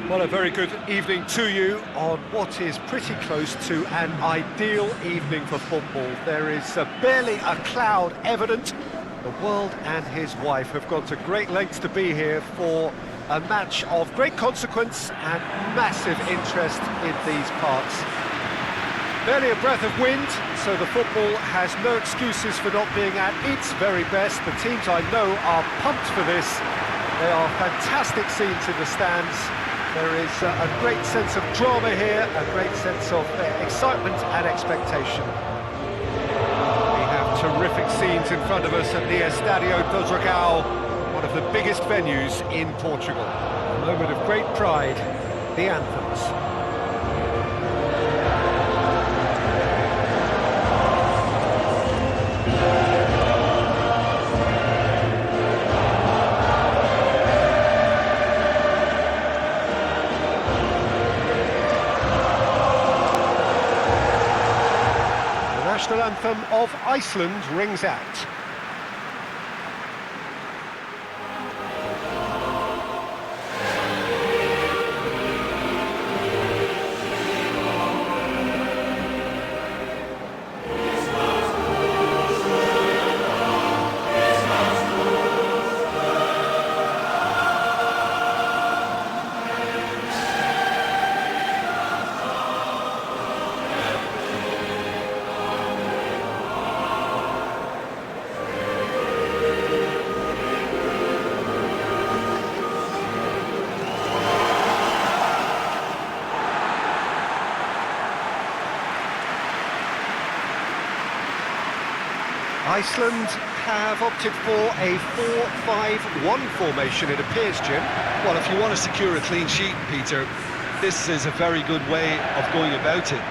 Well, a very good evening to you on what is pretty close to an ideal evening for football. There is barely a cloud evident. The world and his wife have gone to great lengths to be here for a match of great consequence and massive interest in these parts. Barely a breath of wind, so the football has no excuses for not being at its very best. The teams I know are pumped for this. They are fantastic scenes in the stands. There is a great sense of drama here, a great sense of excitement and expectation. We have terrific scenes in front of us at the Estadio do Dragão, one of the biggest venues in Portugal. A moment of great pride, the anthems. The national anthem of Iceland rings out. Iceland have opted for a 4-5-1 formation, it appears, Jim. Well, if you want to secure a clean sheet, Peter, this is a very good way of going about it.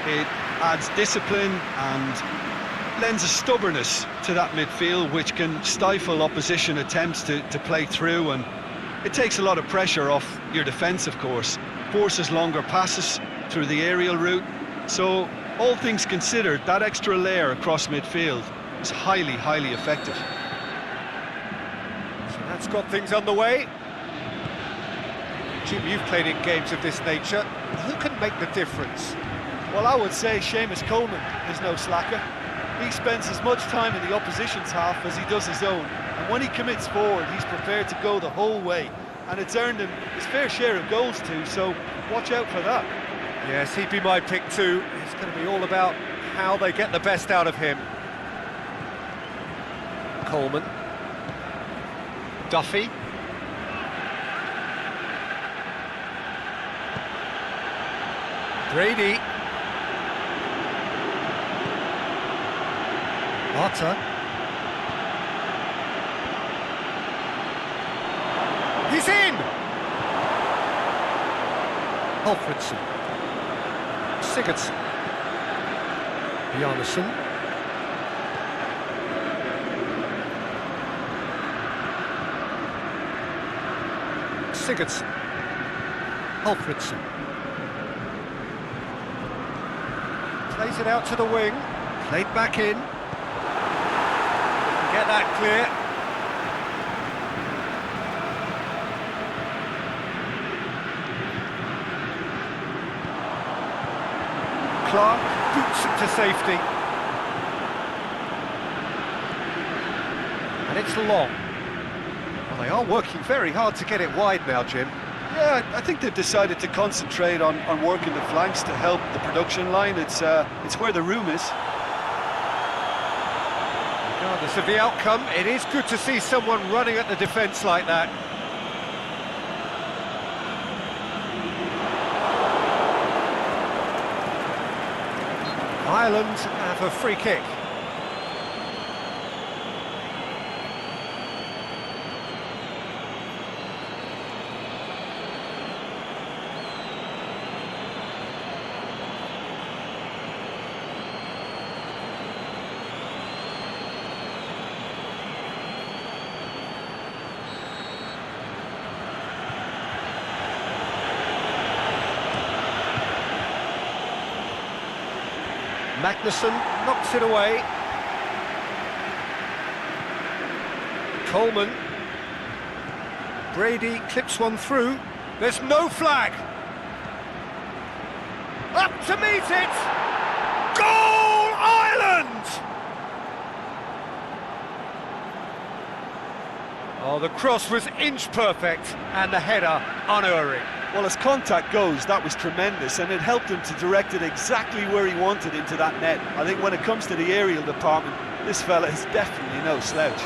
It adds discipline and lends a stubbornness to that midfield, which can stifle opposition attempts to play through, and it takes a lot of pressure off your defence, of course. Forces longer passes through the aerial route. So, all things considered, that extra layer across midfield is highly, highly effective. So that's got things underway. Jim, you've played in games of this nature. Who can make the difference? Well, I would say Seamus Coleman is no slacker. He spends as much time in the opposition's half as he does his own. And when he commits forward, he's prepared to go the whole way. And it's earned him his fair share of goals too, so watch out for that. Yes, he'd be my pick too. It's going to be all about how they get the best out of him. Coleman. Duffy. Brady. Otter. He's in! Alfredson. Sigurdsson. Bjarnason. Sigurdsson. Alfredson. Plays it out to the wing. Played back in. Get that clear. Clark boots it to safety. And it's long. Well, they are working very hard to get it wide now, Jim. Yeah, I think they've decided to concentrate on working the flanks to help the production line. It's where the room is. Regardless of the outcome, it is good to see someone running at the defence like that. Ireland have a free kick. Magnuson knocks it away. Coleman. Brady clips one through. There's no flag. Up to meet it. Goal, Ireland! Oh, the cross was inch perfect and the header unerring. Well, as contact goes, that was tremendous, and it helped him to direct it exactly where he wanted into that net. I think when it comes to the aerial department, this fella is definitely no slouch.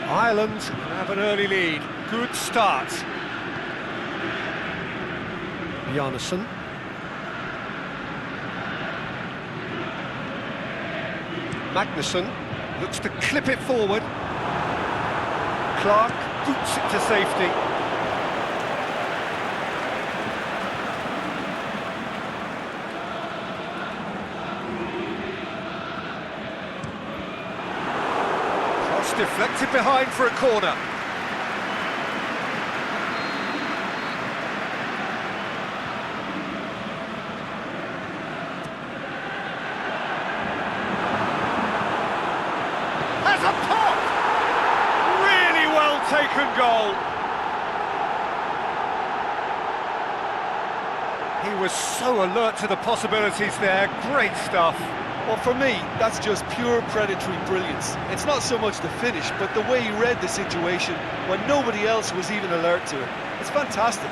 Ireland have an early lead. Good start. Bjarnason. Magnusson looks to clip it forward. Clark boots it to safety. Deflected behind for a corner. Has a pop! Really well taken goal. He was so alert to the possibilities there. Great stuff. Well, for me, that's just pure predatory brilliance. It's not so much the finish, but the way he read the situation when nobody else was even alert to it. It's fantastic.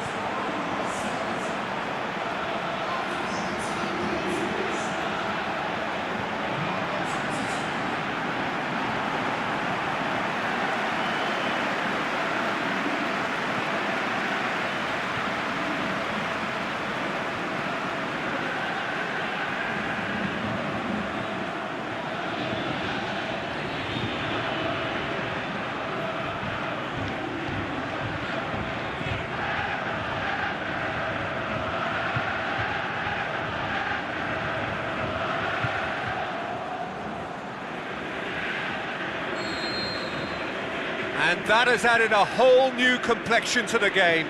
And that has added a whole new complexion to the game.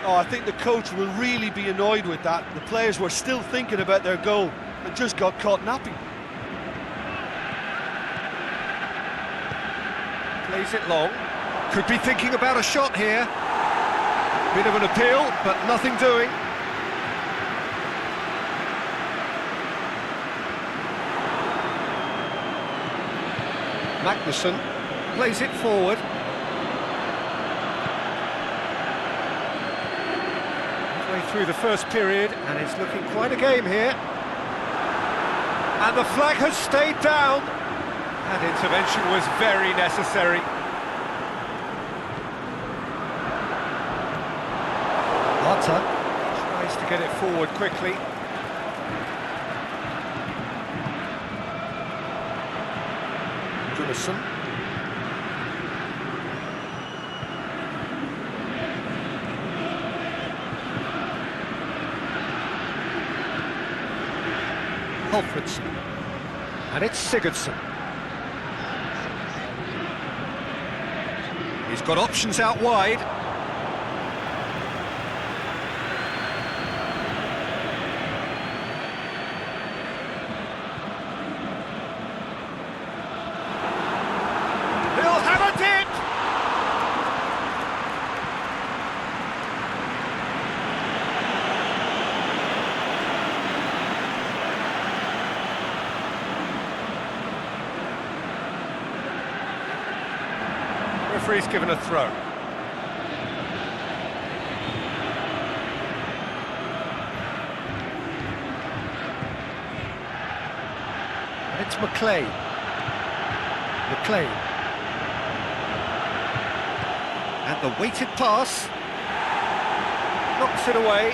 Oh, I think the coach will really be annoyed with that. The players were still thinking about their goal and just got caught napping. Plays it long. Could be thinking about a shot here. Bit of an appeal, but nothing doing. Magnusson plays it forward. Through the first period, and it's looking quite a game here. And the flag has stayed down. That intervention was very necessary. Arta tries to get it forward quickly. Gunnarsson. Alfredson, and it's Sigurdsson. He's got options out wide. He'll have a dip! Referee's given a throw. And it's McLean. And the weighted pass. Knocks it away.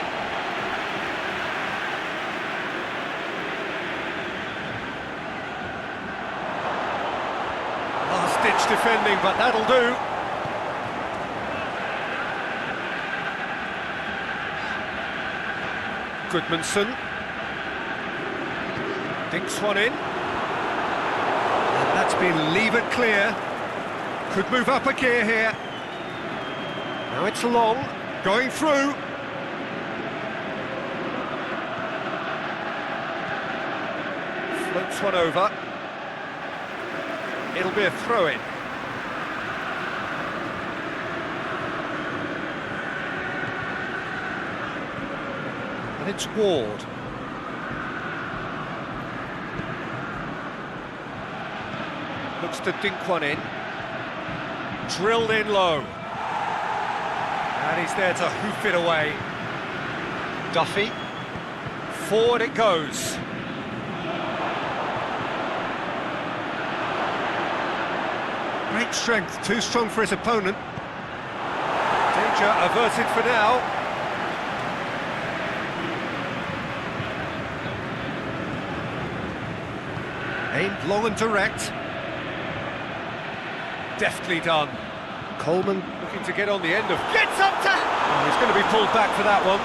Edge defending, but that'll do. Goodmanson. Dinks one in. And that's been levered clear. Could move up a gear here. Now it's long, going through. Floats one over. It'll be a throw-in. And it's Ward. Looks to dink one in. Drilled in low. And he's there to hoof it away. Duffy. Forward it goes. Great strength, too strong for his opponent. Danger averted for now. Aimed long and direct. Deftly done. Coleman looking to get on the end of... Gets up to... Oh, he's going to be pulled back for that one.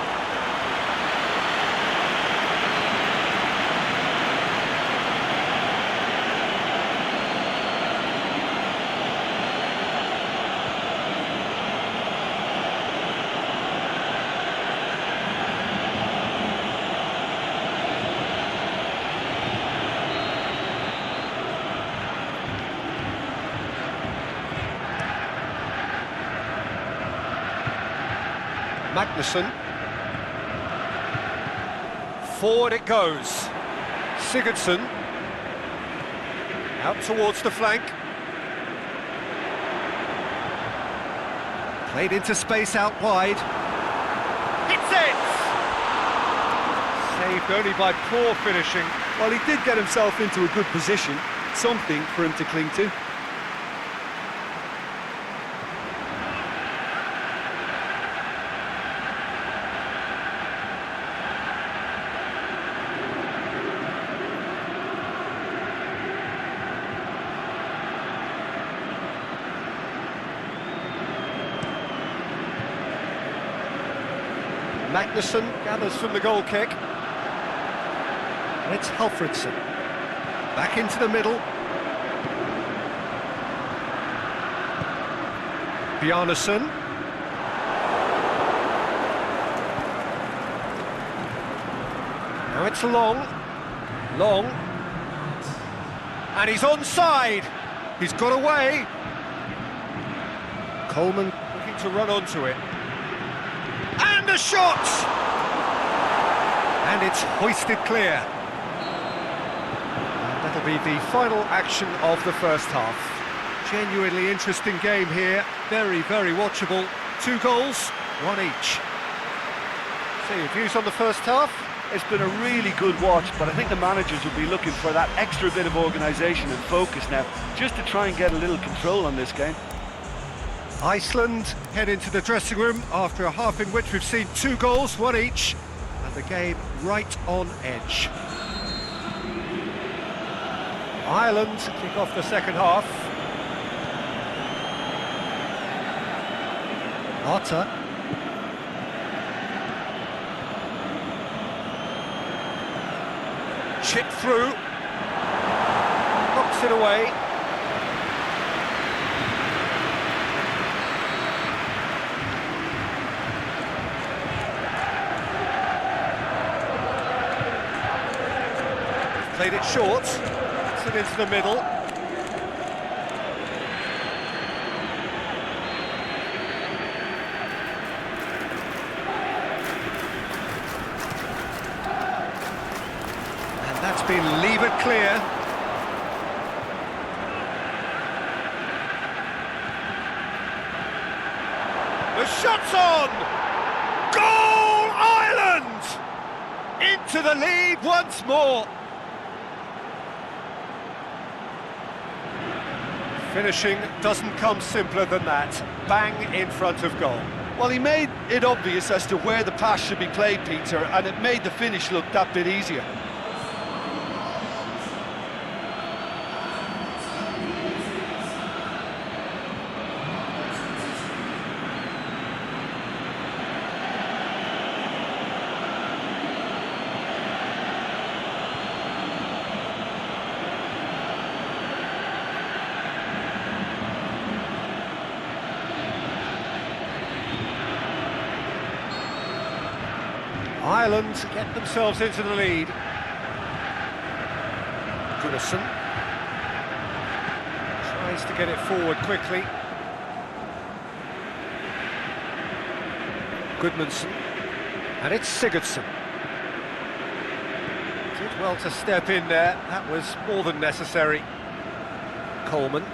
Magnuson. Forward it goes. Sigurdsson. Out towards the flank. Played into space out wide. Hits it! Saved only by poor finishing. Well, he did get himself into a good position, something for him to cling to. Magnuson gathers from the goal kick. And it's Halfredson. Back into the middle. Bjarnason. Now it's long. Long. And he's onside. He's got away. Coleman looking to run onto it. And a shot! And it's hoisted clear. And that'll be the final action of the first half. Genuinely interesting game here. Very, very watchable. 2 goals, 1 each. So your views on the first half? It's been a really good watch, but I think the managers will be looking for that extra bit of organisation and focus now, just to try and get a little control on this game. Iceland head into the dressing room after a half in which we've seen 2 goals, 1 each, and the game right on edge. Ireland kick off the second half. Arta. Chip through. Knocks it away. Played it short, puts it into the middle. And that's been levered clear. The shot's on! Goal, Ireland! Into the lead once more. Finishing doesn't come simpler than that. Bang in front of goal. Well, he made it obvious as to where the pass should be played, Peter, and it made the finish look that bit easier. Ireland get themselves into the lead. Goodison tries to get it forward quickly. Goodmanson, and it's Sigurdsson. Did well to step in there, that was more than necessary. Coleman.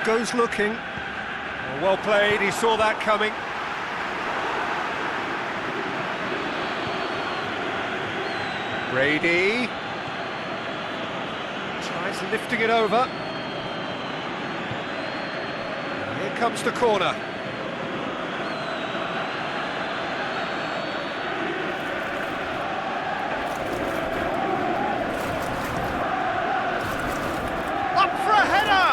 Goes looking. Well played, he saw that coming. Brady. Tries lifting it over. Here comes the corner. Up for a header!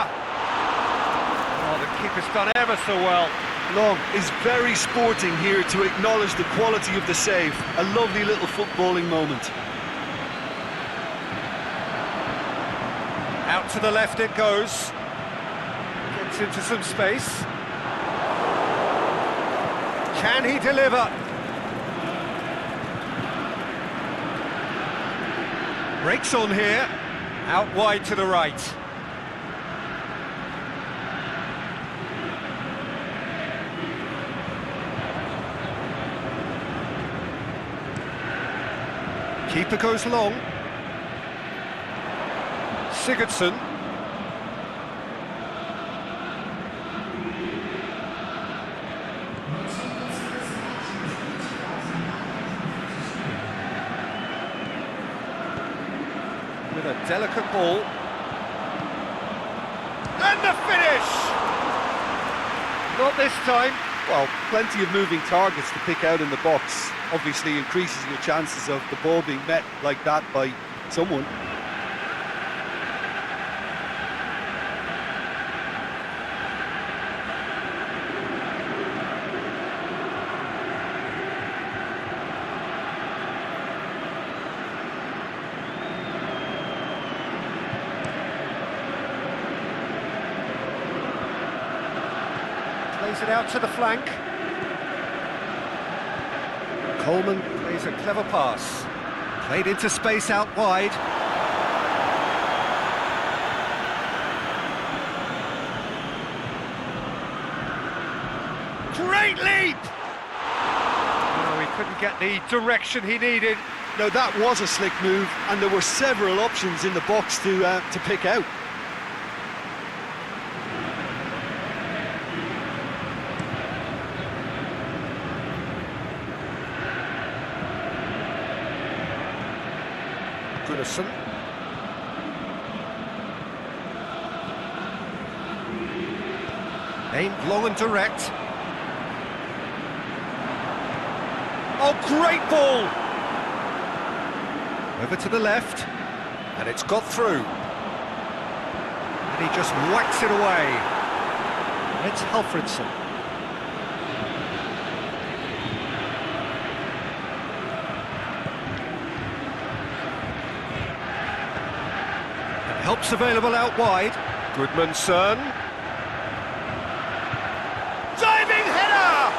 Oh, the keeper's done ever so well. Long is very sporting here to acknowledge the quality of the save. A lovely little footballing moment. Out to the left it goes. Gets into some space. Can he deliver? Breaks on here. Out wide to the right. Keeper goes long. Sigurdsson. With a delicate ball. And the finish! Not this time. Well, plenty of moving targets to pick out in the box. Obviously increases your chances of the ball being met like that by someone. Plays it out to the flank. Coleman plays a clever pass. Played into space out wide. Great leap! Oh, he couldn't get the direction he needed. Now that was a slick move, and there were several options in the box to pick out. Goodison. Aimed long and direct. Oh, great ball! Over to the left, and it's got through. And he just whacks it away. It's Halfredson. Helps available out wide. Goodmanson. Diving header!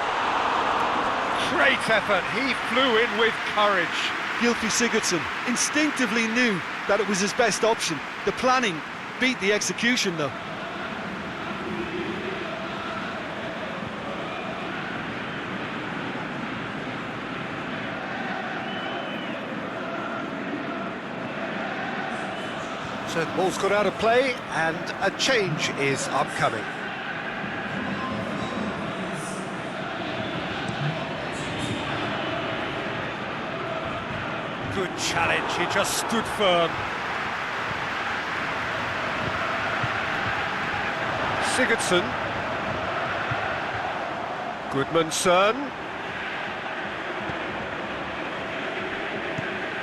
Great effort. He flew in with courage. Gylfi Sigurdsson instinctively knew that it was his best option. The planning beat the execution, though. So the ball's got out of play, and a change is upcoming. Good challenge, he just stood firm. Sigurdsson. Goodmanson.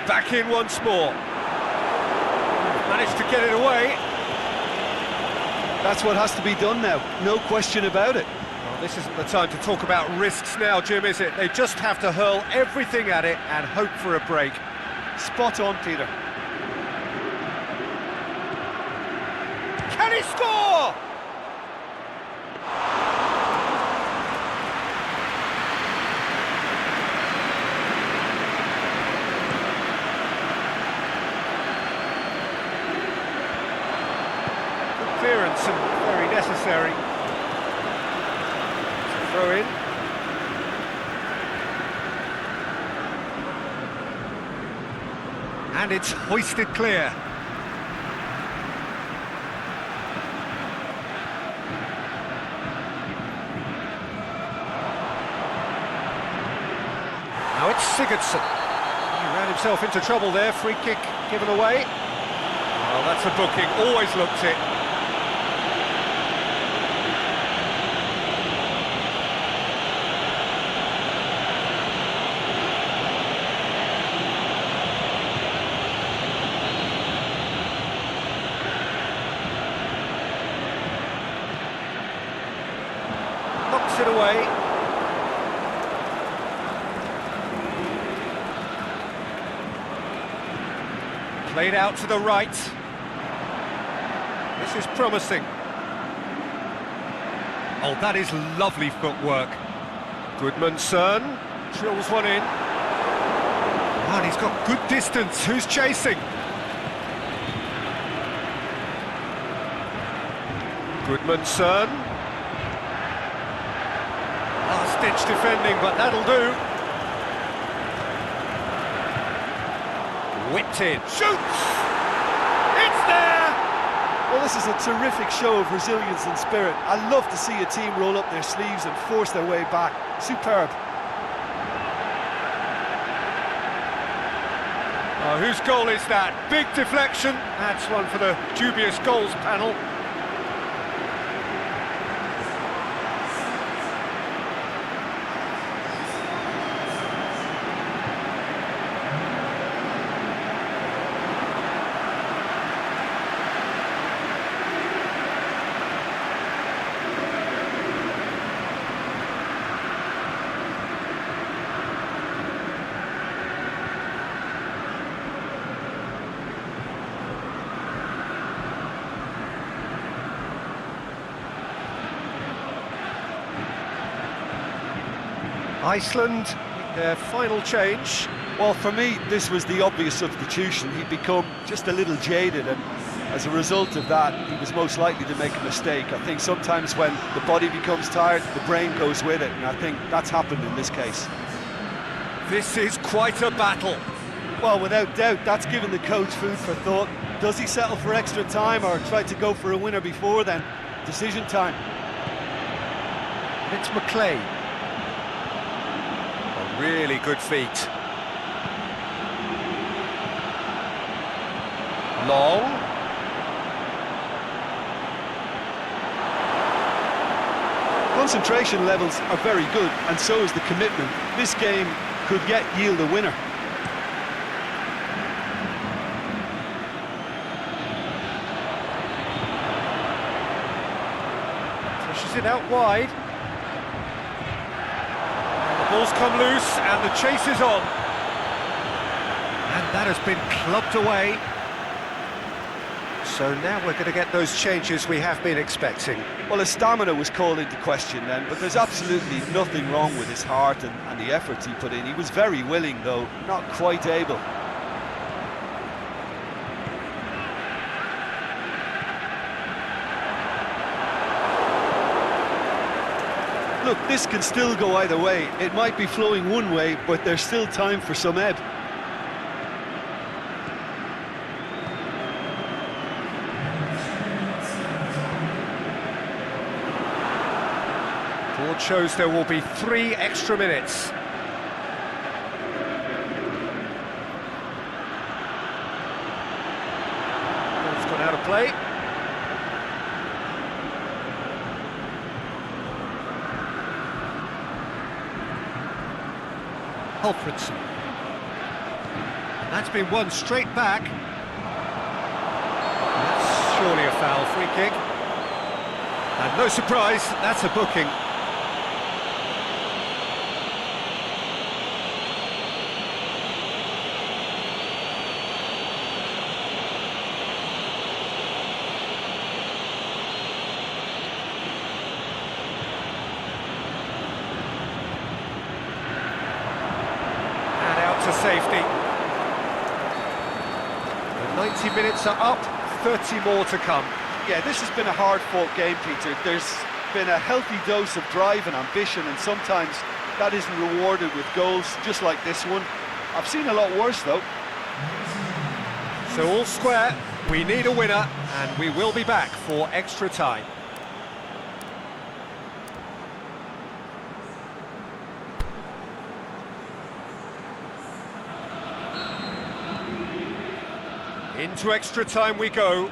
Back in once more. Managed to get it away. That's what has to be done now, no question about it. Well, this isn't the time to talk about risks now, Jim, is it? They just have to hurl everything at it and hope for a break. Spot on, Peter. Can he score? necessary. Throw in. And it's hoisted clear. Now it's Sigurdsson. He ran himself into trouble there, free kick given away. Well, that's a booking, always looked it. Knocks it away. Played out to the right. This is promising. Oh, that is lovely footwork. Goodmanson drills one in. And he's got good distance. Who's chasing? Goodmanson. Last-ditch defending, but that'll do. Whipped in. Shoots! It's there! Well, this is a terrific show of resilience and spirit. I love to see a team roll up their sleeves and force their way back. Superb. Oh, whose goal is that? Big deflection. That's one for the dubious goals panel. Iceland, their final change. Well, for me, this was the obvious substitution. He'd become just a little jaded, and as a result of that, he was most likely to make a mistake. I think sometimes when the body becomes tired, the brain goes with it, and I think that's happened in this case. This is quite a battle. Well, without doubt, that's given the coach food for thought. Does he settle for extra time or try to go for a winner before then? Decision time. It's McLean. Really good feet. Long. Concentration levels are very good, and so is the commitment. This game could yet yield a winner. Pushes it out wide. Ball's come loose and the chase is on. And that has been clubbed away. So now we're going to get those changes we have been expecting. Well, his stamina was called into question then, but there's absolutely nothing wrong with his heart and the efforts he put in. He was very willing, though, not quite able. Look, this can still go either way. It might be flowing one way, but there's still time for some ebb. Board shows there will be 3 extra minutes. Ball's gone out of play. Alfredson. That's been won straight back. That's surely a foul, free kick. And no surprise, that's a booking. To safety. The 90 minutes are up, 30 more to come. Yeah, this has been a hard-fought game, Peter. There's been a healthy dose of drive and ambition, and sometimes that isn't rewarded with goals, just like this one. I've seen a lot worse, though. So all square, we need a winner, and we will be back for extra time. Into extra time we go.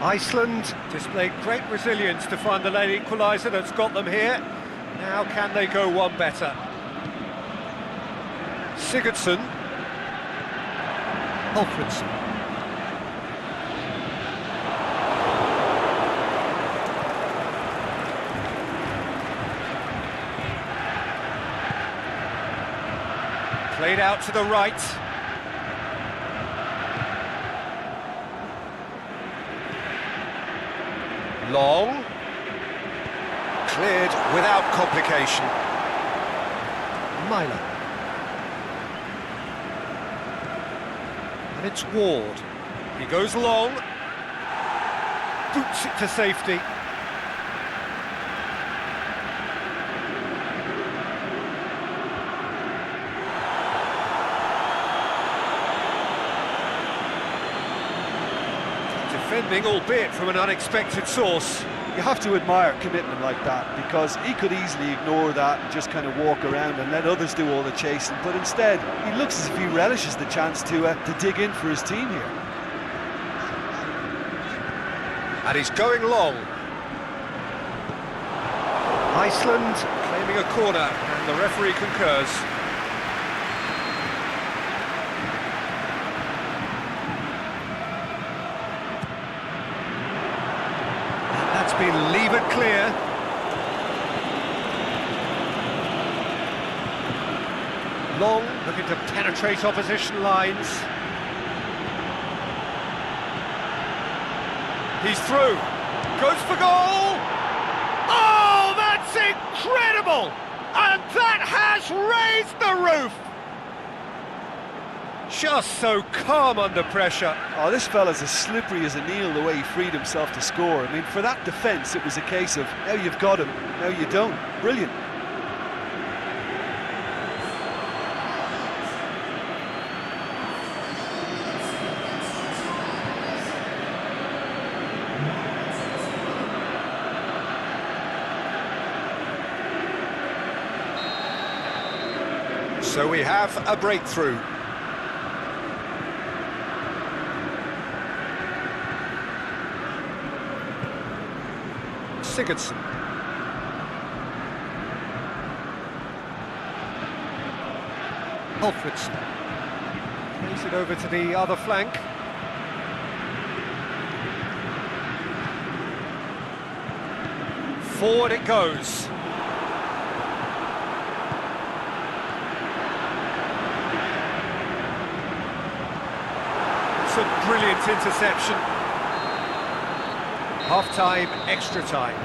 Iceland displayed great resilience to find the late equaliser that's got them here. Now can they go one better? Sigurdsson. Alfredsson. Played out to the right. Long. Cleared without complication. Myler. And it's Ward. He goes long. Boots it to safety. Defending, albeit from an unexpected source. You have to admire commitment like that, because he could easily ignore that and just kind of walk around and let others do all the chasing, but instead he looks as if he relishes the chance to dig in for his team here. And he's going long. Iceland claiming a corner, and the referee concurs. That's been levered clear. Long, looking to penetrate opposition lines. He's through. Goes for goal! Oh, that's incredible! And that has raised the roof! Just so calm under pressure. Oh, this fella's as slippery as an eel the way he freed himself to score. I mean, for that defence, it was a case of, now you've got him, now you don't. Brilliant. So we have a breakthrough. Sigurdsson. Alfredsson. Plays it over to the other flank. Forward it goes. It's a brilliant interception. Half-time, extra time.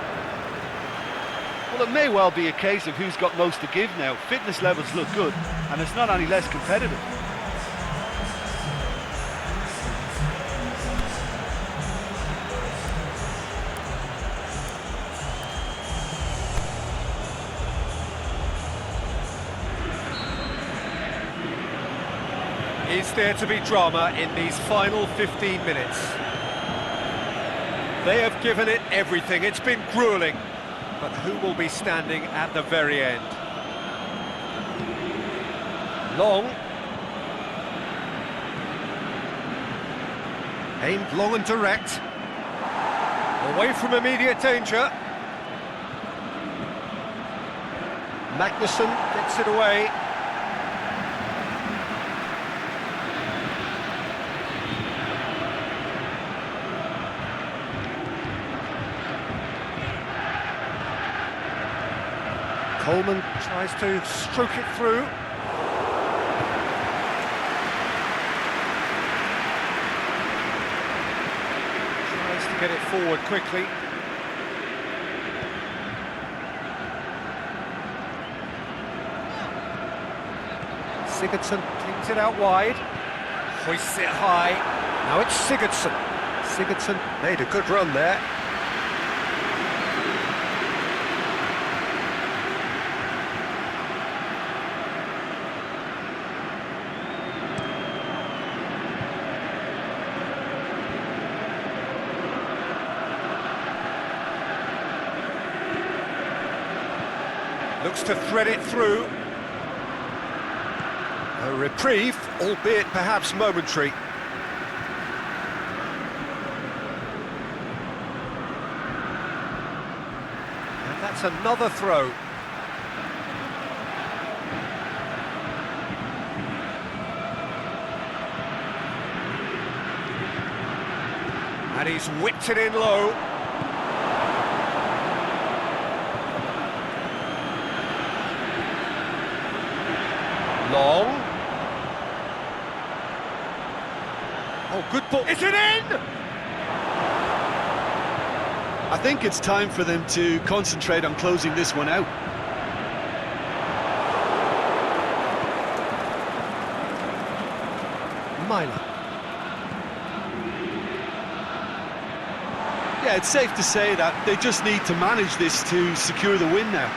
Well, it may well be a case of who's got most to give now. Fitness levels look good, and it's not any less competitive. Is there to be drama in these final 15 minutes? They have given it everything. It's been gruelling. But who will be standing at the very end? Long. Aimed long and direct. Away from immediate danger. Magnusson gets it away. Coleman tries to stroke it through. Tries to get it forward quickly. Sigurdsson cleans it out wide. Hoists it high. Now it's Sigurdsson. Sigurdsson made a good run there. Looks to thread it through. A reprieve, albeit perhaps momentary. And that's another throw. And he's whipped it in low. Long. Oh, good ball. Is it in? I think it's time for them to concentrate on closing this one out. Myler. Yeah, it's safe to say that they just need to manage this to secure the win now.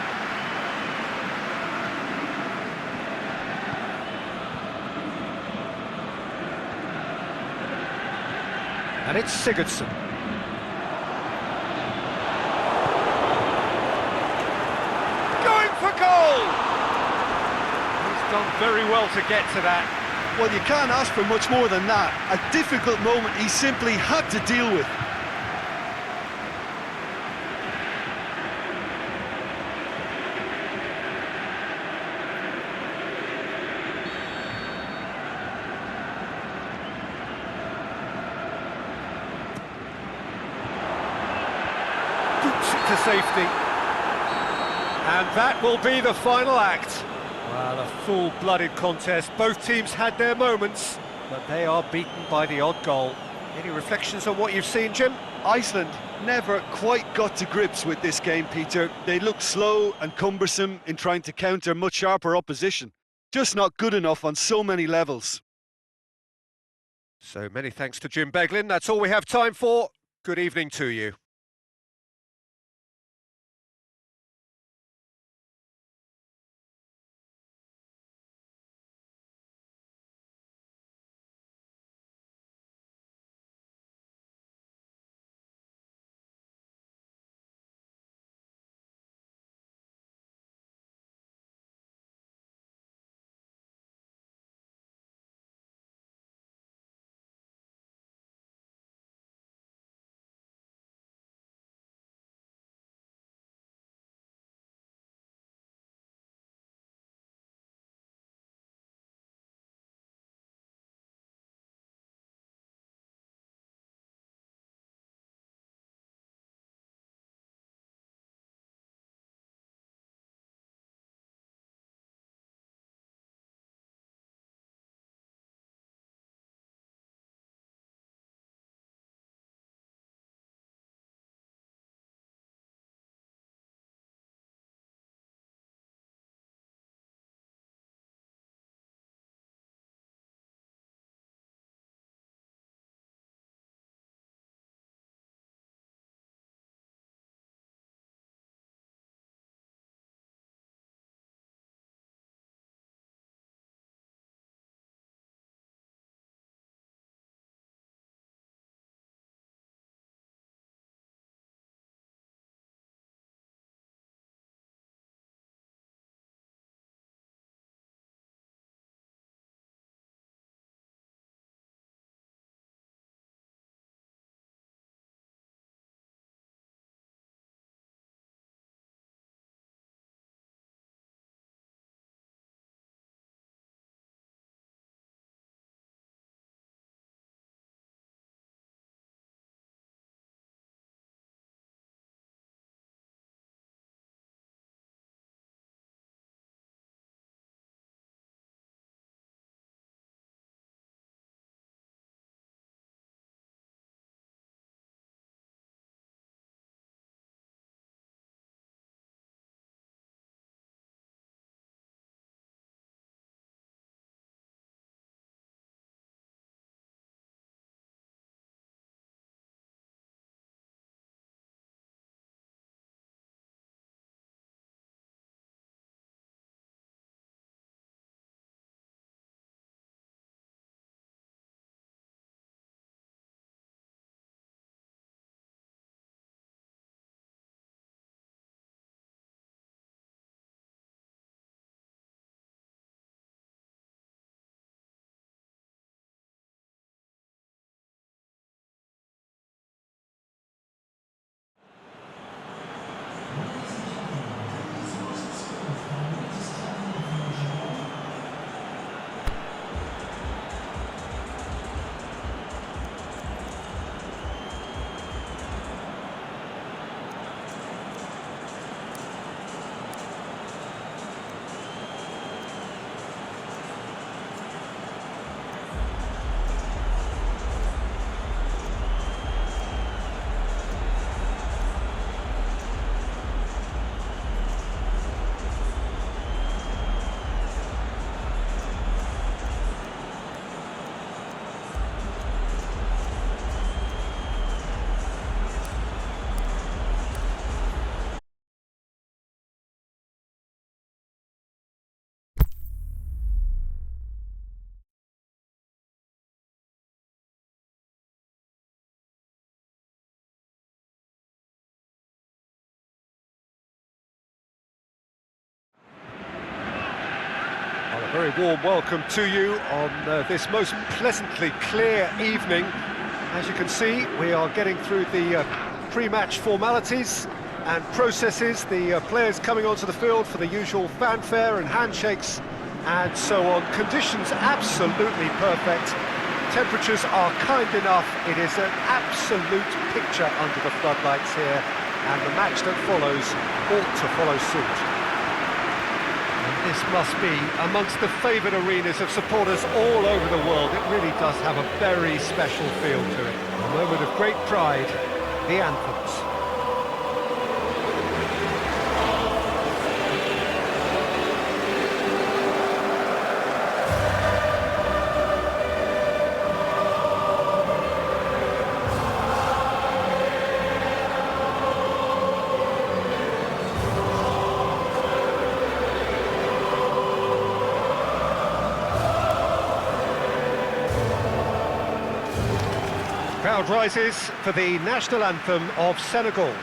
And it's Sigurdsson. Going for goal! He's done very well to get to that. Well, you can't ask for much more than that. A difficult moment he simply had to deal with. To safety, and that will be the final act. Well, a full-blooded contest. Both teams had their moments, but they are beaten by the odd goal. Any reflections on what you've seen, Jim? Iceland never quite got to grips with this game, Peter. They looked slow and cumbersome in trying to counter much sharper opposition. Just not good enough on so many levels. So many thanks to Jim Beglin. That's all we have time for. Good evening to you. Well, a very warm welcome to you on this most pleasantly clear evening. As you can see, we are getting through the pre-match formalities and processes, the players coming onto the field for the usual fanfare and handshakes and so on. Conditions absolutely perfect. Temperatures are kind enough. It is an absolute picture under the floodlights here, and the match that follows ought to follow suit. And this must be amongst the favoured arenas of supporters all over the world. It really does have a very special feel to it. A moment of great pride, the anthems. Crowd rises for the national anthem of Senegal.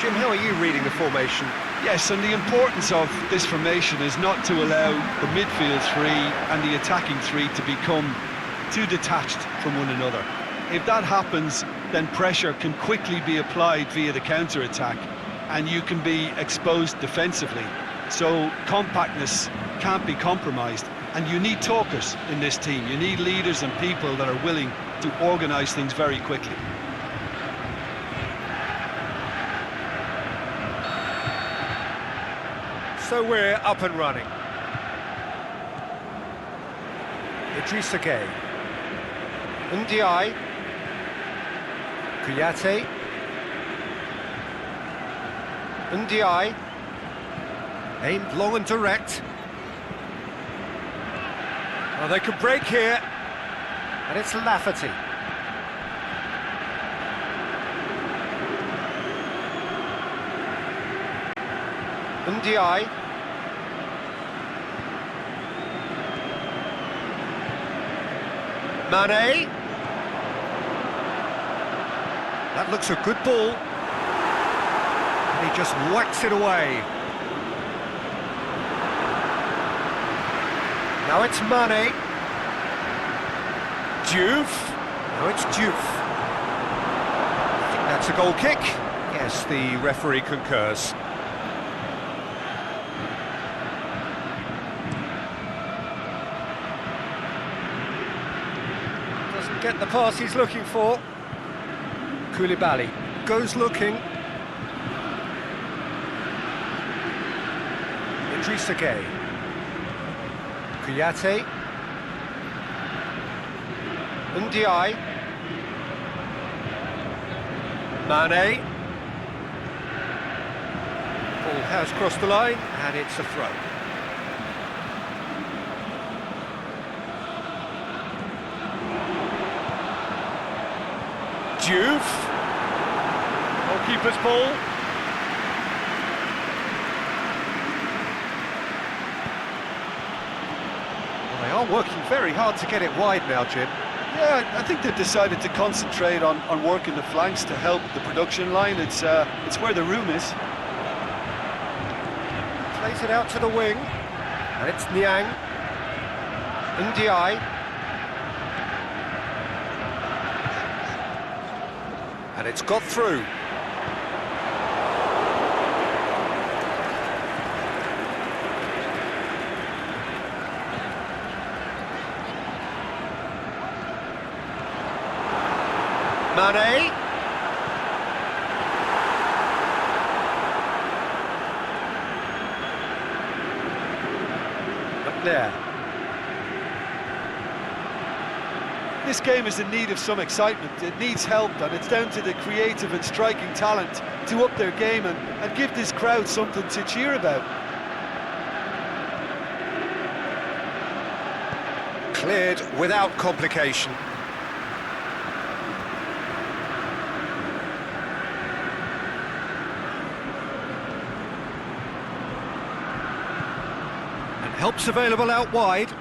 Jim, how are you reading the formation? Yes, and the importance of this formation is not to allow the midfield three and the attacking three to become too detached from one another. If that happens, then pressure can quickly be applied via the counter-attack, and you can be exposed defensively. So compactness can't be compromised, and you need talkers in this team. You need leaders and people that are willing to organise things very quickly. So we're up and running. Idrissa Gueye. Ndiaye. Kouyaté. Ndiaye. Aimed long and direct. Well, they could break here. And it's Lafferty. Ndiaye. Mane. That looks a good ball. And he just whacks it away. Now it's Mane. Diouf. Now it's Diouf. I think that's a goal kick. Yes, the referee concurs. Get the pass he's looking for. Koulibaly goes looking. Idrissa Gueye. Kouyaté. Ndiaye. Mane. Ball has crossed the line and it's a throw. Diouf. Goalkeeper's ball. Well, they are working very hard to get it wide now, Jim. Yeah, I think they've decided to concentrate on working the flanks to help the production line. It's where the room is. Plays it out to the wing. And it's Niang. Ndiaye. And it's got through. Mane. Up there. This game is in need of some excitement, it needs help, and it's down to the creative and striking talent to up their game and give this crowd something to cheer about. Cleared without complication. And help's available out wide.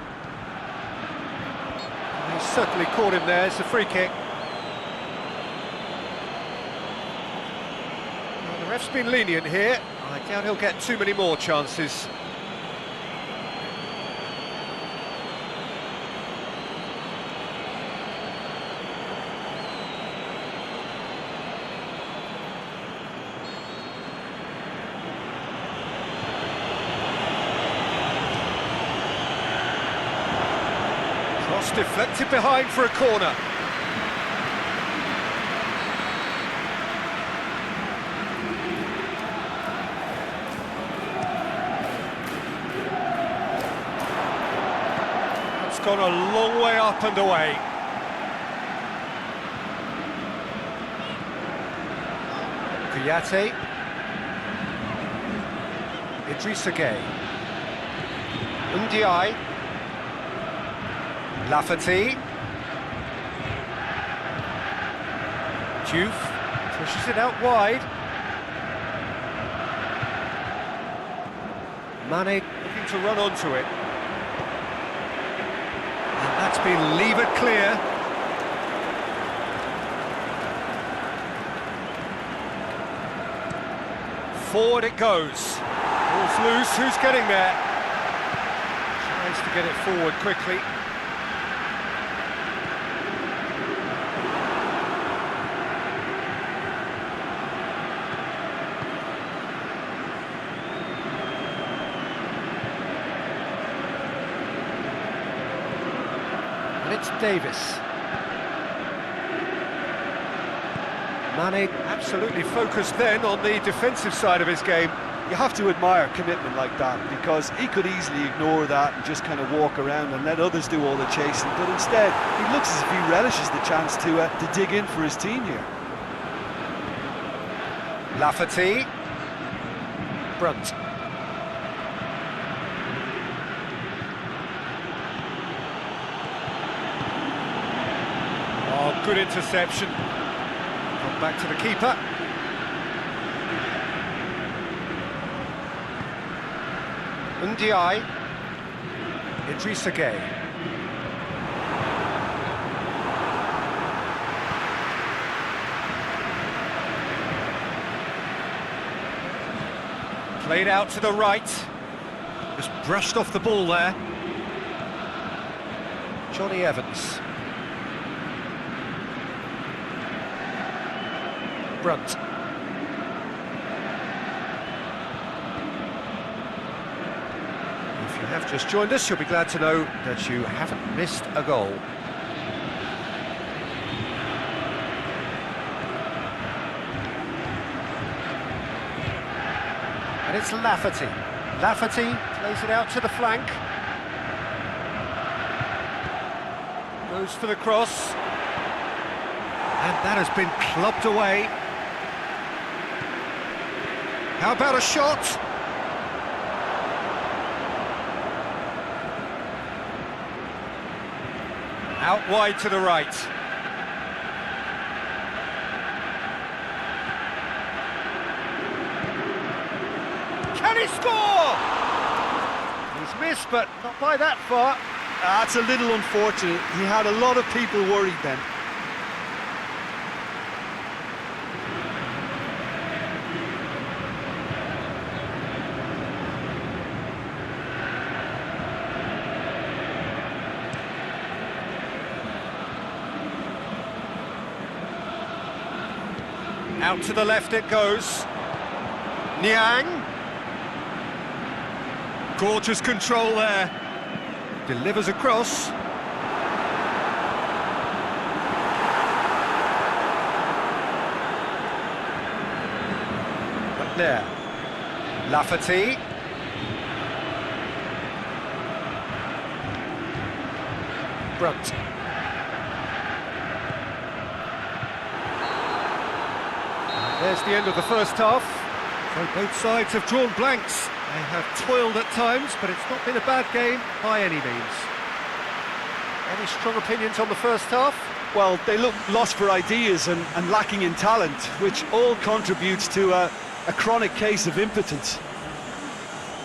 He's certainly caught him there. It's a free kick. Well, the ref's been lenient here. I doubt he'll get too many more chances. Cross deflected behind for a corner. It's gone a long way up and away. Kouyaté. Idrissa Gueye. Ndiaye. Lafferty. Diouf pushes it out wide. Mane looking to run onto it. And that's been levered clear. Forward it goes. Ball's loose, who's getting there? Tries to get it forward quickly. And it's Davis. Mane absolutely focused then on the defensive side of his game. You have to admire commitment like that, because he could easily ignore that and just kind of walk around and let others do all the chasing, but instead he looks as if he relishes the chance to dig in for his team here. Lafferty. Brunt. Oh, good interception. Come back to the keeper. Ndiaye. Idrissa Gueye. Played out to the right. Just brushed off the ball there. Johnny Evans. Brunt. If you have just joined us, you'll be glad to know that you haven't missed a goal. And it's Lafferty. Lafferty plays it out to the flank. Goes for the cross. And that has been clubbed away. How about a shot? Out wide to the right. Can he score? He's missed, but not by that far. That's a little unfortunate. He had a lot of people worried then. Out to the left it goes. Niang. Gorgeous control there. Delivers across. But there. Lafferty. Brunt. There's the end of the first half. So both sides have drawn blanks. They have toiled at times, but it's not been a bad game by any means. Any strong opinions on the first half? Well, they look lost for ideas and lacking in talent, which all contributes to a chronic case of impotence.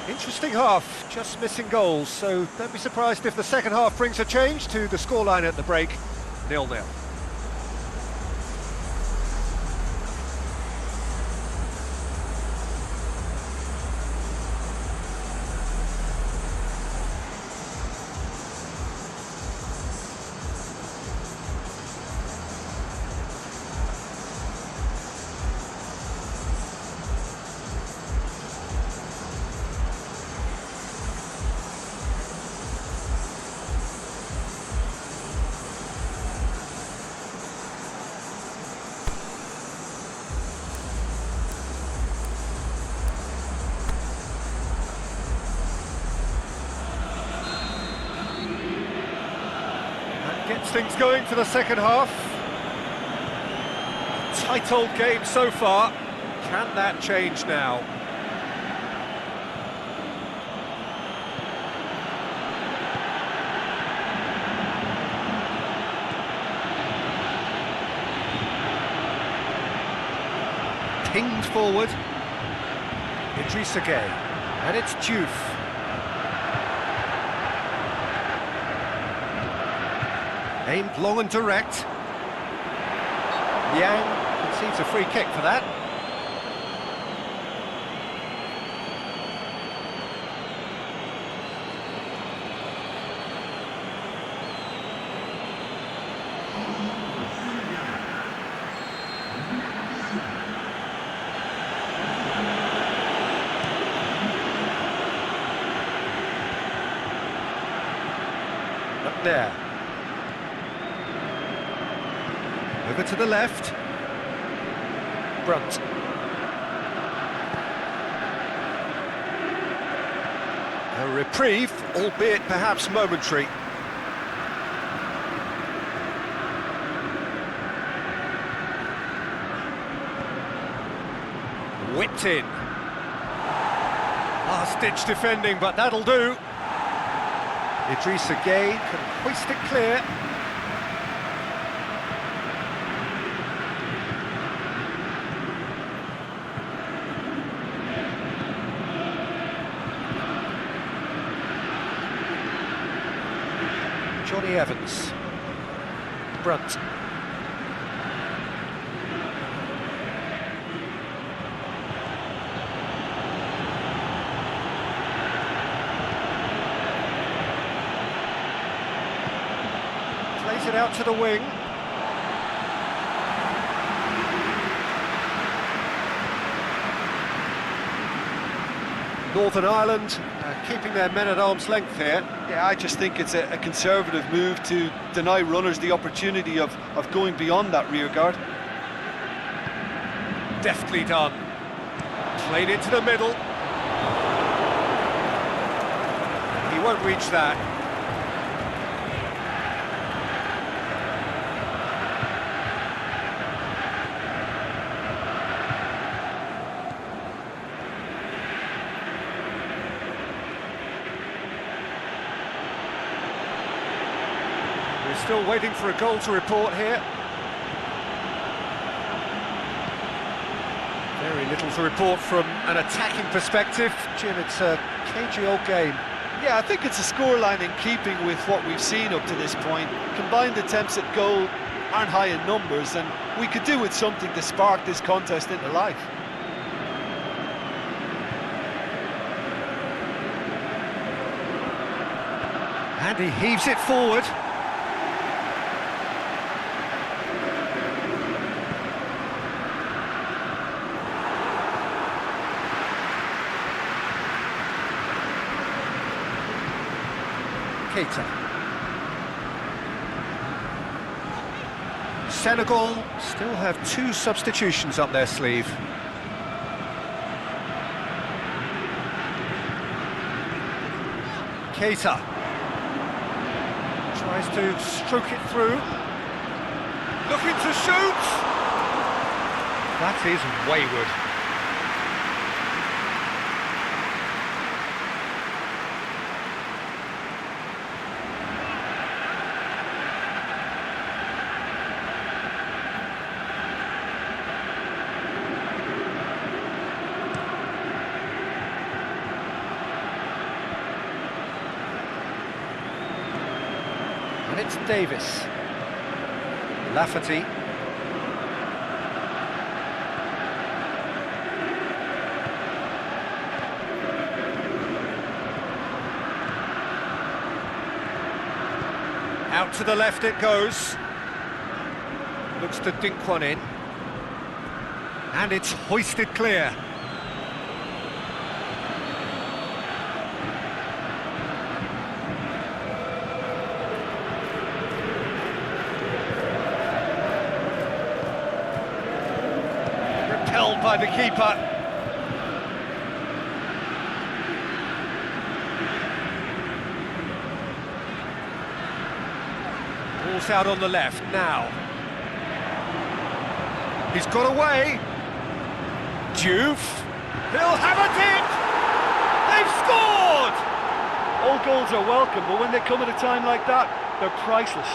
Interesting half, just missing goals, so don't be surprised if the second half brings a change to the scoreline at the break, 0-0. Gets things going for the second half. Tight old game so far. Can that change now? Pinged forward. Idrissa Gueye. And it's Diouf. Aimed long and direct. Yang conceives a free kick for that. Up there. Over to the left. Brunt. A reprieve, albeit perhaps momentary. Whipped in. Last-ditch defending, but that'll do. Idrissa Gueye can hoist it clear. Johnny Evans. Brunt. Plays it out to the wing. Northern Ireland keeping their men at arm's length here. Yeah, I just think it's a conservative move to deny runners the opportunity of going beyond that rear guard. Deftly done. Played into the middle. He won't reach that. We're still waiting for a goal to report here. Very little to report from an attacking perspective. Jim, it's a cagey old game. Yeah, I think it's a scoreline in keeping with what we've seen up to this point. Combined attempts at goal aren't high in numbers, and we could do with something to spark this contest into life. And he heaves it forward. Keita. Senegal still have 2 substitutions up their sleeve. Keita tries to stroke it through. Looking to shoot! That is wayward. And it's Davis. Lafferty. Out to the left it goes. Looks to dink one in. And it's hoisted clear. Repelled by the keeper. Ball's out on the left now. He's got away. Juve. He'll have a dip. They've scored! All goals are welcome, but when they come at a time like that, they're priceless.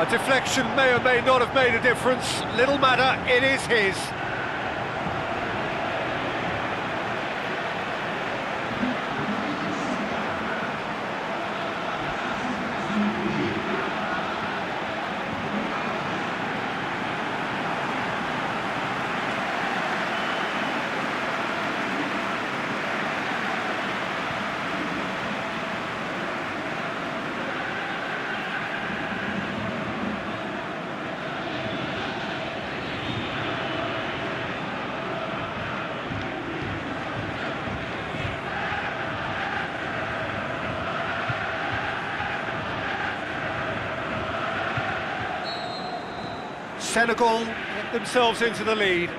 Deflection may or may not have made a difference. Little matter, it is his. Senegal get themselves into the lead.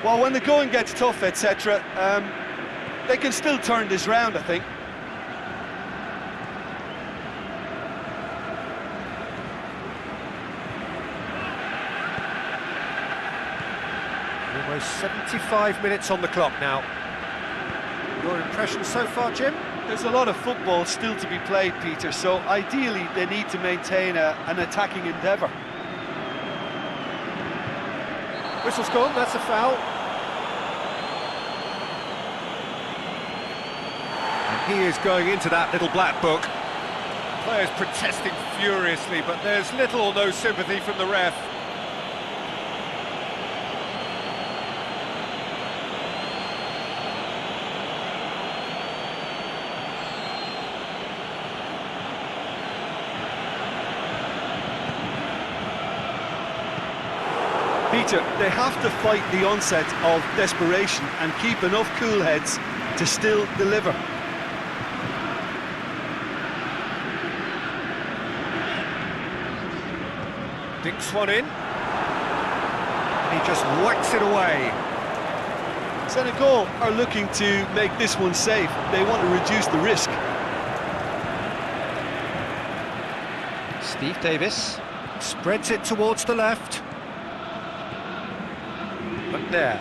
Well, when the going gets tough, etc., they can still turn this round, I think. Almost 75 minutes on the clock now. Your impression so far, Jim? There's a lot of football still to be played, Peter, so ideally they need to maintain an attacking endeavour. Whistle's gone, that's a foul. And he is going into that little black book. Players protesting furiously, but there's little or no sympathy from the ref. Peter, they have to fight the onset of desperation and keep enough cool heads to still deliver. Dinks one in. And he just whacks it away. Senegal are looking to make this one safe. They want to reduce the risk. Steve Davis spreads it towards the left. But there.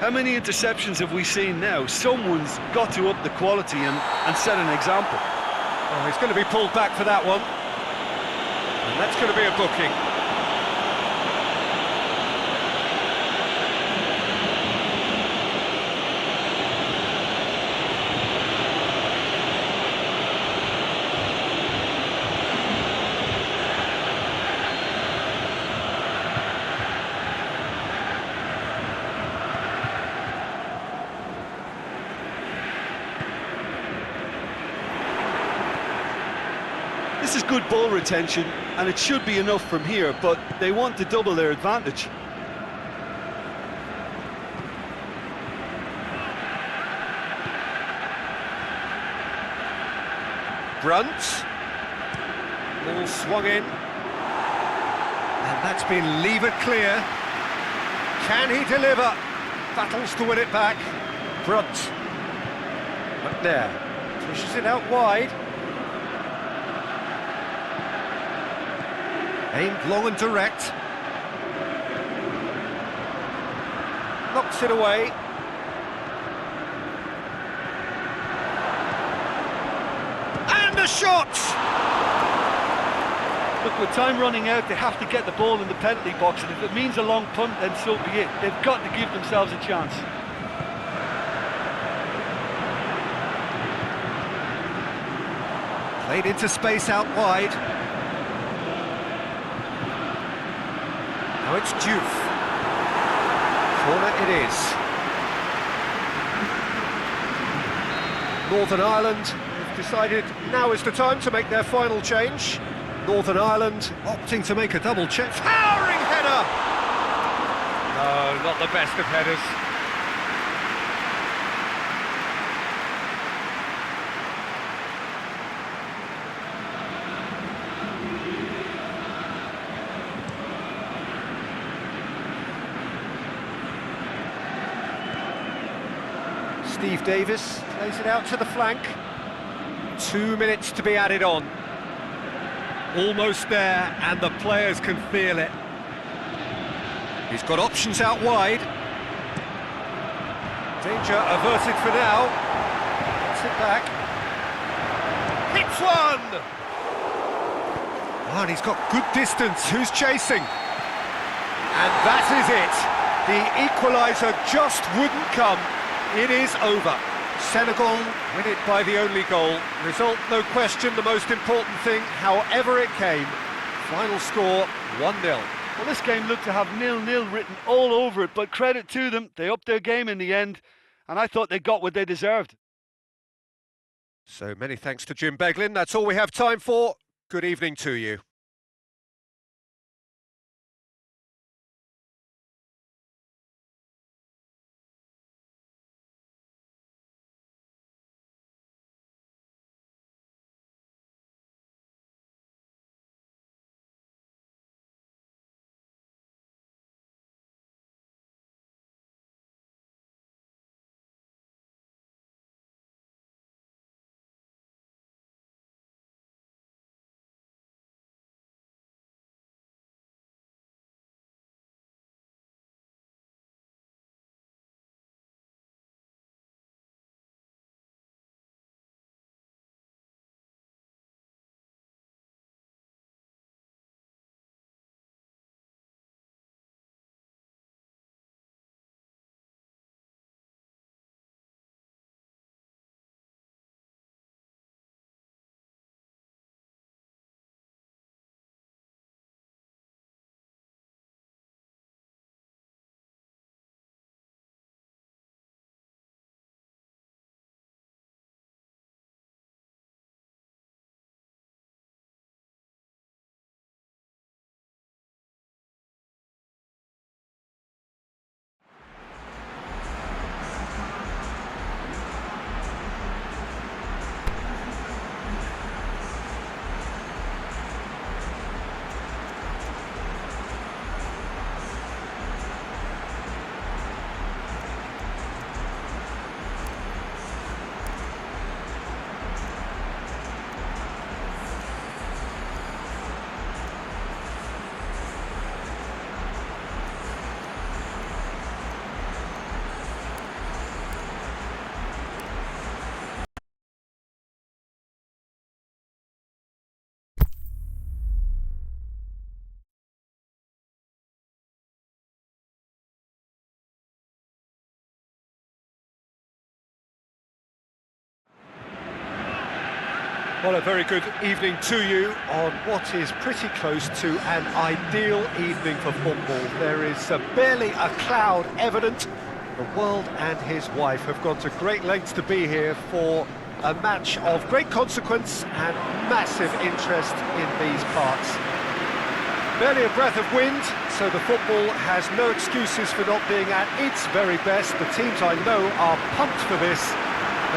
How many interceptions have we seen now? Someone's got to up the quality and set an example. Oh, he's going to be pulled back for that one. And that's going to be a booking. This is good ball retention, and it should be enough from here, but they want to double their advantage. Brunt. Ball swung in. And that's been levered clear. Can he deliver? Battles to win it back. Brunt. But there. Pushes it out wide. Aimed long and direct. Knocks it away. And a shot! Look, with time running out, they have to get the ball in the penalty box, and if it means a long punt, then so be it. They've got to give themselves a chance. Played into space out wide. Now it's Diouf. Corner it is. Northern Ireland have decided now is the time to make their final change. Northern Ireland opting to make a double check. Towering header! No, not the best of headers. Steve Davis plays it out to the flank. 2 minutes to be added on. Almost there, and the players can feel it. He's got options out wide. Danger averted for now. Gets it back. Hits one! Oh, and he's got good distance. Who's chasing? And that is it. The equaliser just wouldn't come. It is over. Senegal win it by the only goal. Result, no question, the most important thing, however it came. Final score, 1-0. Well, this game looked to have 0-0 written all over it, but credit to them, they upped their game in the end, and I thought they got what they deserved. So many thanks to Jim Beglin. That's all we have time for. Good evening to you. Well, a very good evening to you on what is pretty close to an ideal evening for football. There is barely a cloud evident. The world and his wife have gone to great lengths to be here for a match of great consequence and massive interest in these parts. Barely a breath of wind, so the football has no excuses for not being at its very best. The teams I know are pumped for this.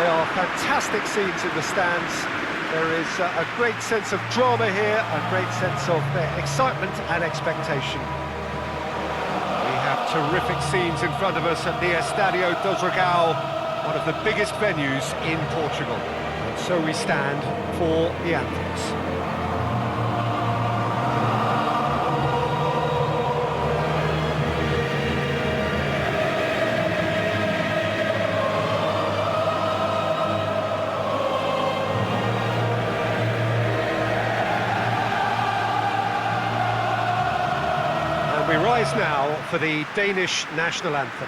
They are fantastic scenes in the stands. There is a great sense of drama here, a great sense of excitement and expectation. We have terrific scenes in front of us at the Estadio do Dragão, one of the biggest venues in Portugal. And so we stand for the anthems. rise now for the Danish national anthem.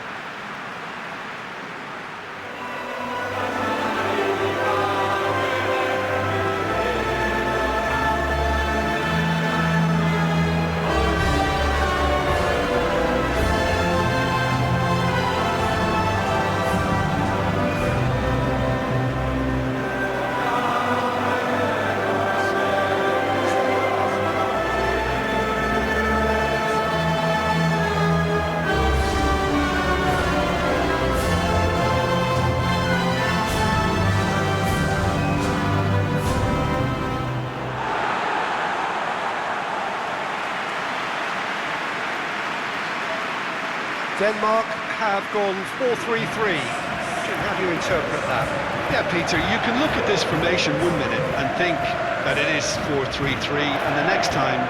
Denmark have gone 4-3-3. How do you interpret that? Yeah, Peter, you can look at this formation 1 minute and think that it is 4-3-3, and the next time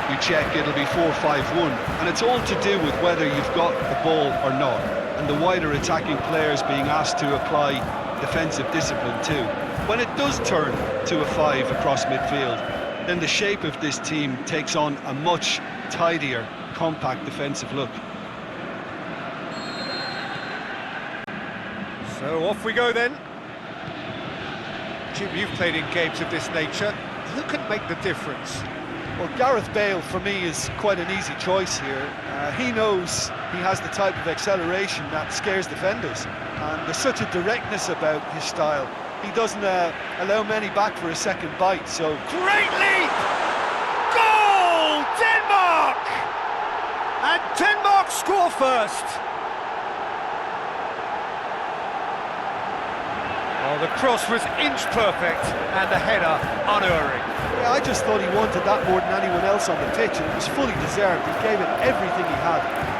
you check it'll be 4-5-1, and it's all to do with whether you've got the ball or not, and the wider attacking players being asked to apply defensive discipline too. When it does turn to a 5 across midfield, then the shape of this team takes on a much tidier, compact defensive look. So off we go then. Jim, you've played in games of this nature. Who can make the difference? Well, Gareth Bale, for me, is quite an easy choice here. He knows he has the type of acceleration that scares defenders, and there's such a directness about his style. He doesn't allow many back for a second bite, so... Great leap! Goal! Denmark! And Denmark score first! Oh, the cross was inch perfect, and the header unerring. Yeah, I just thought he wanted that more than anyone else on the pitch, and it was fully deserved. He gave it everything he had.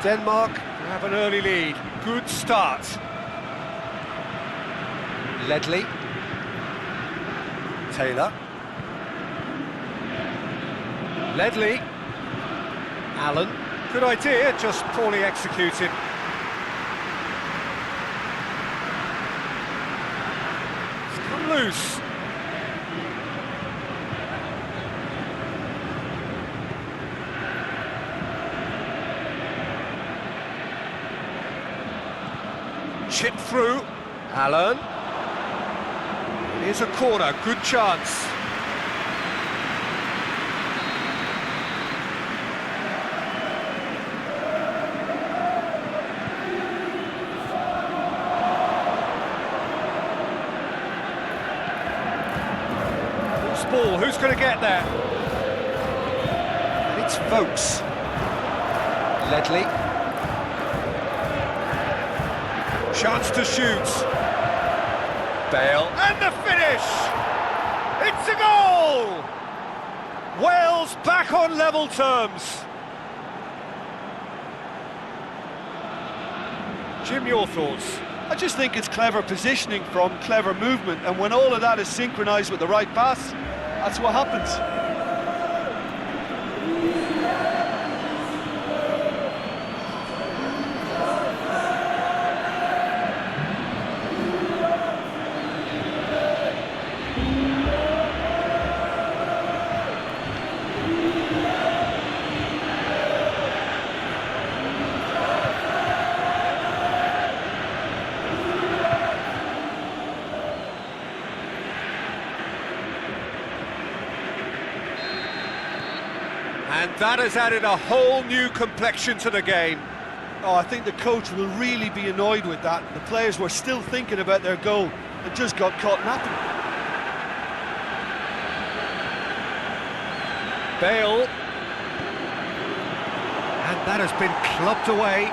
Denmark have an early lead. Good start. Ledley. Taylor. Ledley. Allen. Good idea, just poorly executed. It's come loose. Chip through. Allen. Here's a corner, good chance. Loose ball, who's going to get there? And it's Vokes. Ledley. Chance to shoot. Bale, and the finish! It's a goal! Wales back on level terms. Jim, your thoughts? I just think it's clever positioning from clever movement, and when all of that is synchronised with the right pass, that's what happens. And that has added a whole new complexion to the game. Oh, I think the coach will really be annoyed with that. The players were still thinking about their goal and just got caught napping. Bale. And that has been clubbed away.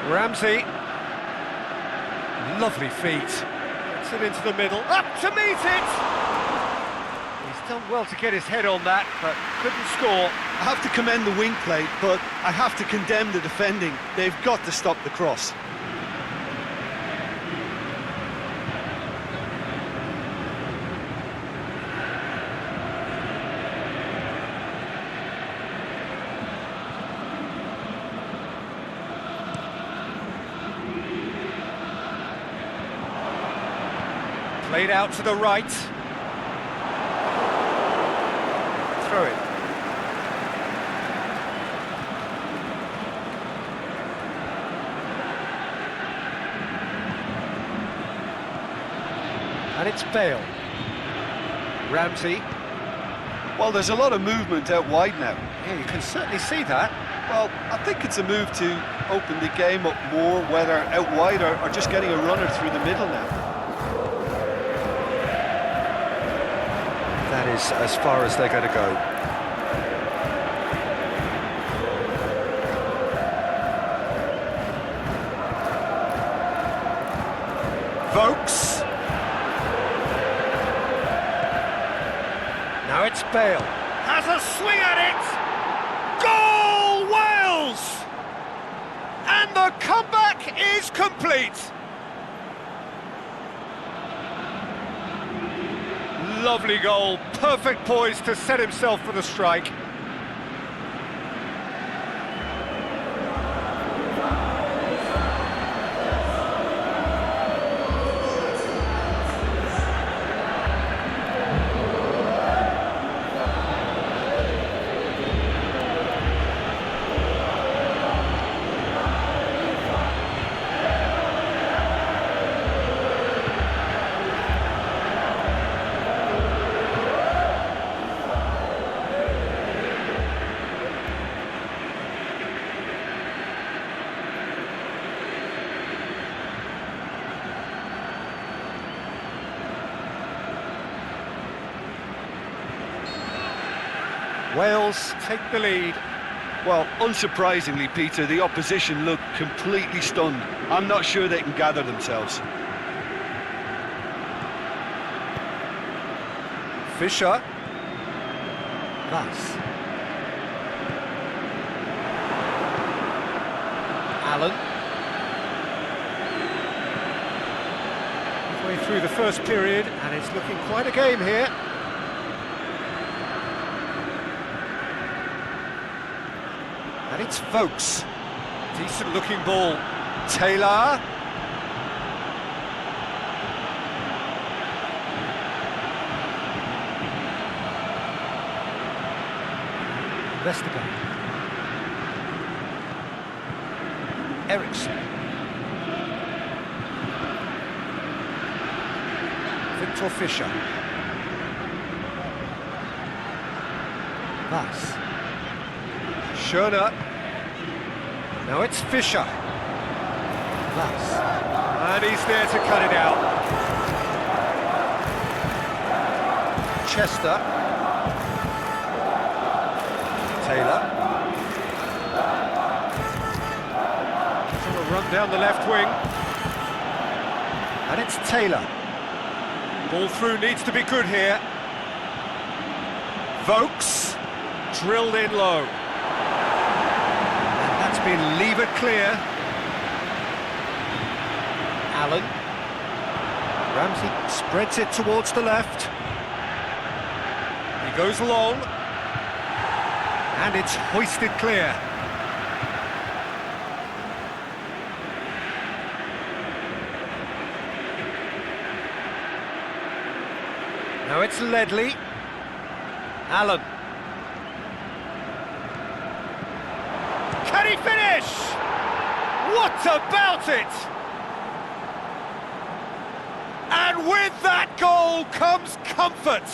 Ramsey. Lovely feet. Gets it into the middle. Up to meet it! He's done well to get his head on that, but couldn't score. I have to commend the wing play, but I have to condemn the defending. They've got to stop the cross. Played out to the right. Throw it. And it's Bale. Ramsey. Well, there's a lot of movement out wide now. Yeah, you can certainly see that. Well, I think it's a move to open the game up more, whether out wide or just getting a runner through the middle now. That is as far as they're going to go. Vokes. Now it's Bale. Has a swing at it! Goal, Wales! And the comeback is complete. Lovely goal, perfect poise to set himself for the strike. Wales take the lead. Well, unsurprisingly, Peter, the opposition look completely stunned. I'm not sure they can gather themselves. Fisher. Vass. Allen. Halfway through the first period, and it's looking quite a game here. And it's Vokes. Decent looking ball. Taylor. Vestergaard. Eriksson. Victor Fischer. Vass. Schöner. Now it's Fischer. Vass. And he's there to cut it out. Chester. Taylor. From a run down the left wing. And it's Taylor. Ball through needs to be good here. Vokes. Drilled in low. And that's been levered clear. Allen. Ramsey spreads it towards the left. He goes long. And it's hoisted clear. Now it's Ledley. Allen. Can he finish? What about it? And with that goal comes comfort.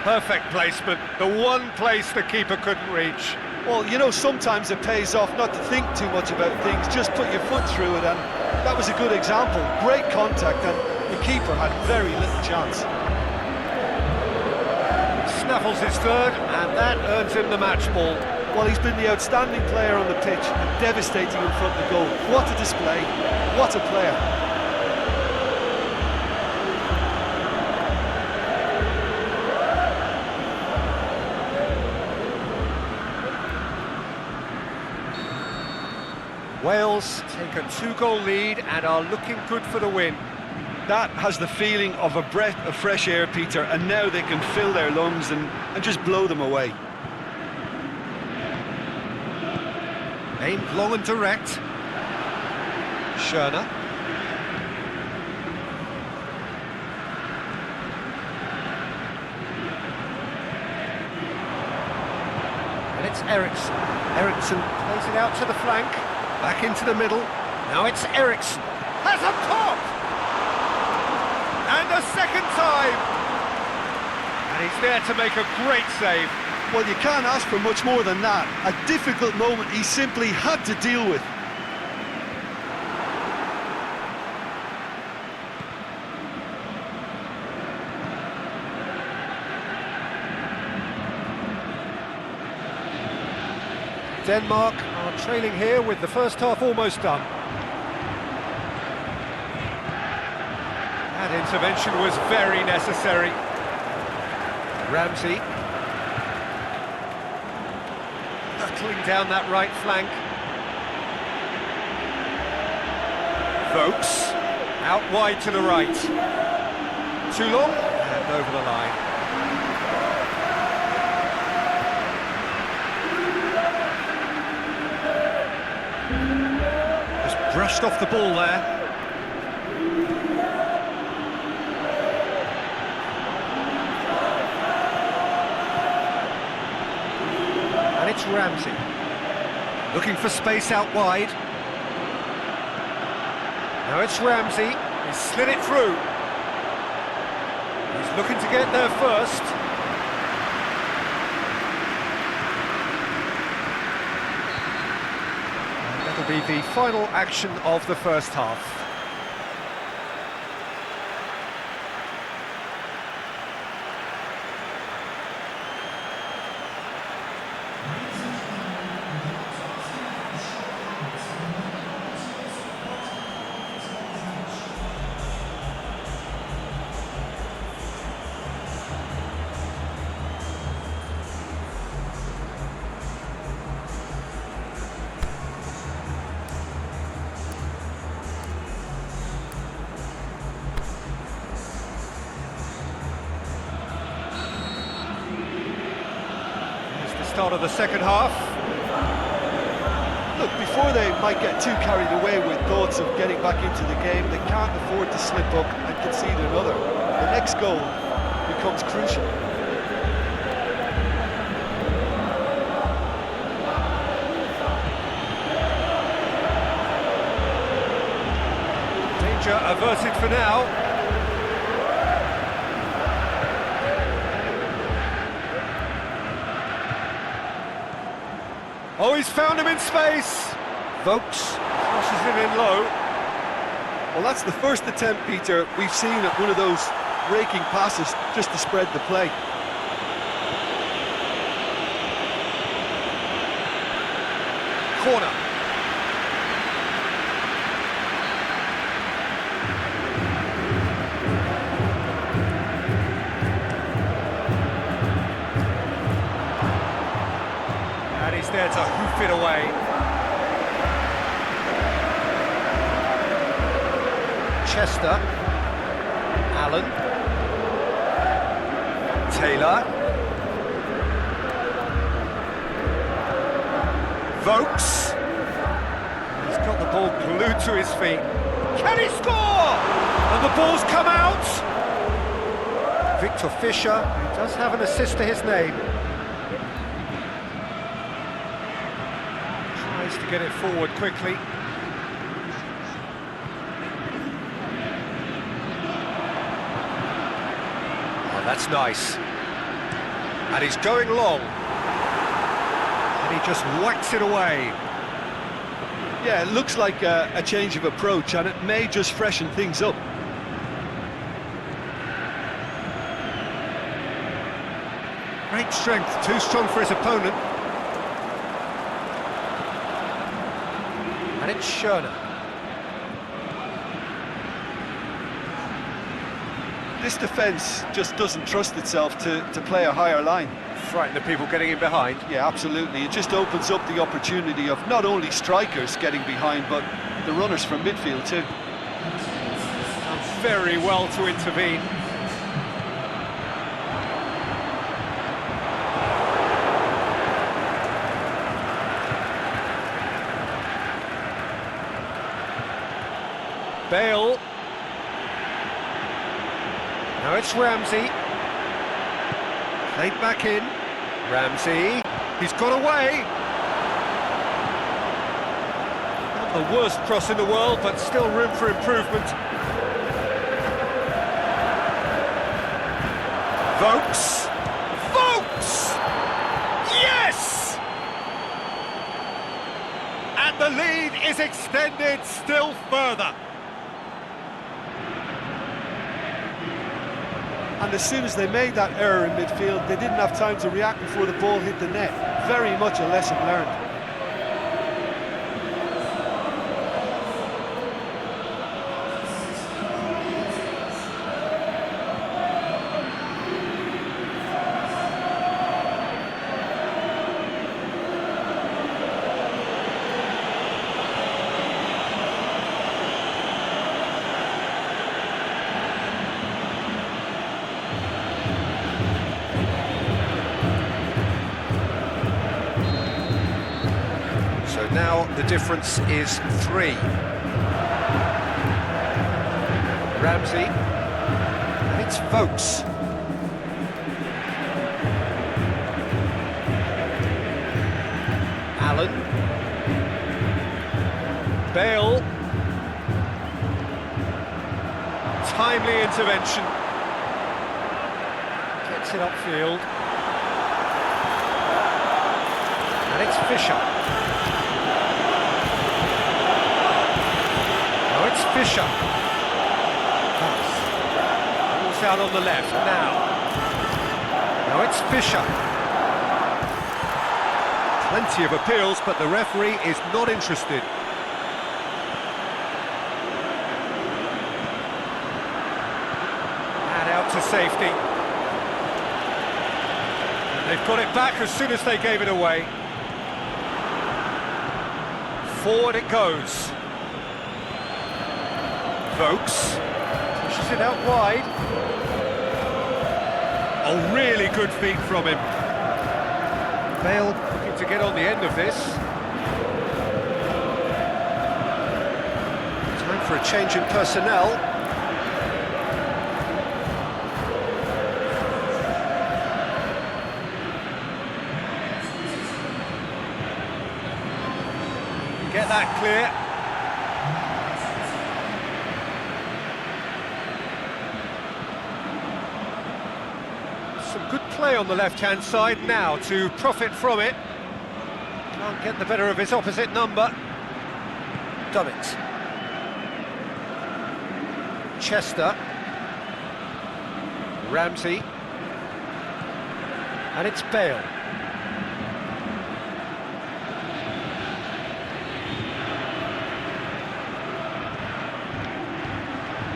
Perfect placement, the one place the keeper couldn't reach. Well, you know, sometimes it pays off not to think too much about things, just put your foot through it, and that was a good example. Great contact, and the keeper had very little chance. Snaffles his third, and that earns him the match ball. Well, he's been the outstanding player on the pitch and devastating in front of the goal. What a display, what a player. Wales take a 2-goal lead and are looking good for the win. That has the feeling of a breath of fresh air, Peter, and now they can fill their lungs and just blow them away. Aimed long and direct. Schöner. And it's Eriksson. Eriksson plays it out to the flank. Back into the middle. Now it's Eriksson. Has a pop! And a second time! And he's there to make a great save. Well, you can't ask for much more than that. A difficult moment he simply had to deal with. Denmark are trailing here with the first half almost done. That intervention was very necessary. Ramsey. Hurtling down that right flank. Vokes. Out wide to the right. Too long and over the line. Brushed off the ball there. And it's Ramsey. Looking for space out wide. Now it's Ramsey. He's slid it through. He's looking to get there first. Will be the final action of the first half. Start of the second half. Look, before they might get too carried away with thoughts of getting back into the game, they can't afford to slip up and concede another. The next goal becomes crucial. Danger averted for now. Oh, he's found him in space! Vokes crosses him in low. Well, that's the first attempt, Peter, we've seen at one of those raking passes just to spread the play. Corner. And he's there to hoof it away. Chester. Allen. Taylor. Vokes. He's got the ball glued to his feet. Can he score? And the ball's come out. Victor Fischer, who does have an assist to his name. Tries to get it forward quickly. Oh, that's nice. And he's going long. And he just whacks it away. Yeah, it looks like a change of approach, and it may just freshen things up. Great strength, too strong for his opponent. And it's Schöne. This defence just doesn't trust itself to play a higher line. Frighten the people getting in behind. Yeah, absolutely. It just opens up the opportunity of not only strikers getting behind, but the runners from midfield too. Done very well to intervene. Bale. Now it's Ramsey. Played back in. Ramsey. He's got away. Not the worst cross in the world, but still room for improvement. Vokes. Vokes! Yes! And the lead is extended still further. And as soon as they made that error in midfield, they didn't have time to react before the ball hit the net. Very much a lesson learned. So now the difference is 3. Ramsey, and it's Vokes. Allen. Bale. Timely intervention. Gets it upfield. And it's Fischer. It's Fischer. Ball's out on the left now. Now it's Fischer. Plenty of appeals, but the referee is not interested. And out to safety. They've got it back as soon as they gave it away. Forward it goes. Vokes pushes it out wide. Oh, really good feet from him. Bale looking to get on the end of this. Time for a change in personnel. Get that clear. Some good play on the left-hand side now to profit from it. Can't get the better of his opposite number. Dummett. Chester. Ramsey. And it's Bale.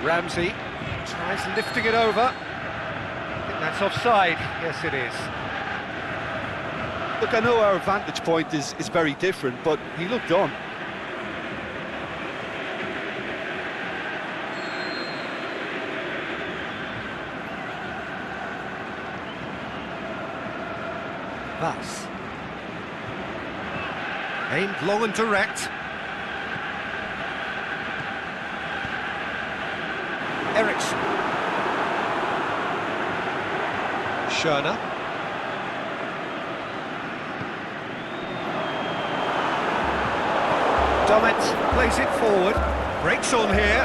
Ramsey tries lifting it over. That's offside. Yes, it is. Look, I know our vantage point is very different, but he looked on. Vass. Aimed long and direct. Eriksson. Schöne. Dummett plays it forward, breaks on here.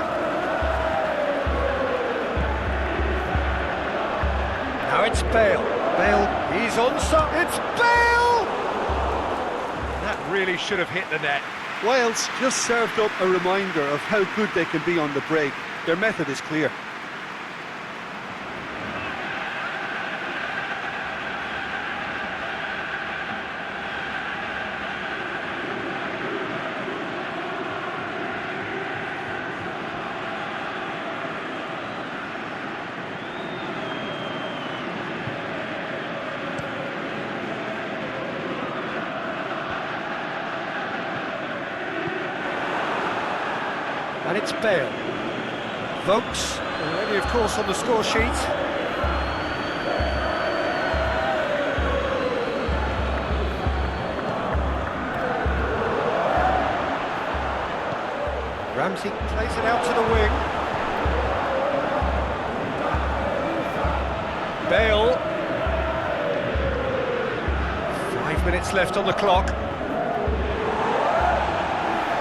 Now it's Bale. Bale, he's on some. It's Bale! That really should have hit the net. Wales just served up a reminder of how good they can be on the break. Their method is clear. And it's Bale. Vokes, already of course on the score sheet. Ramsey plays it out to the wing. Bale. 5 minutes left on the clock.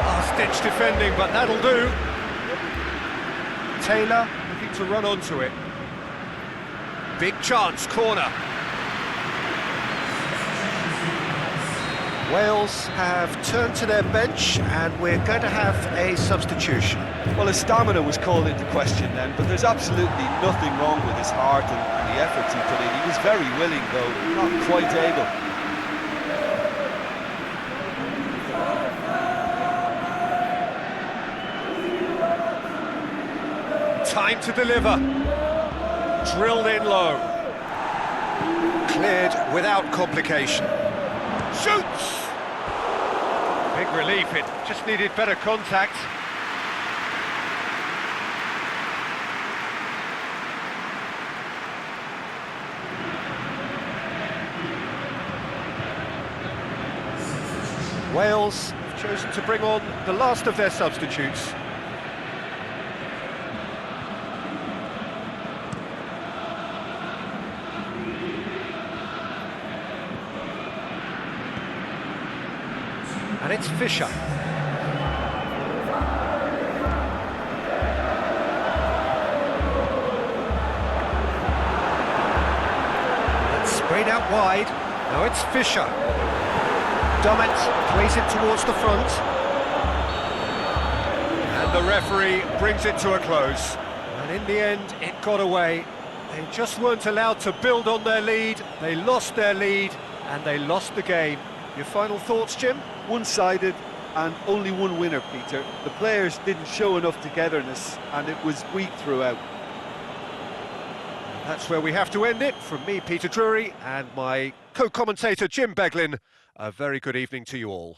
Last-ditch defending, but that'll do. Taylor looking to run onto it. Big chance, corner. Wales have turned to their bench and we're going to have a substitution. Well, his stamina was called into question then, but there's absolutely nothing wrong with his heart and the efforts he put in. He was very willing, though, not quite able. Time to deliver. Drilled in low. Cleared without complication. Shoots! Big relief, it just needed better contact. Wales have chosen to bring on the last of their substitutes. And it's Fisher. It's sprayed out wide. Now it's Fisher. Dummett plays it towards the front. And the referee brings it to a close. And in the end, it got away. They just weren't allowed to build on their lead. They lost their lead and they lost the game. Your final thoughts, Jim? One-sided and only one winner, Peter. The players didn't show enough togetherness and it was weak throughout. That's where we have to end it. From me, Peter Drury, and my co-commentator, Jim Beglin, a very good evening to you all.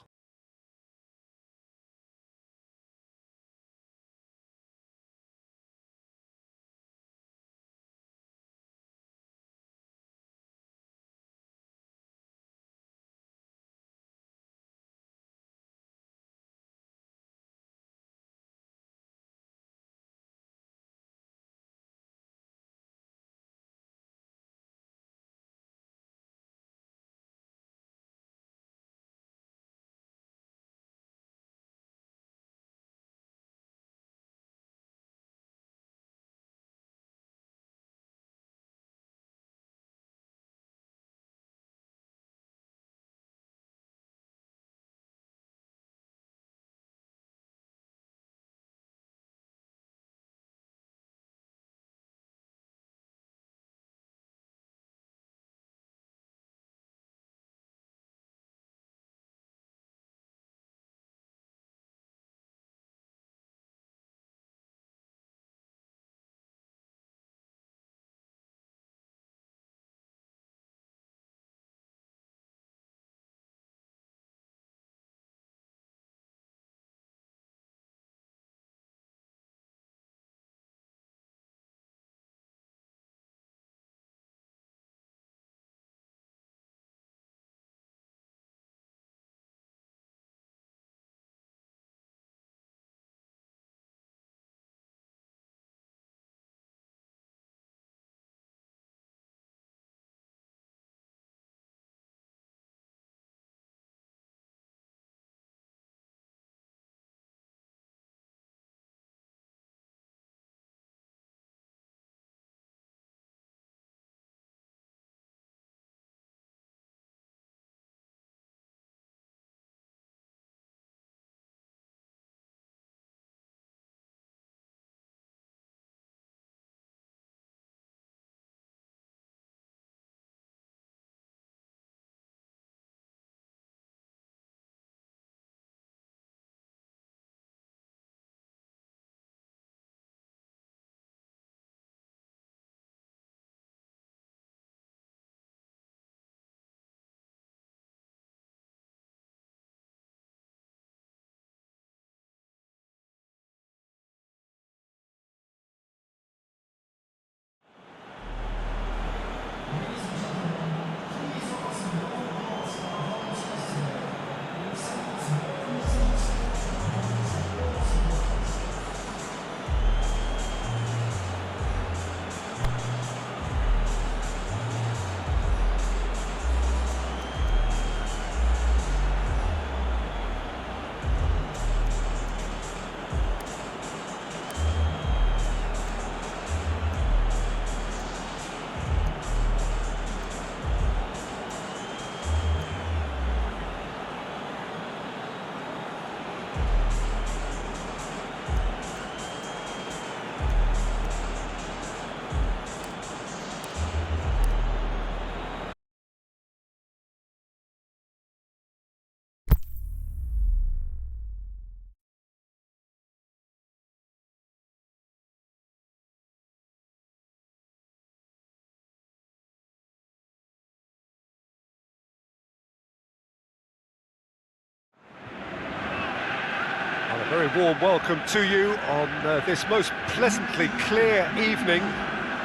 Very warm welcome to you on this most pleasantly clear evening.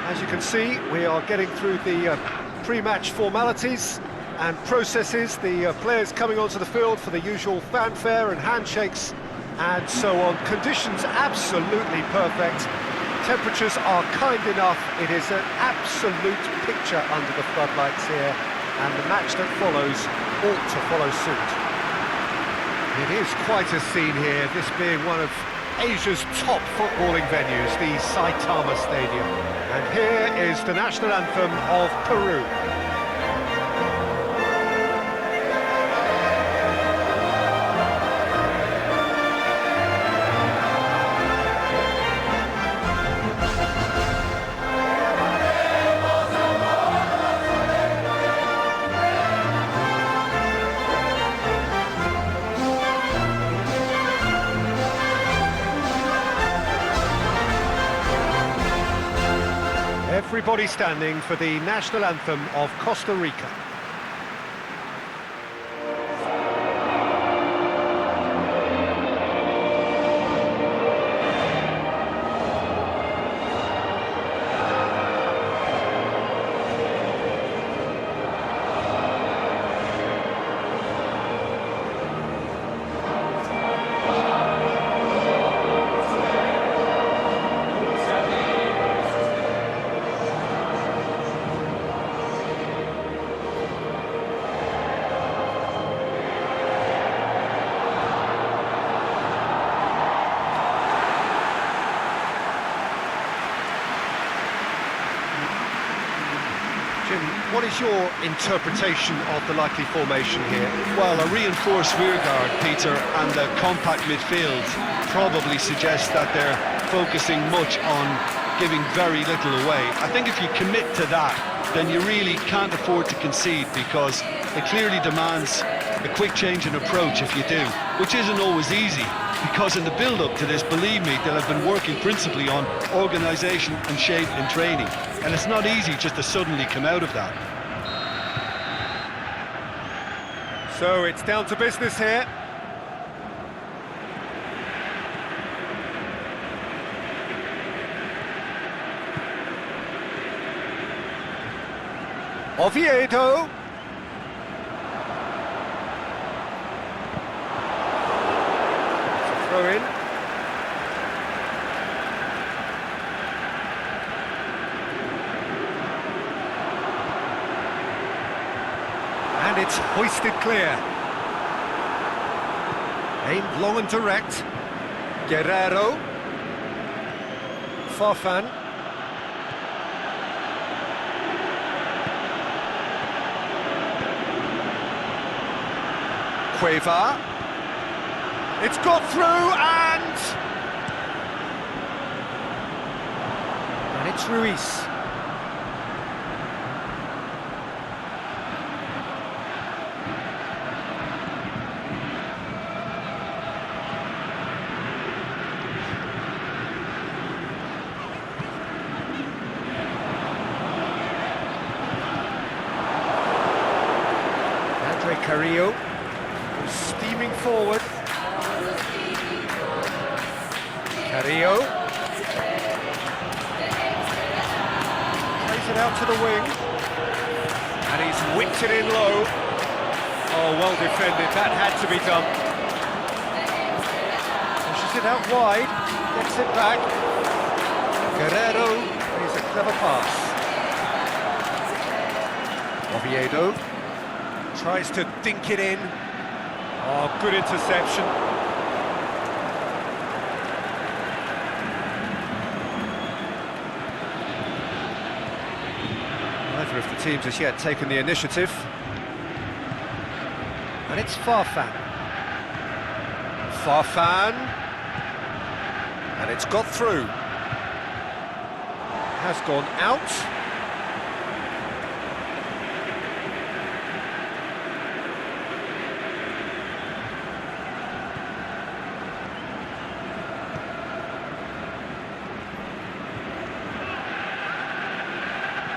As you can see, we are getting through the pre-match formalities and processes, the players coming onto the field for the usual fanfare and handshakes and so on. Conditions absolutely perfect. Temperatures are kind enough. It is an absolute picture under the floodlights here, and the match that follows ought to follow suit. It is quite a scene here, this being one of Asia's top footballing venues, the Saitama Stadium. And here is the national anthem of Peru. Everybody standing for the national anthem of Costa Rica. What is your interpretation of the likely formation here? Well, a reinforced rearguard, Peter, and the compact midfield probably suggests that they're focusing much on giving very little away. I think if you commit to that, then you really can't afford to concede, because it clearly demands a quick change in approach if you do, which isn't always easy, because in the build-up to this, believe me, they'll have been working principally on organisation and shape in training, and it's not easy just to suddenly come out of that. So it's down to business here. Oviedo. Throw in. And it's hoisted clear. Aimed long and direct. Guerrero. Farfan. Cueva. It's got through and it's Ruiz. Carrillo steaming forward. Carrillo plays it out to the wing, and he's whipped it in low. Oh, well defended, that had to be done. Pushes it out wide, gets it back. Guerrero plays a clever pass. Oviedo tries to dink it in. Oh, good interception. Neither of the teams has yet taken the initiative. And it's Farfan. Farfan. And it's got through. Has gone out.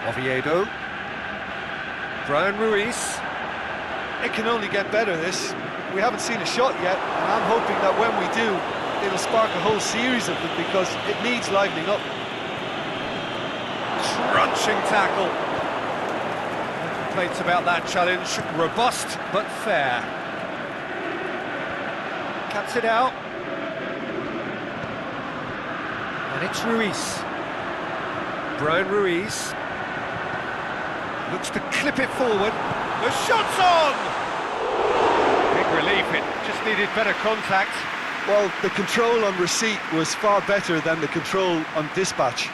Oviedo. Brian Ruiz. It can only get better, this. We haven't seen a shot yet, and I'm hoping that when we do, it'll spark a whole series of them because it needs livening up. Crunching tackle. No complaints about that challenge. Robust but fair. Cuts it out. And it's Ruiz. Brian Ruiz. Looks to clip it forward. The shot's on! Big relief, it just needed better contact. Well, the control on receipt was far better than the control on dispatch.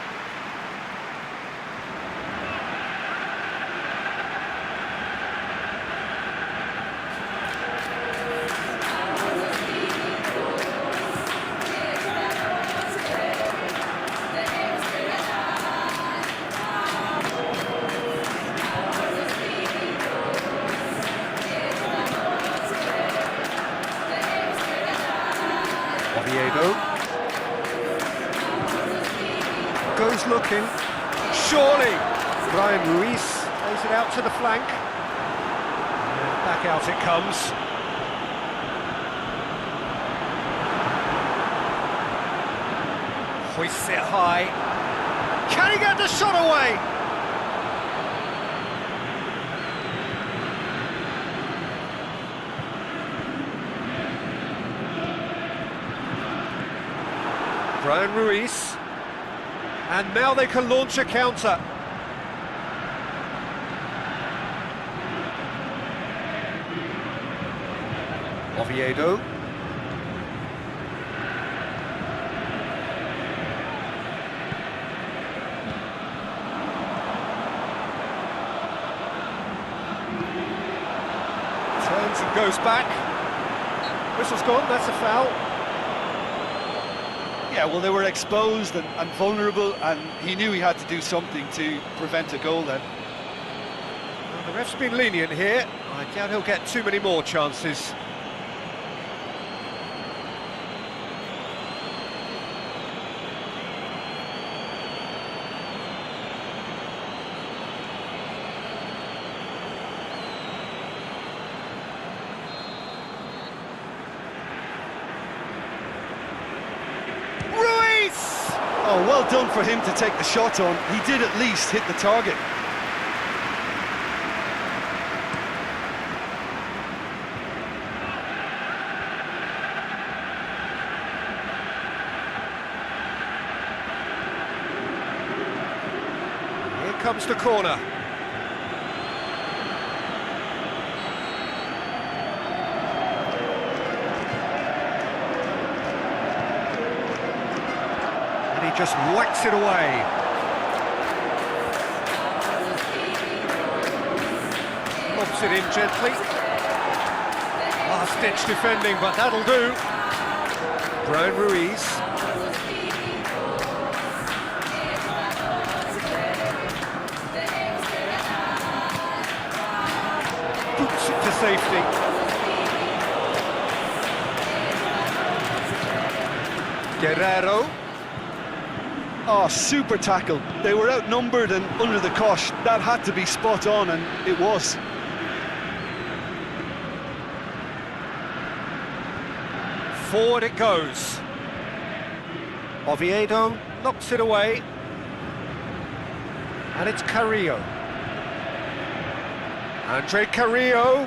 Oviedo goes looking, surely Brian Ruiz lays it out to the flank, and back out it comes. Hoists it high, can he get the shot away? Brian Ruiz, and now they can launch a counter. Oviedo. Turns and goes back. Whistle's gone, that's a foul. Yeah, well, they were exposed and vulnerable, and he knew he had to do something to prevent a goal then. Well, the ref's been lenient here. I doubt he'll get too many more chances. Oh, well done for him to take the shot on. He did at least hit the target. Here comes the corner. Just whacks it away. Lobs it in gently. Last-ditch defending, but that'll do. Brian Ruiz. Boots it to safety. Guerrero. Oh, super tackle. They were outnumbered and under the cosh. That had to be spot on, and it was. Forward it goes. Oviedo knocks it away. And it's Carrillo. Andre Carrillo.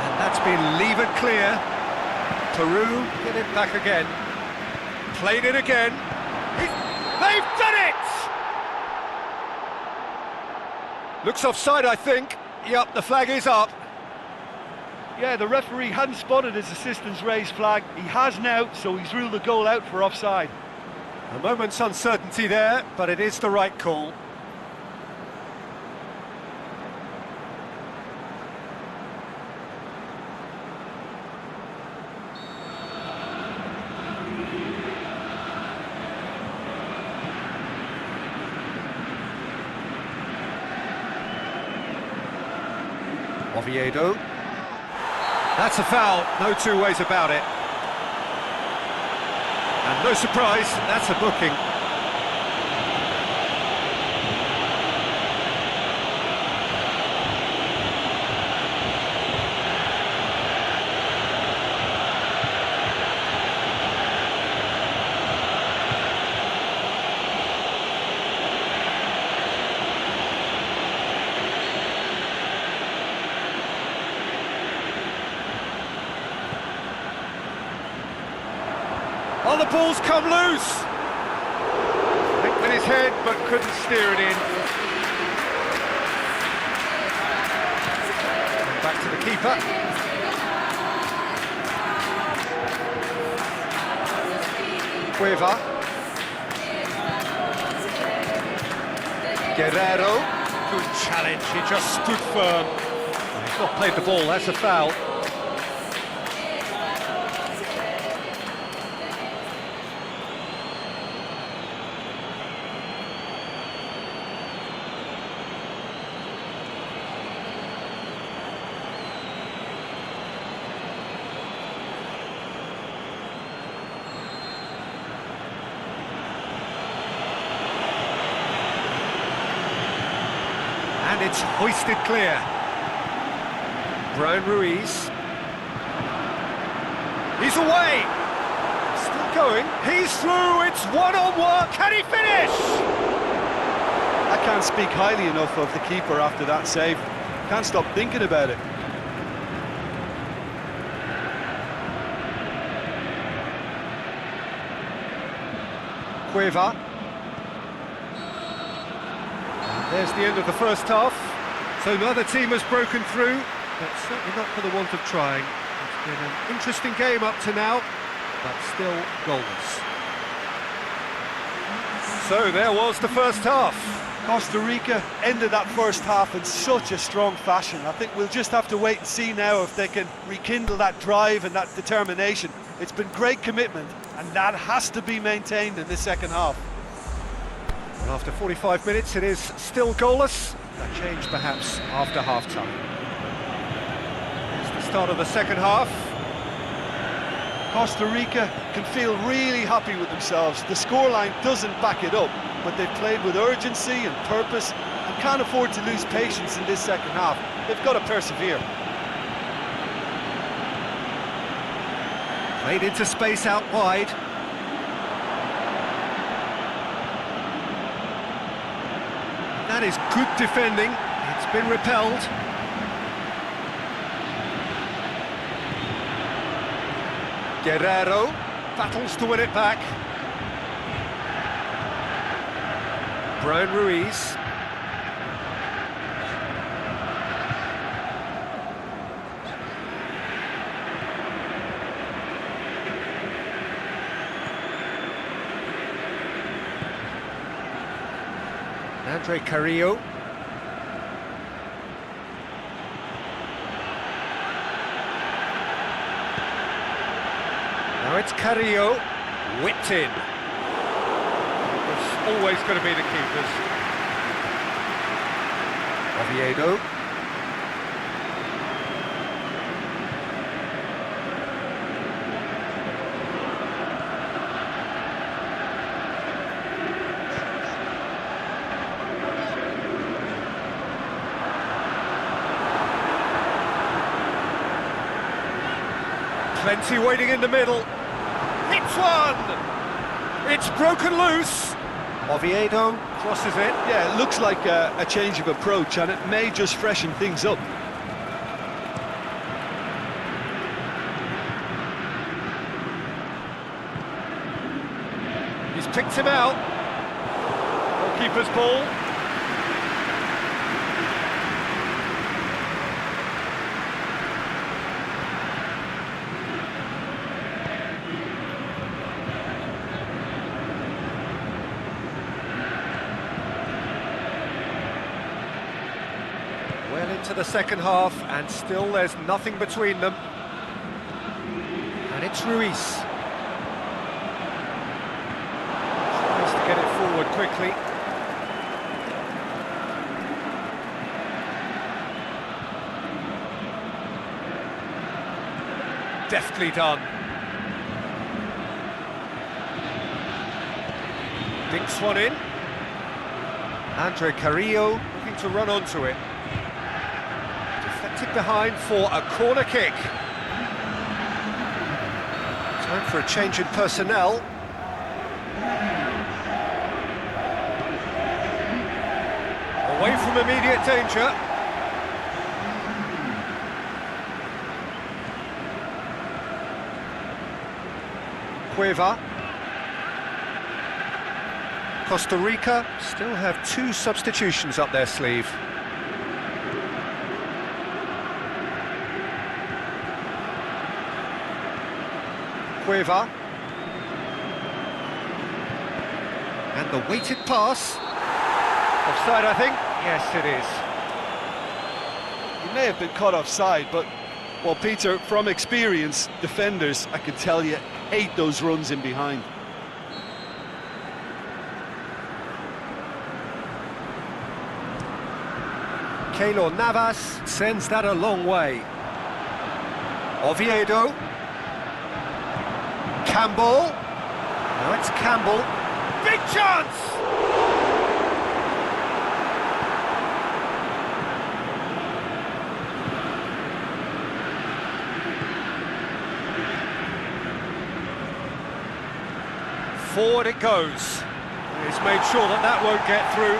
And that's been levered clear. Peru get it back again. Played it again. They've done it! Looks offside, I think. Yup, the flag is up. Yeah, the referee hadn't spotted his assistant's raised flag. He has now, so he's ruled the goal out for offside. A moment's uncertainty there, but it is the right call. Oviedo. That's a foul, no two ways about it. And no surprise, that's a booking. Oh, the ball's come loose! Linked with his head, but couldn't steer it in. And back to the keeper. Cueva. Guerrero. Good challenge, he just stood firm. He's not played the ball, that's a foul. And it's hoisted clear. Brian Ruiz. He's away! Still going. He's through, it's one-on-one. Can he finish? I can't speak highly enough of the keeper after that save. Can't stop thinking about it. Cueva. There's the end of the first half. So neither team has broken through, but certainly not for the want of trying. It's been an interesting game up to now, but still goalless. So there was the first half. Costa Rica ended that first half in such a strong fashion. I think we'll just have to wait and see now if they can rekindle that drive and that determination. It's been great commitment, and that has to be maintained in the second half. And after 45 minutes, it is still goalless. That change perhaps after half-time. It's the start of the second half. Costa Rica can feel really happy with themselves. The scoreline doesn't back it up, but they've played with urgency and purpose and can't afford to lose patience in this second half. They've got to persevere. Played into space out wide. That is good defending. It's been repelled. Guerrero battles to win it back. Brian Ruiz. Andre Carrillo. Now it's Carrillo, whipped in. It's always going to be the keepers. Oviedo. Plenty waiting in the middle. Hits one! It's broken loose. Oviedo crosses it. Yeah, it looks like a change of approach, and it may just freshen things up. He's picked him out. Goalkeeper's ball. Well into the second half, and still there's nothing between them. And it's Ruiz. Tries to get it forward quickly. Deftly done. Dinks one in. Andre Carrillo looking to run onto it. Deflected behind for a corner kick. Time for a change in personnel. Away from immediate danger. Cueva. Costa Rica still have 2 substitutions up their sleeve. Cueva. And the weighted pass. Offside, I think. Yes, it is. He may have been caught offside, but... Well, Peter, from experience, defenders, I can tell you, hate those runs in behind. Keylor Navas sends that a long way. Oviedo. Campbell. Now it's Campbell. Big chance! Forward it goes. He's made sure that that won't get through.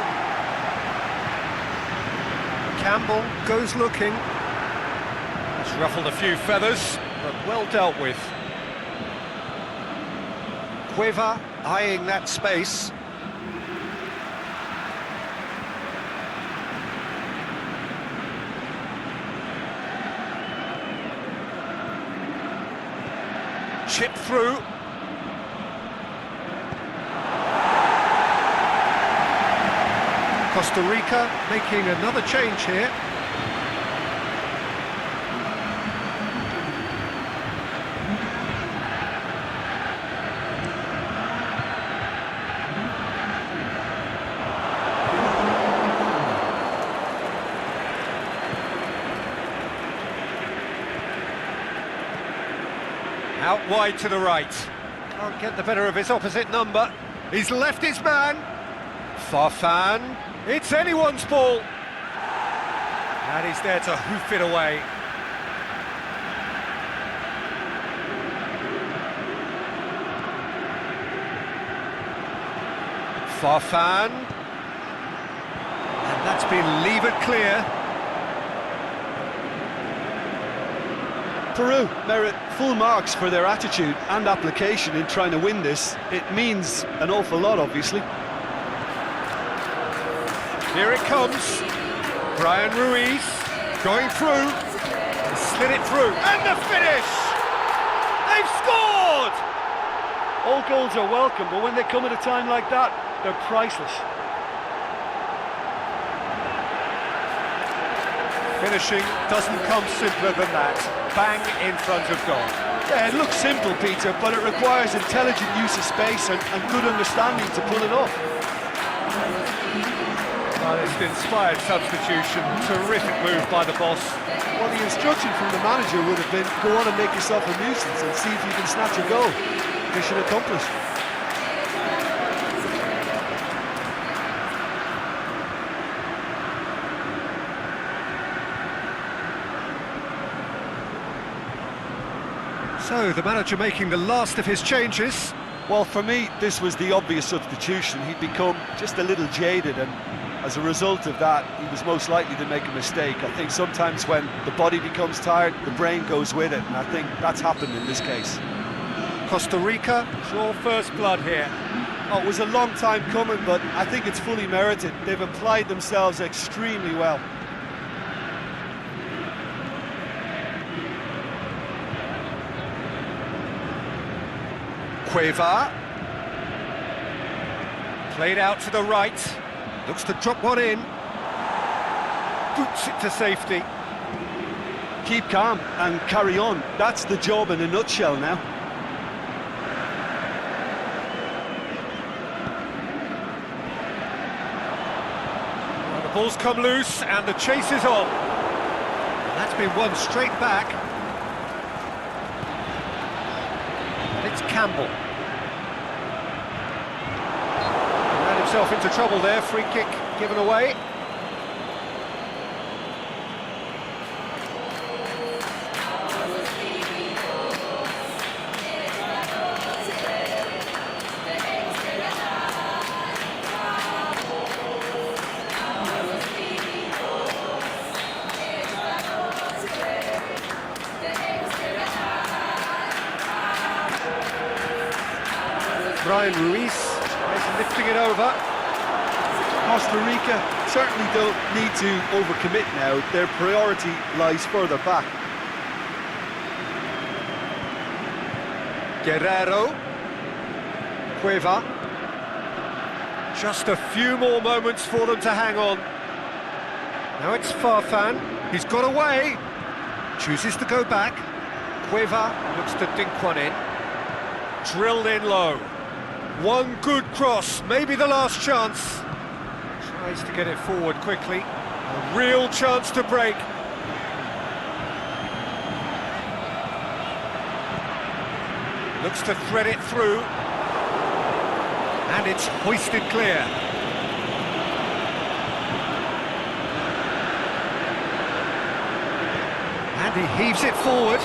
Campbell goes looking. He's ruffled a few feathers, but well dealt with. Cueva eyeing that space. Chip through. Costa Rica making another change here. Out wide to the right. Can't get the better of his opposite number. He's left his man. Farfan. It's anyone's ball. And he's there to hoof it away. Farfan. And that's been levered clear. Peru merit full marks for their attitude and application in trying to win this. It means an awful lot, obviously. Here it comes. Brian Ruiz going through. He slid it through. And the finish! They've scored! All goals are welcome, but when they come at a time like that, they're priceless. Finishing doesn't come simpler than that. Bang in front of goal. Yeah, it looks simple, Peter, but it requires intelligent use of space and good understanding to pull it off. Well, it's an inspired substitution. Terrific move by the boss. Well, the instruction from the manager would have been, go on and make yourself a nuisance and see if you can snatch a goal. Mission accomplished. So, the manager making the last of his changes. Well, for me, this was the obvious substitution. He'd become just a little jaded, and as a result of that, he was most likely to make a mistake. I think sometimes when the body becomes tired, the brain goes with it, and I think that's happened in this case. Costa Rica, sure first blood here. Oh, it was a long time coming, but I think it's fully merited. They've applied themselves extremely well. Cueva. Played out to the right. Looks to drop one in. Boots it to safety. Keep calm and carry on. That's the job in a nutshell now. Well, the ball's come loose and the chase is on. And that's been won straight back. And it's Campbell. Himself into trouble there, free kick given away. Brian Ruiz tries lifting it over. Costa Rica certainly don't need to overcommit now. Their priority lies further back. Guerrero. Cueva. Just a few more moments for them to hang on. Now it's Farfan. He's got away. Chooses to go back. Cueva looks to dink one in. Drilled in low. One good cross, maybe the last chance. Tries to get it forward quickly. A real chance to break. Looks to thread it through. And it's hoisted clear. And he heaves it forward.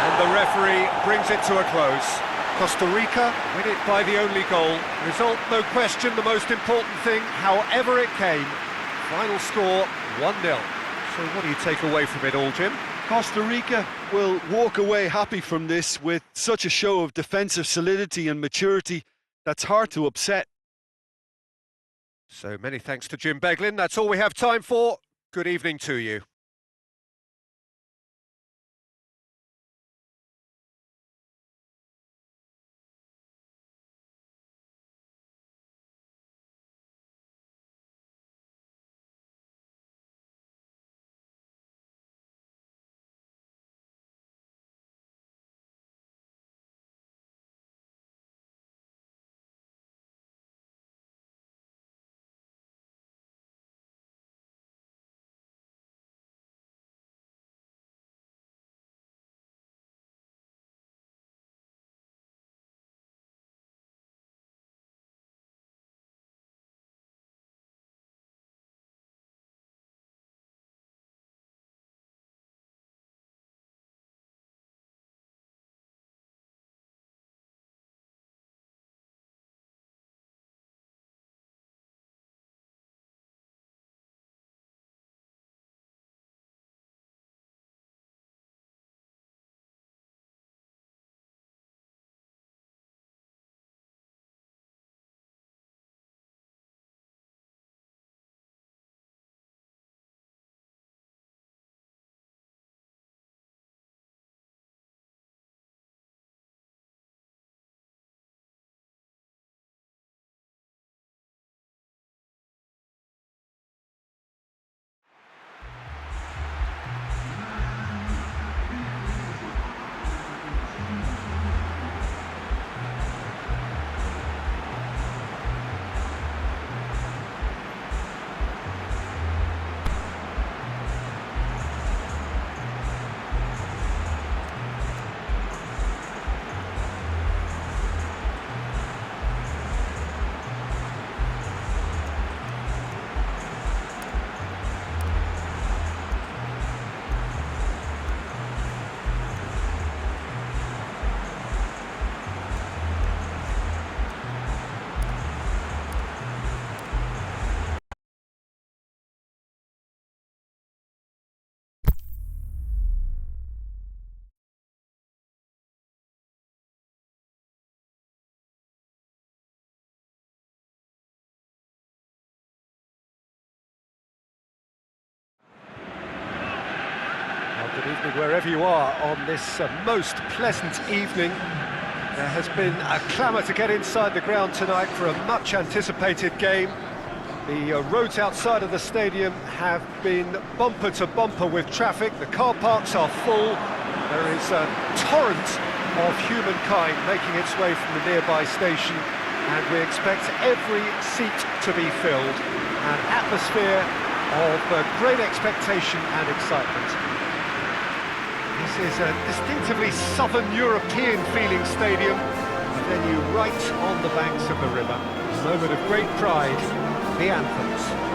And the referee brings it to a close. Costa Rica win it by the only goal. Result, no question, the most important thing, however it came. Final score, 1-0. So what do you take away from it all, Jim? Costa Rica will walk away happy from this with such a show of defensive solidity and maturity that's hard to upset. So many thanks to Jim Beglin. That's all we have time for. Good evening to you. Good evening wherever you are on this most pleasant evening. There has been a clamour to get inside the ground tonight for a much anticipated game. The roads outside of the stadium have been bumper to bumper with traffic. The car parks are full. There is a torrent of humankind making its way from the nearby station, and we expect every seat to be filled. An atmosphere of great expectation and excitement. This is a distinctively southern European feeling stadium, a venue right on the banks of the river. A moment of great pride, the anthems.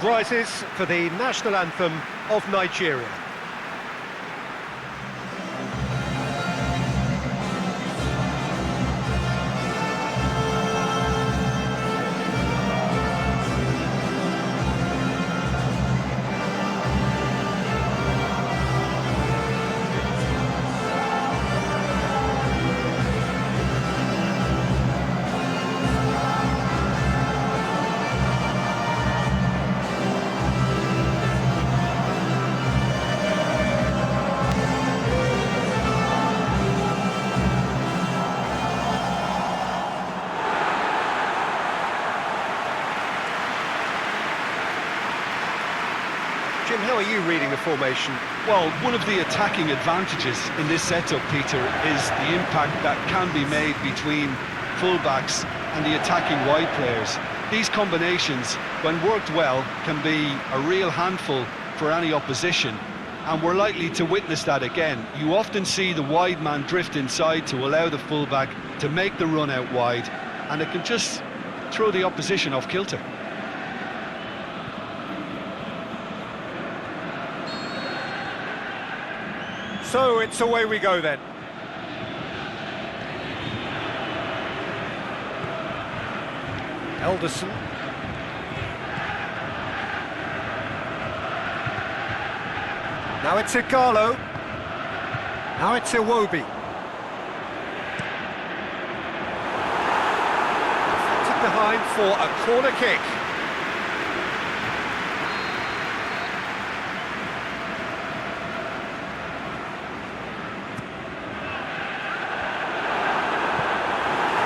prizes for the national anthem of Nigeria. Jim, how are you reading the formation? Well, one of the attacking advantages in this setup, Peter, is the impact that can be made between fullbacks and the attacking wide players. These combinations, when worked well, can be a real handful for any opposition, and we're likely to witness that again. You often see the wide man drift inside to allow the fullback to make the run out wide, and it can just throw the opposition off kilter. So it's away we go then. Elderson. Now it's Igalo. Now it's Iwobi. Deflected behind for a corner kick.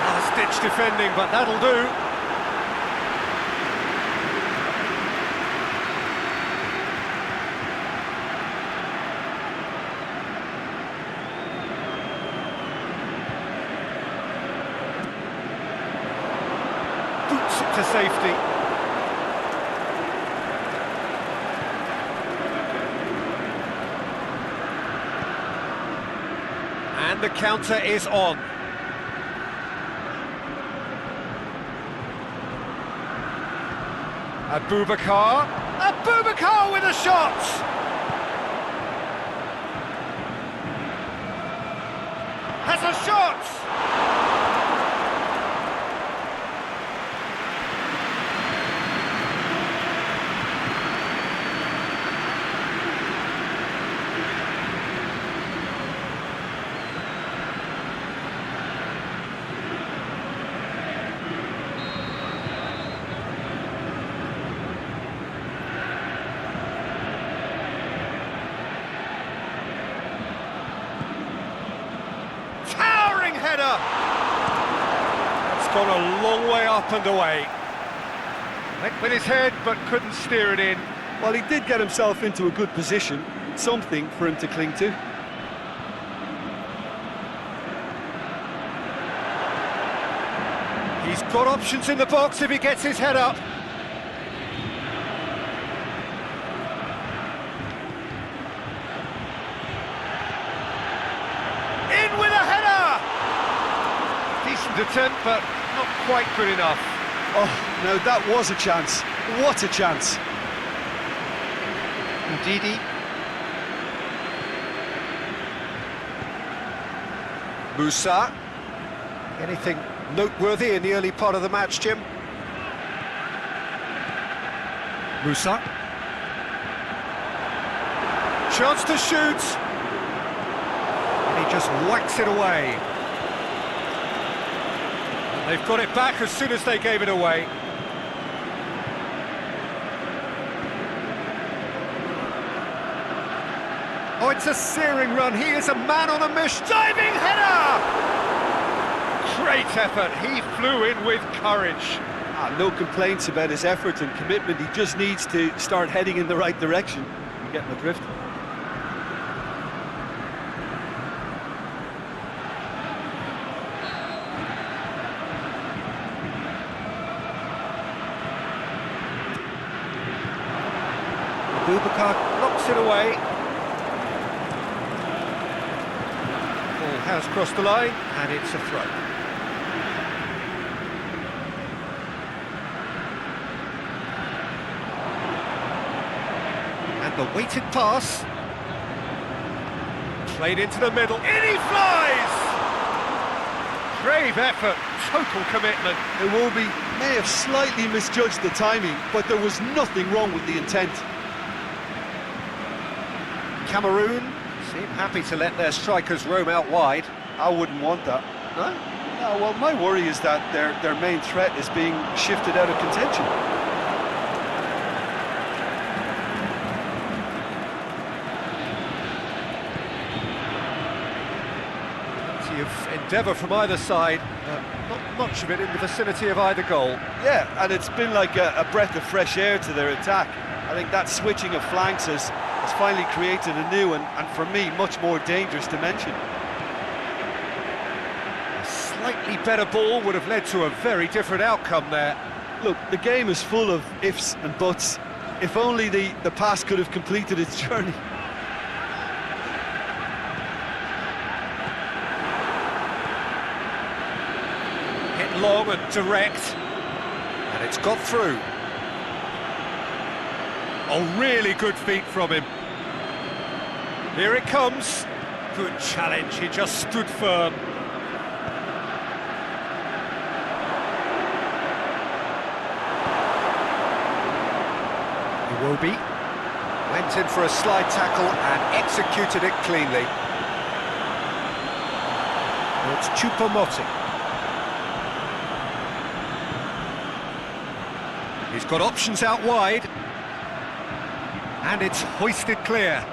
Last-ditch defending, but that'll do. To safety. And the counter is on. Abubakar. Abubakar with a shot! Has a shot! Header! It's gone a long way up and away. Went with his head, but couldn't steer it in. Well, he did get himself into a good position, something for him to cling to. He's got options in the box if he gets his head up. In with a header! Decent attempt, but not quite good enough. Oh, now that was a chance. What a chance. Ndidi. Musa. Anything noteworthy in the early part of the match, Jim? Musa. Chance to shoot. And he just whacks it away. They've got it back as soon as they gave it away. Oh, it's a searing run. He is a man on a mission. Diving header! Great effort. He flew in with courage. No complaints about his effort and commitment. He just needs to start heading in the right direction. You're getting the drift. Abubakar knocks it away. Ball has crossed the line, and it's a throw. And the weighted pass. Played into the middle. In he flies! Brave effort, total commitment. Iwobi may have slightly misjudged the timing, but there was nothing wrong with the intent. Cameroon seem happy to let their strikers roam out wide. I wouldn't want that. No? No, well, my worry is that their main threat is being shifted out of contention. Plenty of endeavour from either side, not much of it in the vicinity of either goal. Yeah, and it's been like a breath of fresh air to their attack. I think that switching of flanks has finally created a new and for me, much more dangerous dimension. A slightly better ball would have led to a very different outcome there. Look, the game is full of ifs and buts. If only the pass could have completed its journey. Hit long and direct, and it's got through. Oh, really good feet from him. Here it comes. Good challenge, he just stood firm. Iwobi went in for a slide tackle and executed it cleanly. It's Choupo-Moting. He's got options out wide. And it's hoisted clear.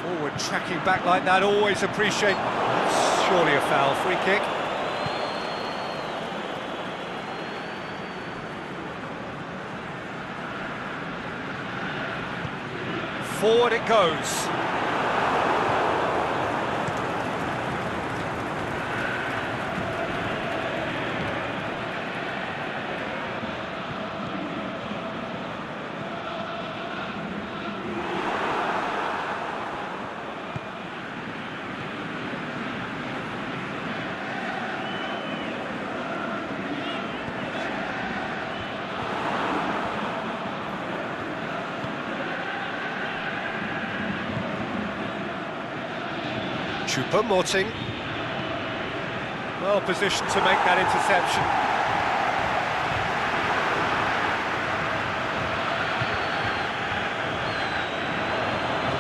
Forward tracking back like that, always appreciate. That's surely a foul, free kick. Forward it goes. Choupo-Moting, well positioned to make that interception.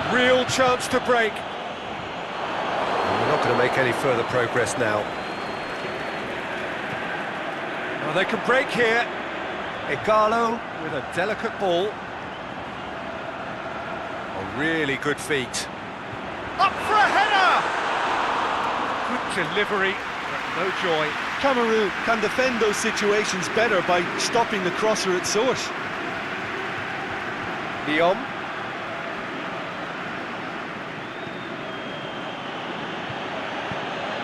A real chance to break. We're not going to make any further progress now. Well, they can break here. Igalo with a delicate ball. A really good feat. Up for a header! Good delivery, but no joy. Cameroon can defend those situations better by stopping the crosser at source. Lyon.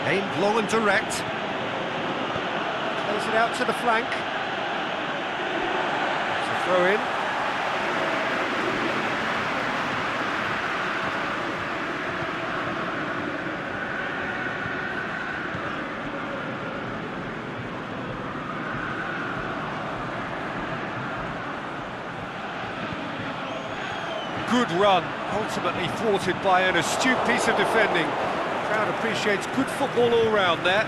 Aimed long and direct. Plays it out to the flank. It's a throw in. Good run, ultimately thwarted by an astute piece of defending. The crowd appreciates good football all round there.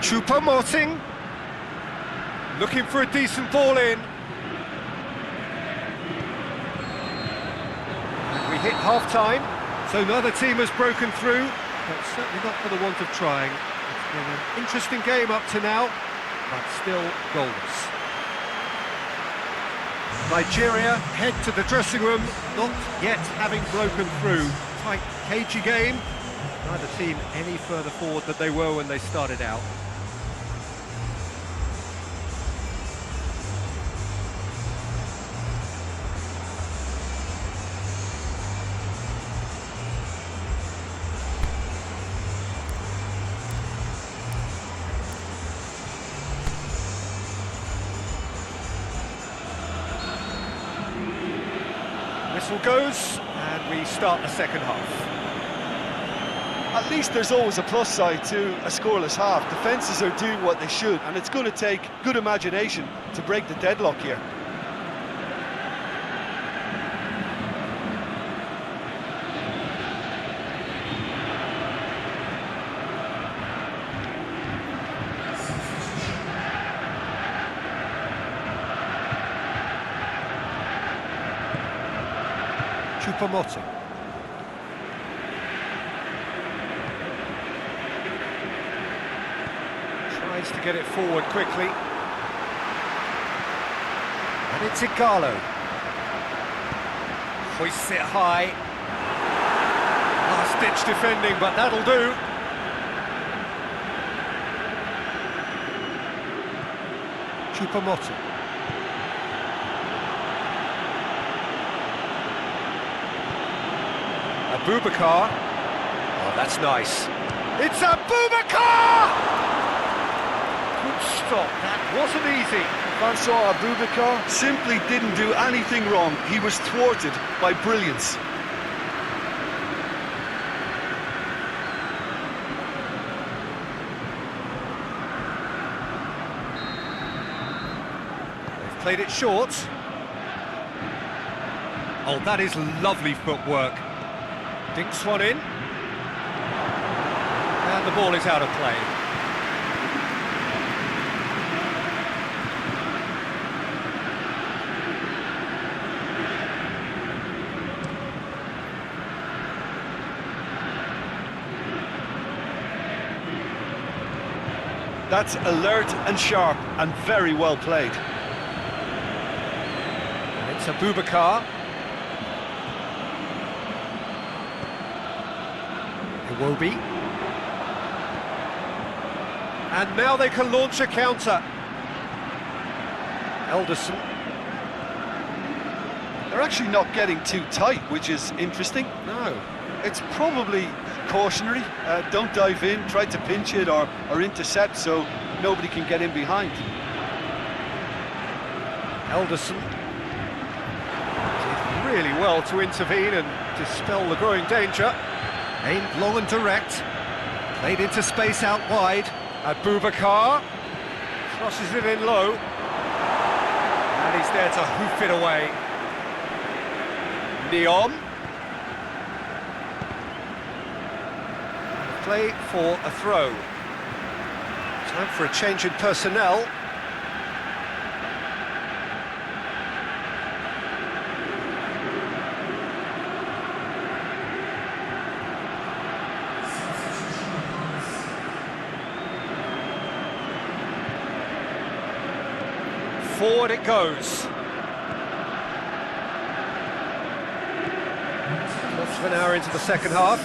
Choupo-Moting looking for a decent ball in. And we hit half-time, so neither team has broken through, but certainly not for the want of trying. It's been an interesting game up to now, but still goalless. Nigeria head to the dressing room, not yet having broken through. Tight, cagey game. Neither team any further forward than they were when they started out. Whistle goes, and we start the second half. At least there's always a plus side to a scoreless half. Defences are doing what they should, and it's going to take good imagination to break the deadlock here. Chupamoting. Tries to get it forward quickly. And it's Igalo. Hoists it high. Last-ditch defending, but that'll do. Chupamoting. Abubakar. Oh, that's nice. It's Abubakar! Good stop, that wasn't easy. Francois Abubakar simply didn't do anything wrong. He was thwarted by brilliance. They've played it short. Oh, that is lovely footwork. Dinks one in. And the ball is out of play. That's alert and sharp and very well played. And it's Abubakar. Iwobi. And now they can launch a counter. Elderson. They're actually not getting too tight, which is interesting. No. It's probably cautionary. Don't dive in, try to pinch it or intercept so nobody can get in behind. Elderson did really well to intervene and dispel the growing danger. Aimed long and direct. Played into space out wide. Abubakar crosses it in low. And he's there to hoof it away. Neon. Play for a throw. Time for a change in personnel. Forward it goes. Quarter of an hour into the second half.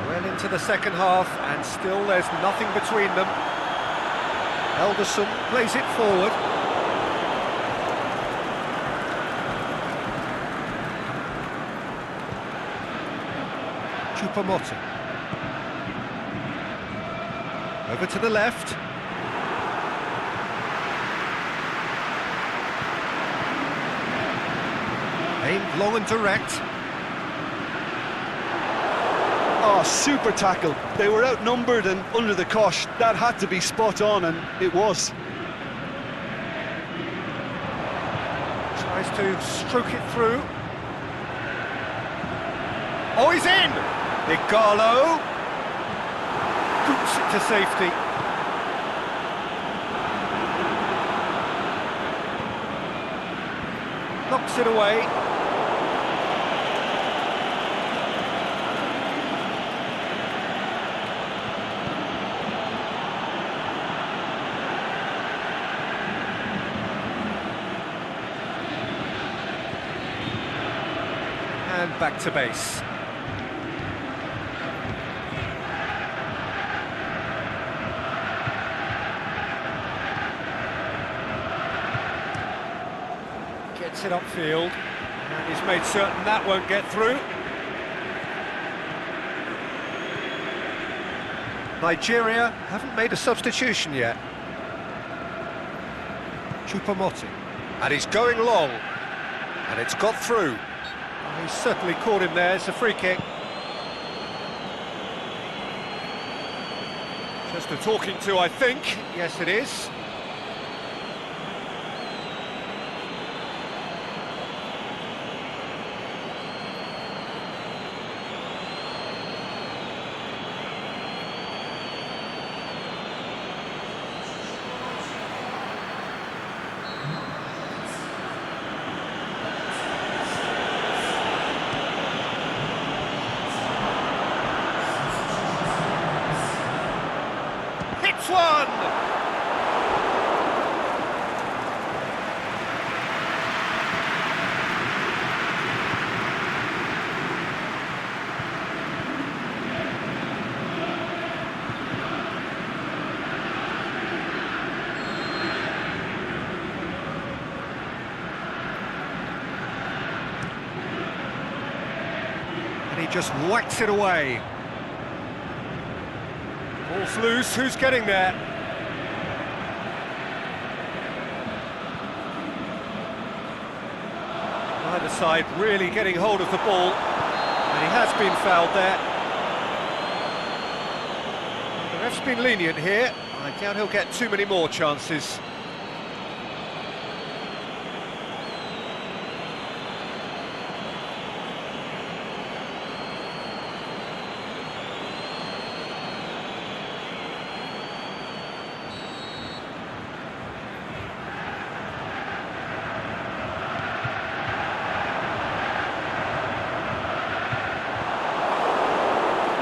Well into the second half, and still there's nothing between them. Elderson plays it forward. Chupamoting. Over to the left. Aimed long and direct. Oh, super tackle. They were outnumbered and under the cosh. That had to be spot on, and it was. Tries to stroke it through. Oh, he's in! Igalo boots it to safety. Knocks it away. And back to base. Gets it upfield, and he's made certain that won't get through. Nigeria haven't made a substitution yet. Chupamoting, and he's going long, and it's got through. He's certainly caught him there. It's a free kick. Just a talking to, I think. Yes, it is. Hits one! And he just whacks it away. Ball's loose, who's getting there? Either side really getting hold of the ball, and he has been fouled there. The ref's been lenient here. I doubt he'll get too many more chances.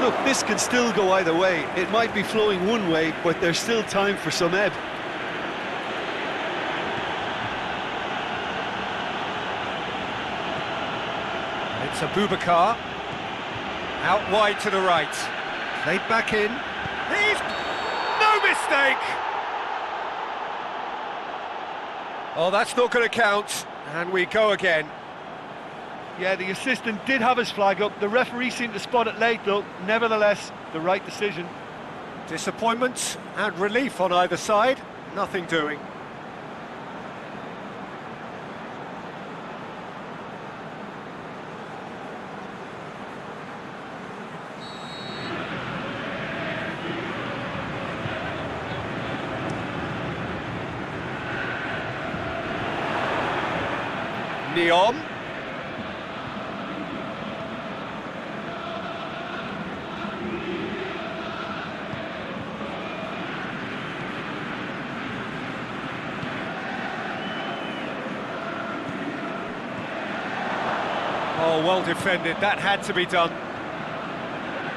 Look, this can still go either way. It might be flowing one way, but there's still time for some ebb. It's Abubakar. Out wide to the right. Played back in. He's... no mistake! Oh, that's not going to count. And we go again. Yeah, the assistant did have his flag up. The referee seemed to spot it late, though. Nevertheless, the right decision. Disappointment and relief on either side. Nothing doing. Neom. Oh, well defended. That had to be done.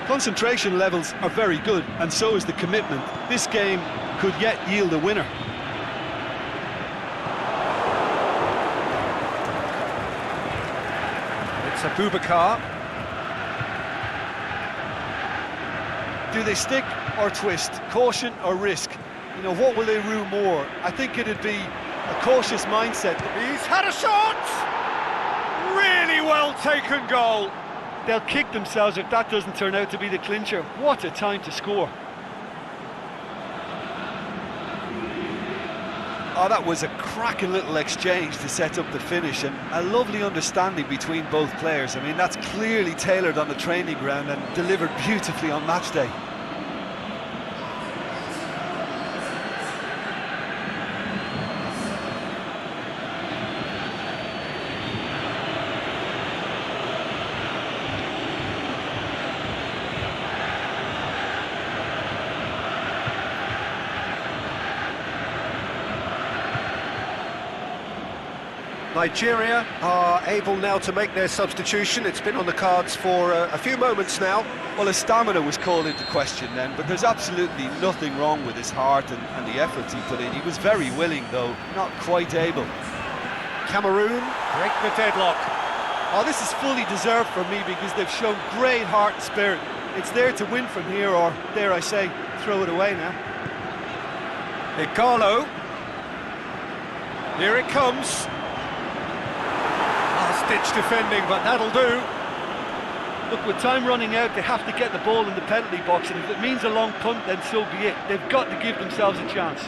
Concentration levels are very good, and so is the commitment. This game could yet yield a winner. It's Abubakar. Do they stick or twist? Caution or risk? You know, what will they rue more? I think it'd be a cautious mindset. He's had a shot! Really well taken goal. They'll kick themselves if that doesn't turn out to be the clincher. What a time to score. Oh, that was a cracking little exchange to set up the finish, and a lovely understanding between both players. I mean, that's clearly tailored on the training ground and delivered beautifully on match day. Nigeria are able now to make their substitution. It's been on the cards for a few moments now. Well, his stamina was called into question then, but there's absolutely nothing wrong with his heart and the efforts he put in. He was very willing, though, not quite able. Cameroon break the deadlock. Oh, this is fully deserved for me because they've shown great heart and spirit. It's there to win from here, or, dare I say, throw it away now. Igalo. Here it comes. Ditch defending, but that'll do. Look, with time running out, they have to get the ball in the penalty box, and if it means a long punt, then so be it. They've got to give themselves a chance.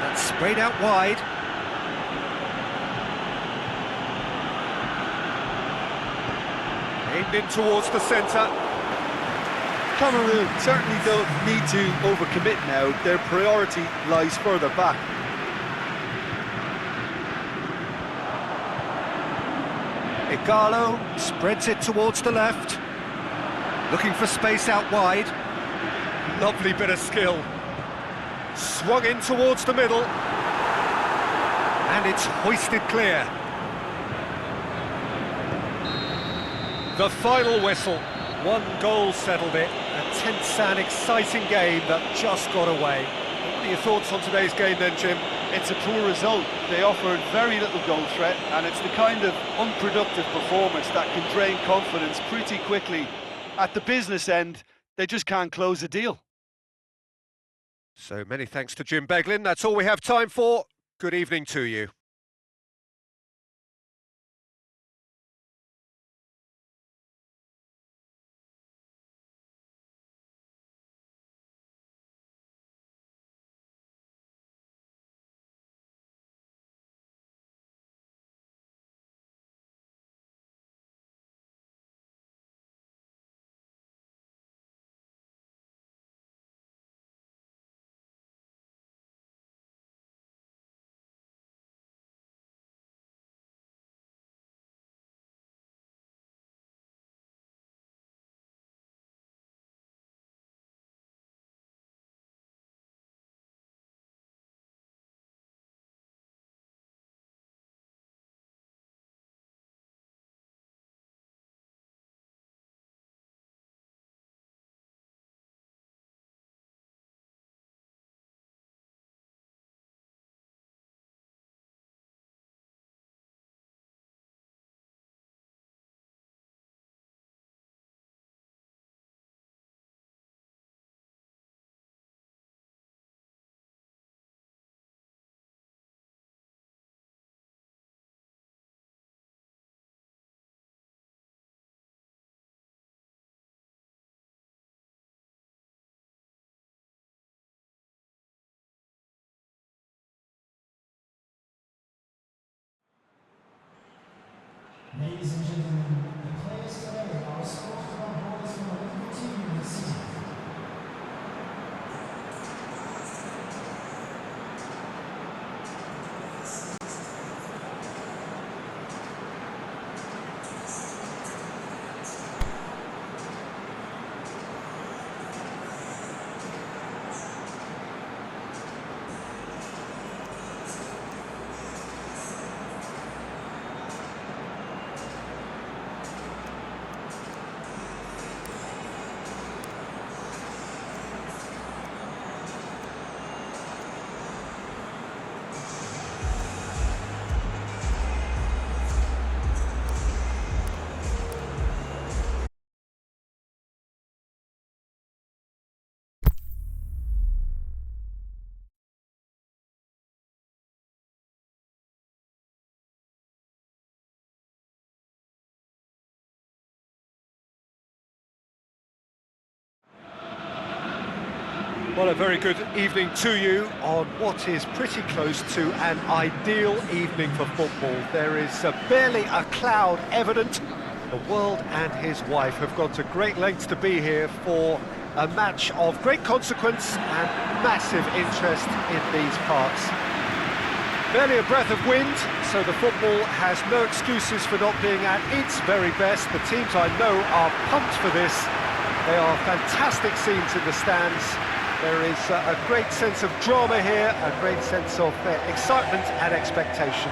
That's sprayed out wide. Aimed in towards the centre. Cameroon certainly don't need to overcommit now. Their priority lies further back. Igalo spreads it towards the left, looking for space out wide. Lovely bit of skill. Swung in towards the middle, and it's hoisted clear. The final whistle. One goal settled it. A tense and exciting game that just got away. What are your thoughts on today's game then, Jim? It's a poor result. They offered very little goal threat, and it's the kind of unproductive performance that can drain confidence pretty quickly. At the business end, they just can't close a deal. So many thanks to Jim Beglin. That's all we have time for. Good evening to you. Ladies and gentlemen, the players today are escorted on board from a Liverpool team in the city. Well, a very good evening to you on what is pretty close to an ideal evening for football. There is barely a cloud evident. The world and his wife have gone to great lengths to be here for a match of great consequence and massive interest in these parts. Barely a breath of wind, so the football has no excuses for not being at its very best. The teams I know are pumped for this. They are fantastic scenes in the stands. There is a great sense of drama here, a great sense of excitement and expectation.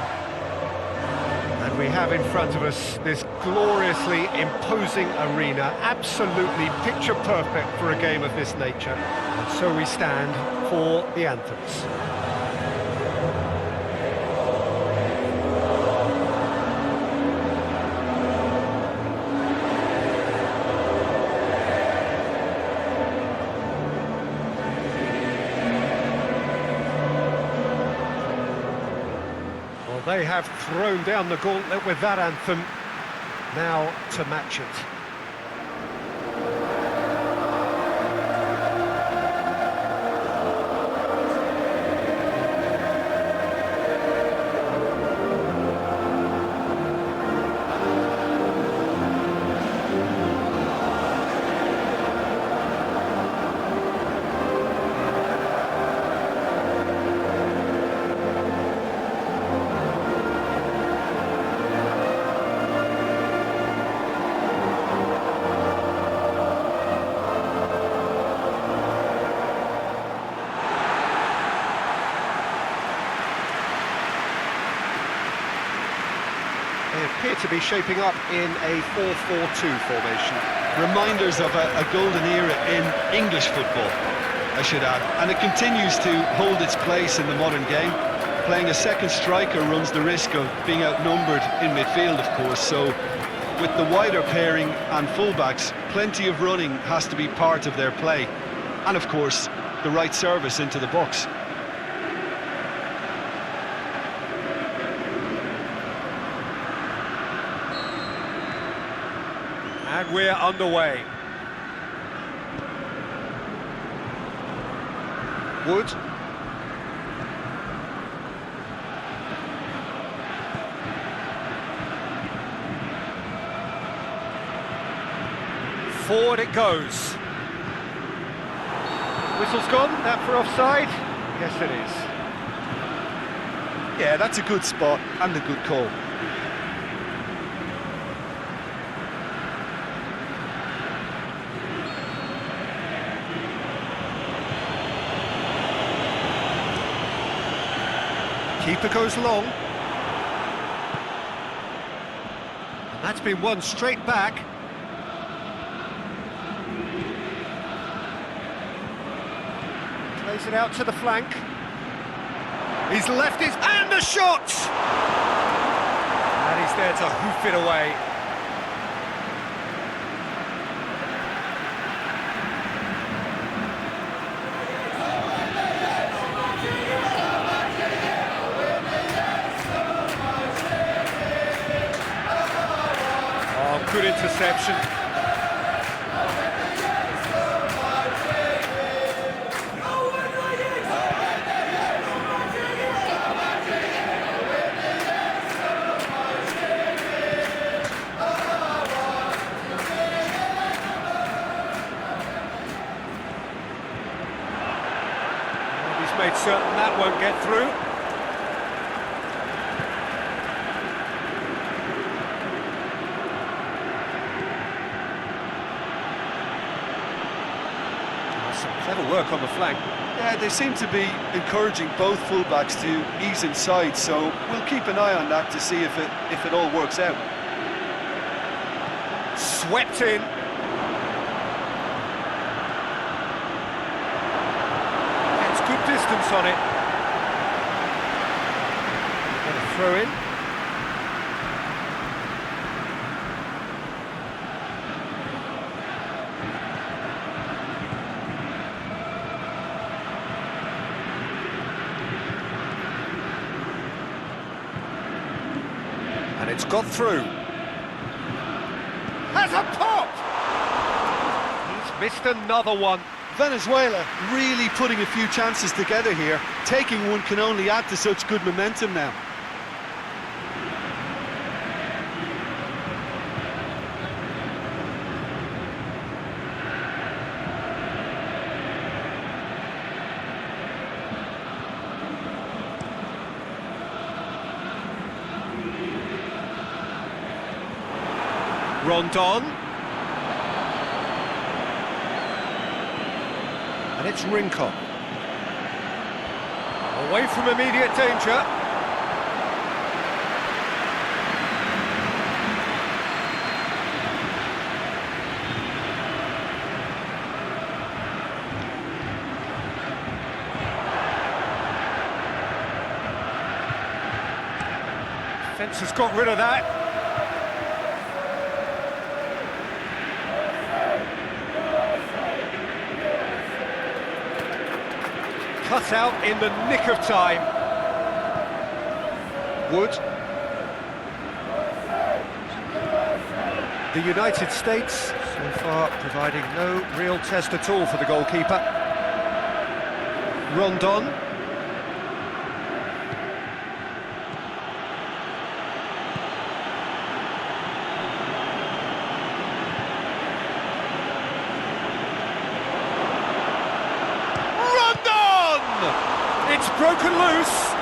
And we have in front of us this gloriously imposing arena, absolutely picture perfect for a game of this nature. And so we stand for the anthems. They have thrown down the gauntlet with that anthem. Now to match it. appear to be shaping up in a 4-4-2 formation. Reminders of a golden era in English football, I should add, and it continues to hold its place in the modern game. Playing a second striker runs the risk of being outnumbered in midfield, of course, so with the wider pairing and fullbacks, plenty of running has to be part of their play, and of course the right service into the box. And we're underway. Wood. Forward it goes. Whistle's gone, that for offside? Yes it is. Yeah, that's a good spot and a good call. Keeper goes long. And that's been won straight back. Plays it out to the flank. He's left his... and the shot! And he's there to hoof it away. Good interception. He's made certain that won't get through. Clever work on the flank. Yeah, they seem to be encouraging both fullbacks to ease inside, so we'll keep an eye on that to see if it all works out. Swept in. Gets good distance on it. Got a throw in. And it's got through. Has a pop! He's missed another one. Venezuela really putting a few chances together here. Taking one can only add to such good momentum now. Rondon. And it's Rica. Away from immediate danger. Defence has got rid of that. Cut out in the nick of time. Wood. The United States, so far, providing no real test at all for the goalkeeper. Rondon. It's broken loose.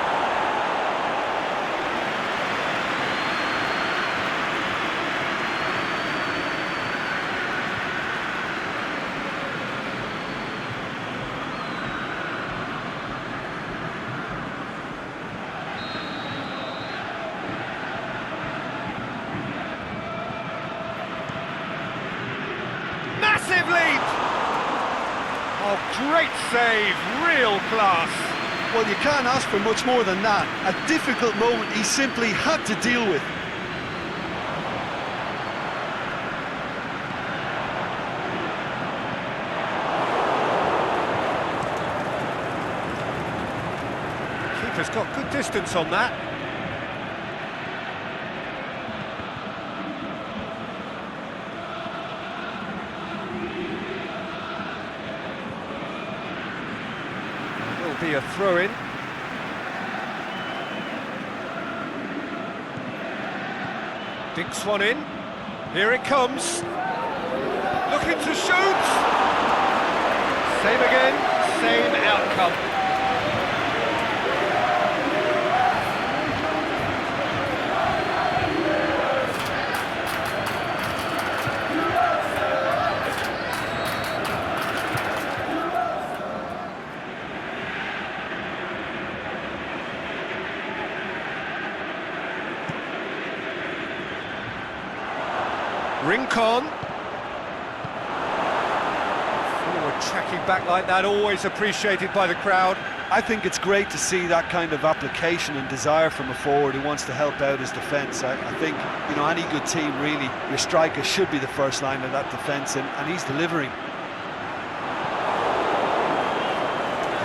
Oh, great save, real class. Well, you can't ask for much more than that. A difficult moment he simply had to deal with. Keeper's got good distance on that. Will be a throw-in. Dinks one in. Here it comes. Looking to shoot. Same again, same outcome. Rincon. Forward tracking back like that, always appreciated by the crowd. I think it's great to see that kind of application and desire from a forward who wants to help out his defence. I think, you know, any good team, really, your striker should be the first line of that defence, and he's delivering.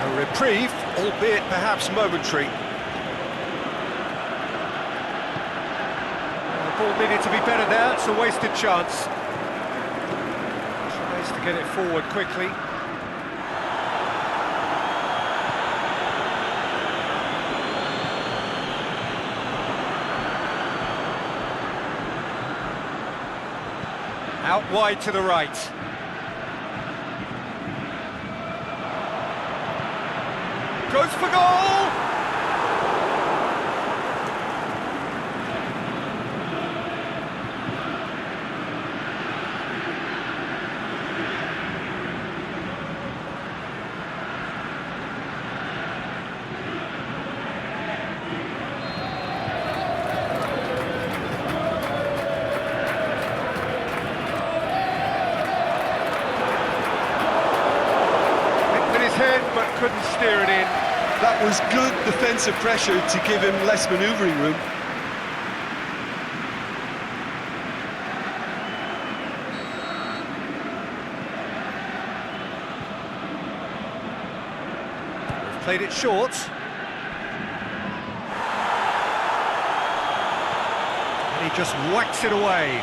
A reprieve, albeit perhaps momentary. Ball needed to be better there, it's a wasted chance. Tries to get it forward quickly. Out wide to the right. Goes for goal! But couldn't steer it in. That was good defensive pressure to give him less manoeuvring room. They've played it short. And he just whacks it away.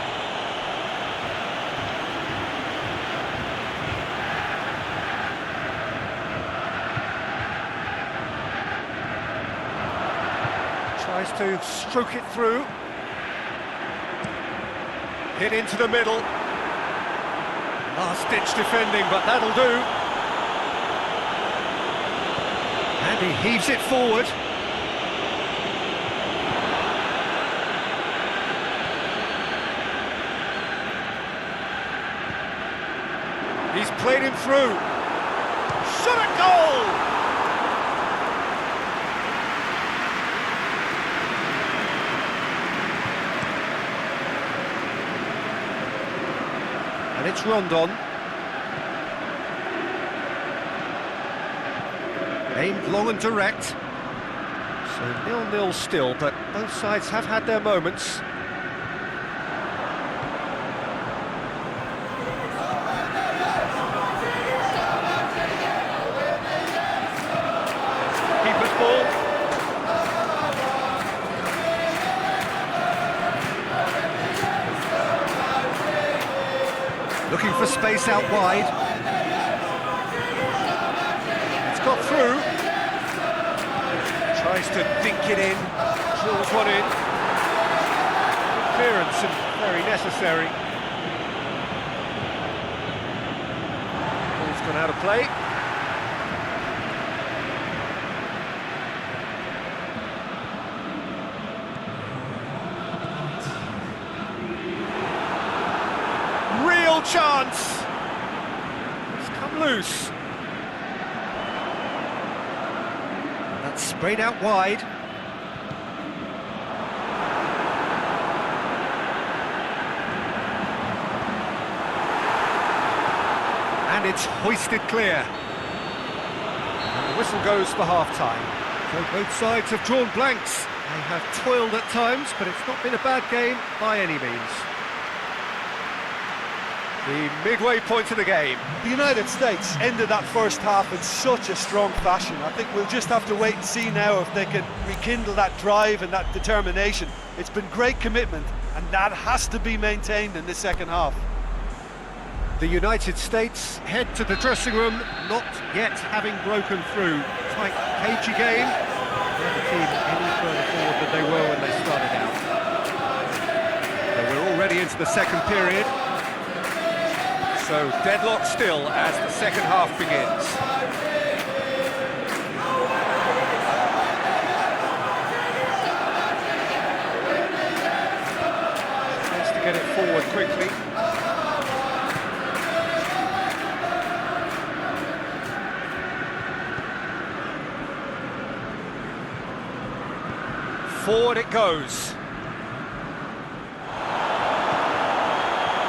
Tries to stroke it through. Hit into the middle. Last-ditch defending, but that'll do. And he heaves it forward. He's played him through. Shot at goal! And it's Rondon. Aimed long and direct. So 0-0 still, but both sides have had their moments. Keeper's ball. Looking for space out wide. It's got through. Tries to dink it in. Drills one in. Good clearance and very necessary. Ball's gone out of play. Real chance! It's come loose. And that's sprayed out wide. And and it's hoisted clear. And the whistle goes for half-time. So both sides have drawn blanks. They have toiled at times, but it's not been a bad game by any means. The midway point of the game. The United States ended that first half in such a strong fashion. I think we'll just have to wait and see now if they can rekindle that drive and that determination. It's been great commitment, and that has to be maintained in the second half. The United States head to the dressing room, not yet having broken through. Tight, cagey game. They're the team any further forward than they were when they started out. So we're already into the second period. So deadlock still as the second half begins. Tries to get it forward quickly. Forward it goes.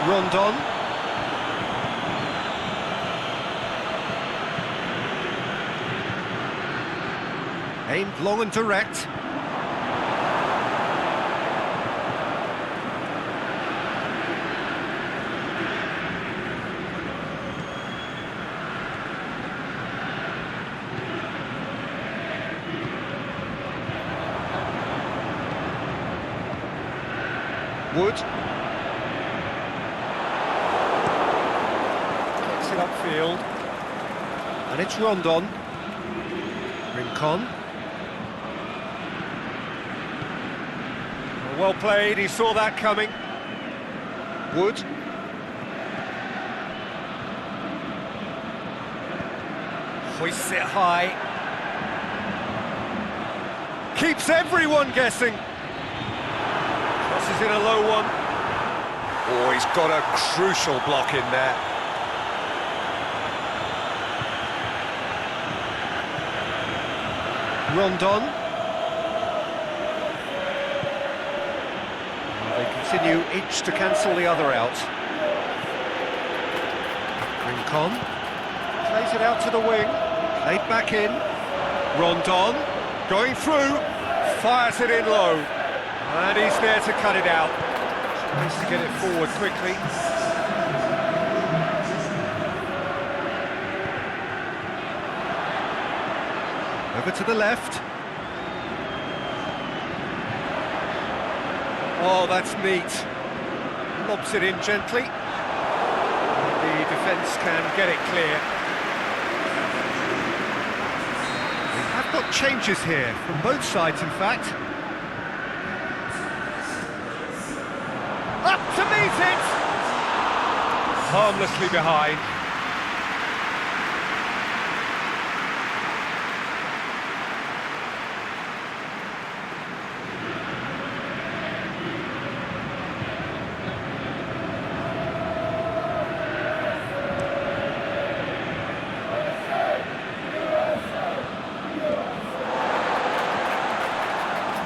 Rondon. Aimed long and direct. Wood. Kicks it upfield. And it's Rondon. Rincon. Well played, he saw that coming. Wood. Hoists it high. Keeps everyone guessing. Crosses in a low one. Oh, he's got a crucial block in there. Rondon. They continue each to cancel the other out. Rincon plays it out to the wing, played back in. Rondon going through, fires it in low, and he's there to cut it out. Tries to get it forward quickly. Over to the left. Oh, that's neat. Lobs it in gently. The defence can get it clear. We have got changes here, from both sides in fact. Up to meet it! Harmlessly behind.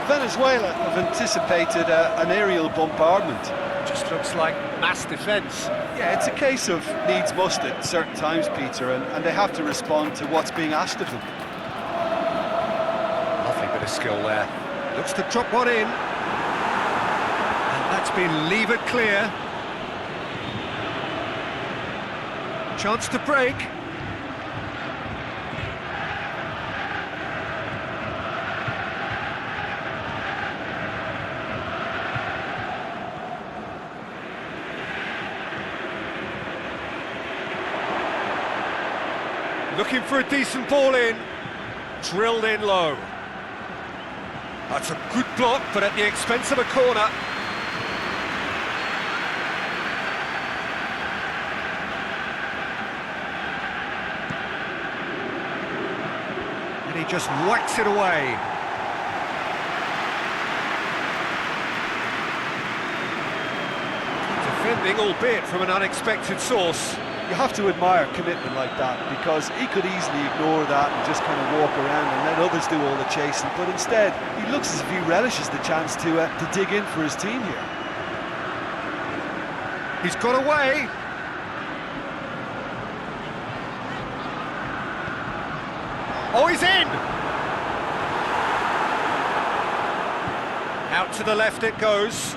Venezuela have anticipated an aerial bombardment. Just looks like mass defence. Yeah, it's a case of needs must at certain times, Peter, and they have to respond to what's being asked of them. Lovely bit of skill there. Looks to drop one in. And that's been levered clear. Chance to break. Looking for a decent ball in. Drilled in low. That's a good block, but at the expense of a corner. And he just whacks it away. Defending, albeit from an unexpected source. You have to admire commitment like that, because he could easily ignore that and just kind of walk around and let others do all the chasing, but instead he looks as if he relishes the chance to dig in for his team here. He's got away. Oh, he's in! Out to the left it goes.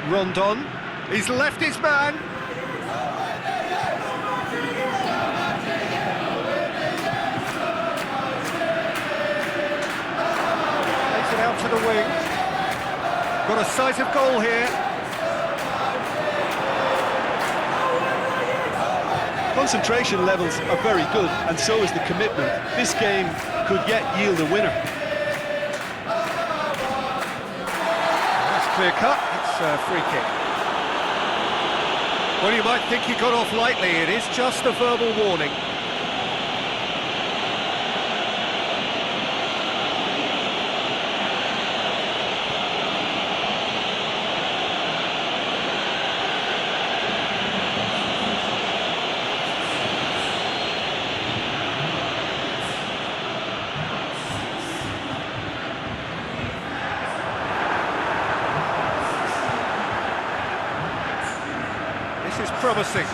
Rondon. He's left his man. Takes it out to the wing. Got a sight of goal here. Concentration levels are very good, and so is the commitment. This game could yet yield a winner. That's clear cut. It's a free kick. Well, you might think he got off lightly. It is just a verbal warning. This is promising.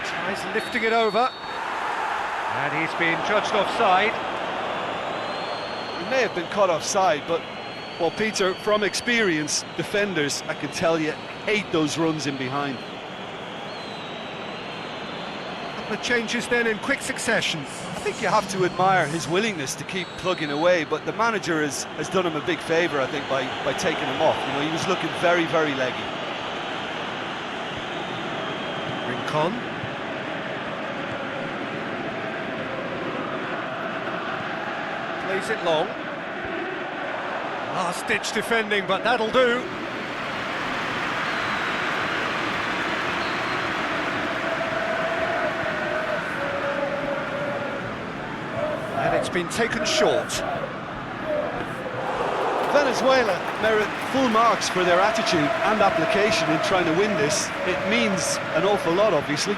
Tries lifting it over. And he's being judged offside. He may have been caught offside, but, well, Peter, from experience, defenders, I can tell you, hate those runs in behind. The changes then in quick succession. I think you have to admire his willingness to keep plugging away, but the manager has done him a big favour, I think, by taking him off. You know, he was looking very, very leggy. Rincon. Plays it long. Last-ditch defending, but that'll do. And it's been taken short. Venezuela merit full marks for their attitude and application in trying to win this. It means an awful lot, obviously.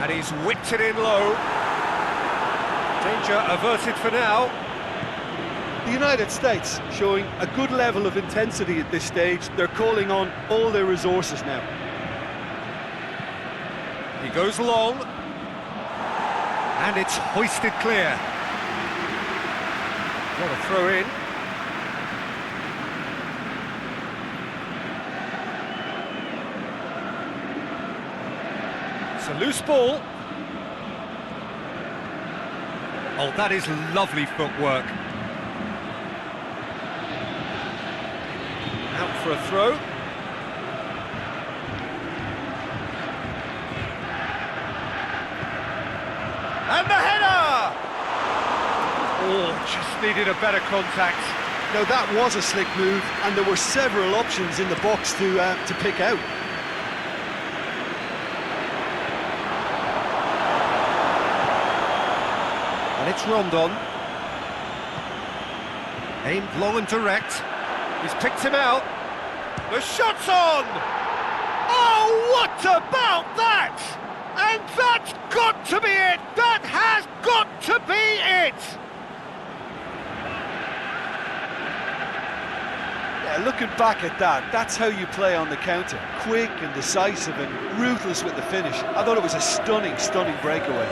And he's whipped it in low. Danger averted for now. The United States showing a good level of intensity at this stage. They're calling on all their resources now. He goes long. And it's hoisted clear. What a throw in. It's a loose ball. Oh, that is lovely footwork. Out for a throw. And the header! Oh, just needed a better contact. Now that was a slick move, and there were several options in the box to pick out. And it's Rondon. Aimed long and direct. He's picked him out. The shot's on! Oh, what about that? And that's got to be it! That has got to be it! Yeah, looking back at that, that's how you play on the counter. Quick and decisive and ruthless with the finish. I thought it was a stunning, stunning breakaway.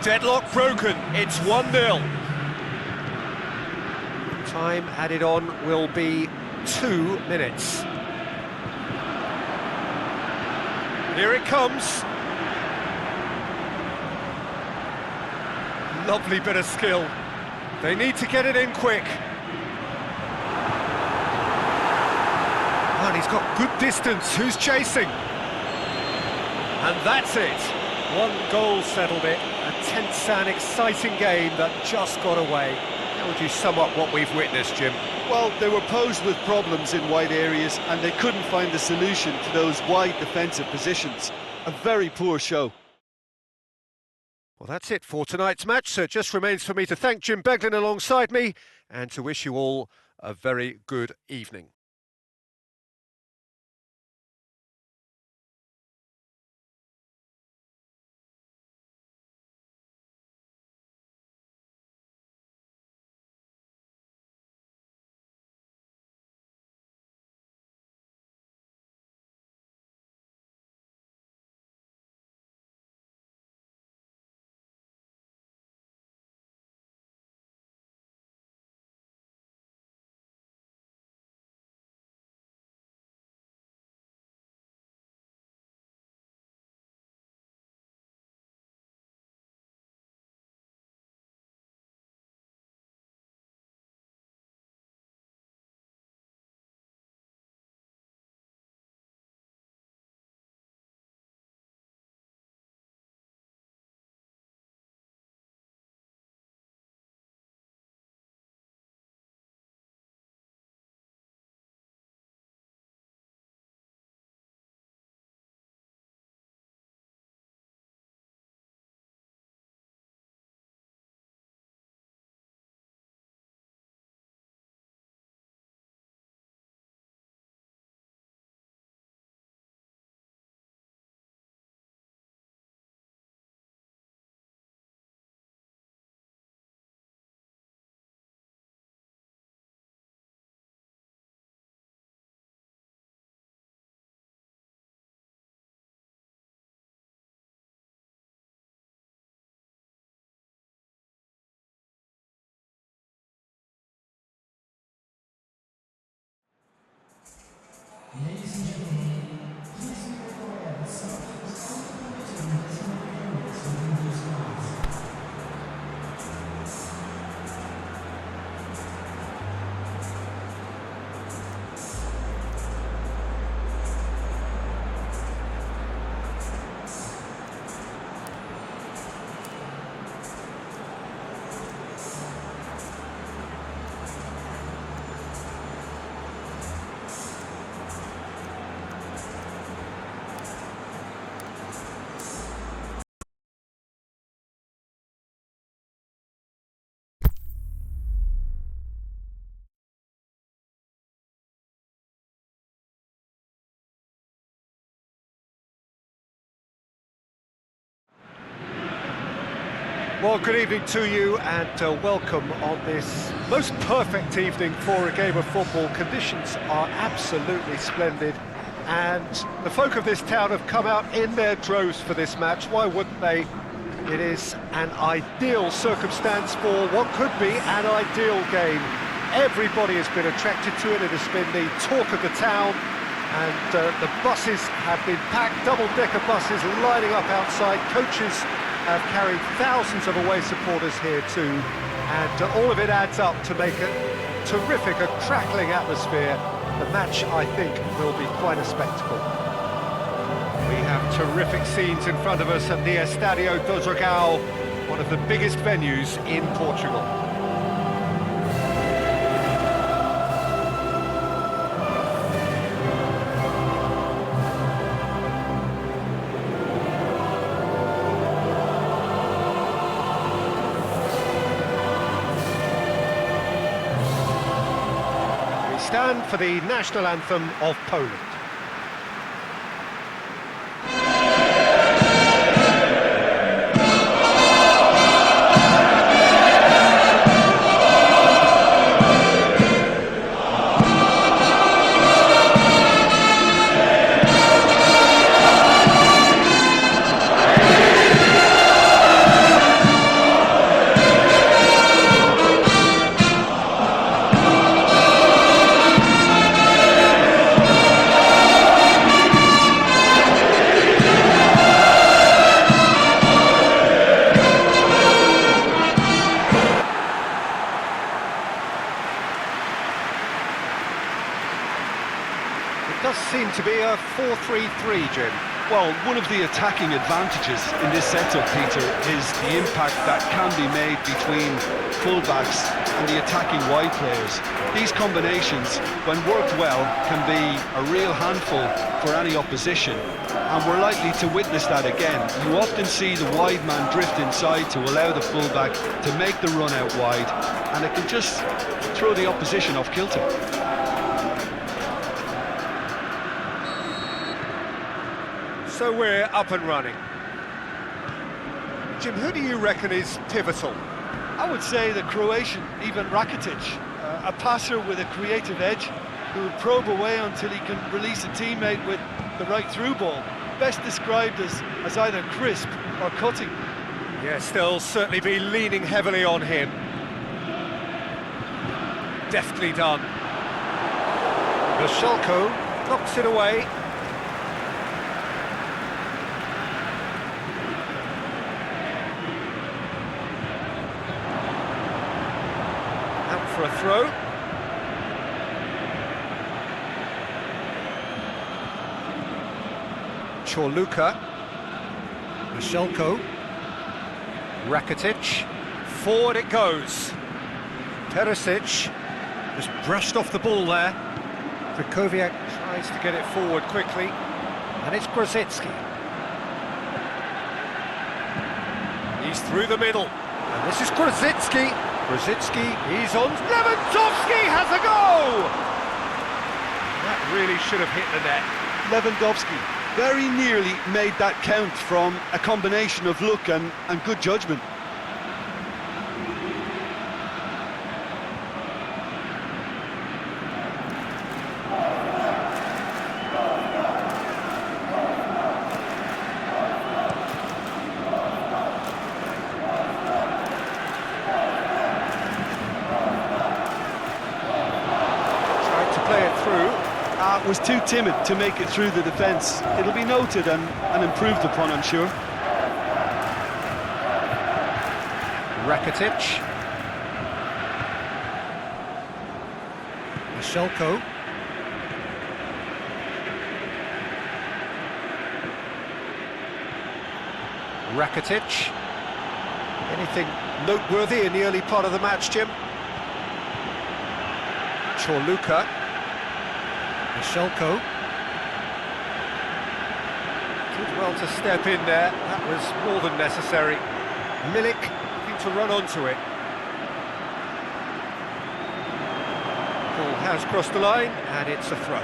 Deadlock broken, it's 1-0. Time added on will be 2 minutes. Here it comes. Lovely bit of skill. They need to get it in quick. And he's got good distance. Who's chasing? And that's it. One goal settled it, a tense and exciting game that just got away. How would you sum up what we've witnessed, Jim? Well, they were posed with problems in wide areas and they couldn't find the solution to those wide defensive positions. A very poor show. Well, that's it for tonight's match, so it just remains for me to thank Jim Beglin alongside me and to wish you all a very good evening. Ladies and gentlemen, please be aware that some things only permitted in designated areas within these grounds. Well, good evening to you and welcome on this most perfect evening for a game of football. Conditions are absolutely splendid and the folk of this town have come out in their droves for this match. Why wouldn't they? It is an ideal circumstance for what could be an ideal game. Everybody has been attracted to it. It has been the talk of the town and the buses have been packed, double-decker buses lining up outside. Coaches have carried thousands of away supporters here too, and all of it adds up to make a terrific, a crackling atmosphere. The match, I think, will be quite a spectacle. We have terrific scenes in front of us at the Estadio do Dragão, one of the biggest venues in Portugal. Stand for the national anthem of Poland. It does seem to be a 4-3-3, Jim. Well, one of the attacking advantages in this setup, Peter, is the impact that can be made between fullbacks and the attacking wide players. These combinations, when worked well, can be a real handful for any opposition, and we're likely to witness that again. You often see the wide man drift inside to allow the fullback to make the run out wide, and it can just throw the opposition off kilter. So we're up and running. Jim, who do you reckon is pivotal? I would say the Croatian, Ivan Rakitic, a passer with a creative edge who will probe away until he can release a teammate with the right through ball. Best described as either crisp or cutting. Yes, they'll certainly be leaning heavily on him. Deftly done. Roshelko knocks it away. For a throw. Chorluka. Roshelko. Rakitic. Forward it goes. Perisic just brushed off the ball there. Krikoviak tries to get it forward quickly. And it's Grosicki. He's through the middle. And this is Grosicki. Grosicki, he's on. Lewandowski has a go! That really should have hit the net. Lewandowski very nearly made that count from a combination of luck and good judgment. Was too timid to make it through the defence. It'll be noted and improved upon, I'm sure. Rakitic. Roshelko. Rakitic. Anything noteworthy in the early part of the match, Jim? Chorluka. Roshelko. Did well to step in there, that was more than necessary. Milik looking to run onto it. Ball has crossed the line, and it's a throw.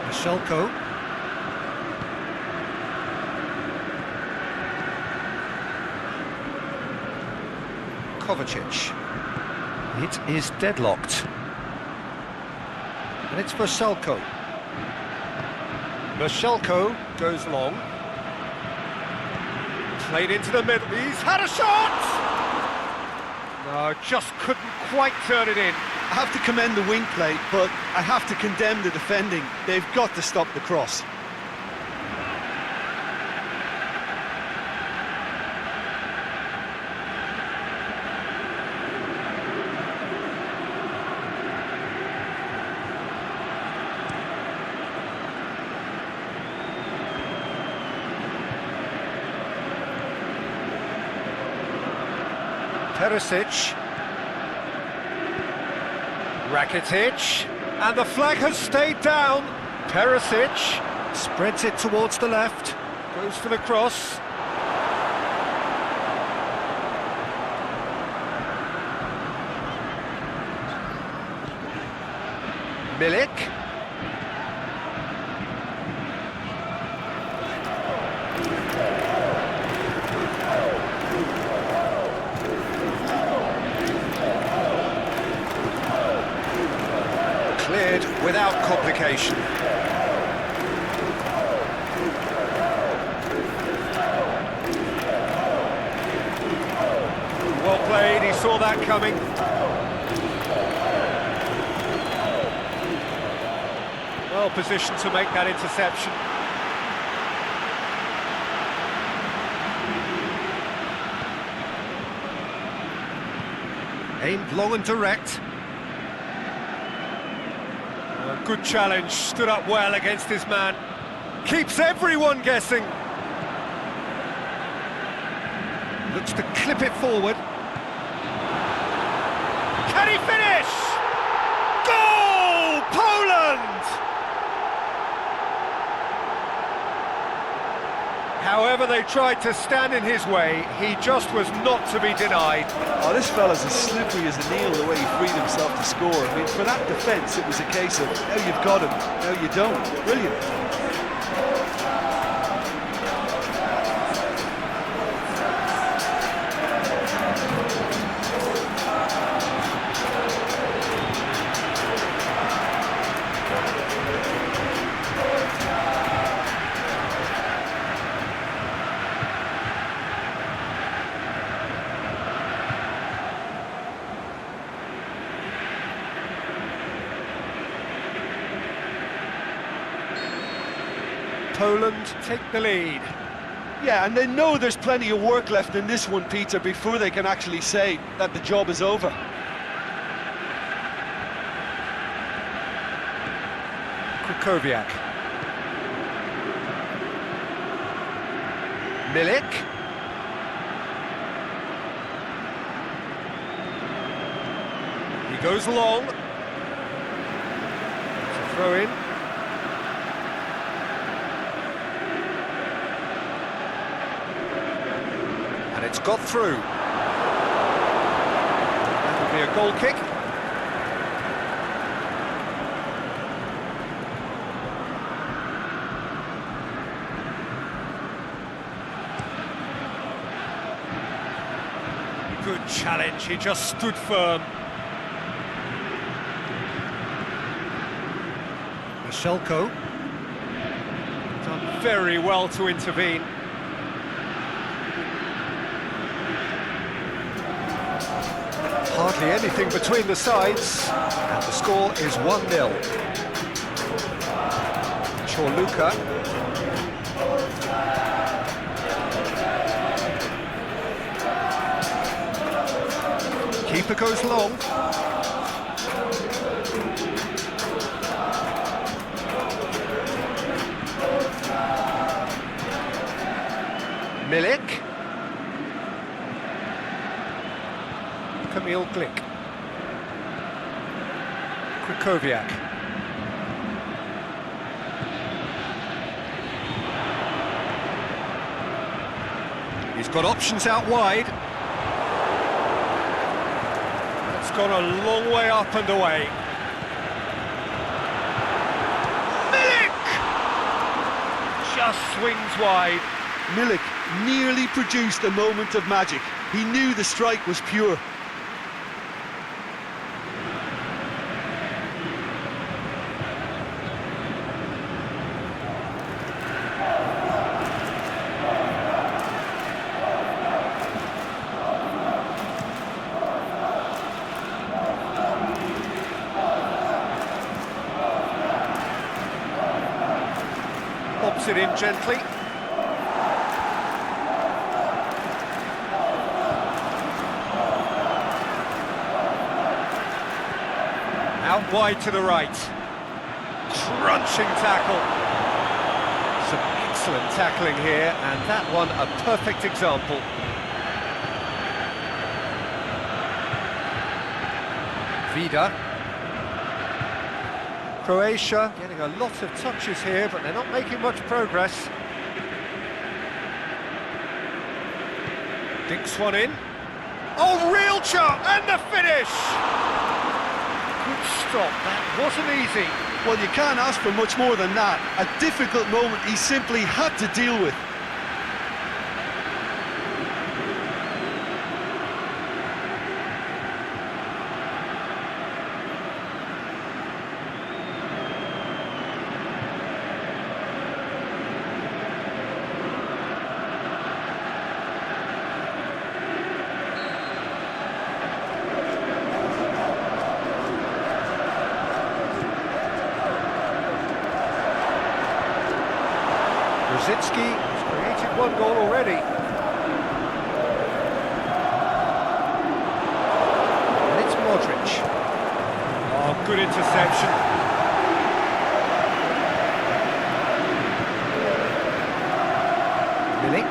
Roshelko. Kovacic. It is deadlocked. And it's Roshelko. Roshelko goes long. Played into the middle. He's had a shot! No, just couldn't quite turn it in. I have to commend the wing play, but I have to condemn the defending. They've got to stop the cross. Perisic. Rakitic. And the flag has stayed down. Perisic spreads it towards the left. Goes for the cross. Milik. Cleared without complication. Well played, he saw that coming. Well positioned to make that interception. Aimed long and direct. A good challenge, stood up well against his man. Keeps everyone guessing. Looks to clip it forward. Can he finish? Goal! Poland! However they tried to stand in his way, he just was not to be denied. Oh, this fella's as slippery as an eel the way he freed himself to score. I mean, for that defence, it was a case of, now you've got him, now you don't. Brilliant. Poland take the lead. Yeah, and they know there's plenty of work left in this one, Peter, before they can actually say that the job is over. Krychowiak. Milik. He goes long. It's a throw in. And it's got through. That'll be a goal kick. Good challenge, he just stood firm. Michelko. Done very well to intervene. Hardly anything between the sides, and the score is 1-0. Luka. Keeper goes long. Milik. Kamil Glik. Krychowiak. He's got options out wide. It's gone a long way up and away. Milik! Just swings wide. Milik nearly produced a moment of magic. He knew the strike was pure. Bobs it in gently. Out wide to the right. Crunching tackle. Some excellent tackling here, and that one a perfect example. Vida. Croatia getting a lot of touches here, but they're not making much progress. Dinks one in. Oh, real chance! And the finish! Good stop, that wasn't easy. Well, you can't ask for much more than that. A difficult moment he simply had to deal with. Rosicki has created one goal already. Good interception. Milik.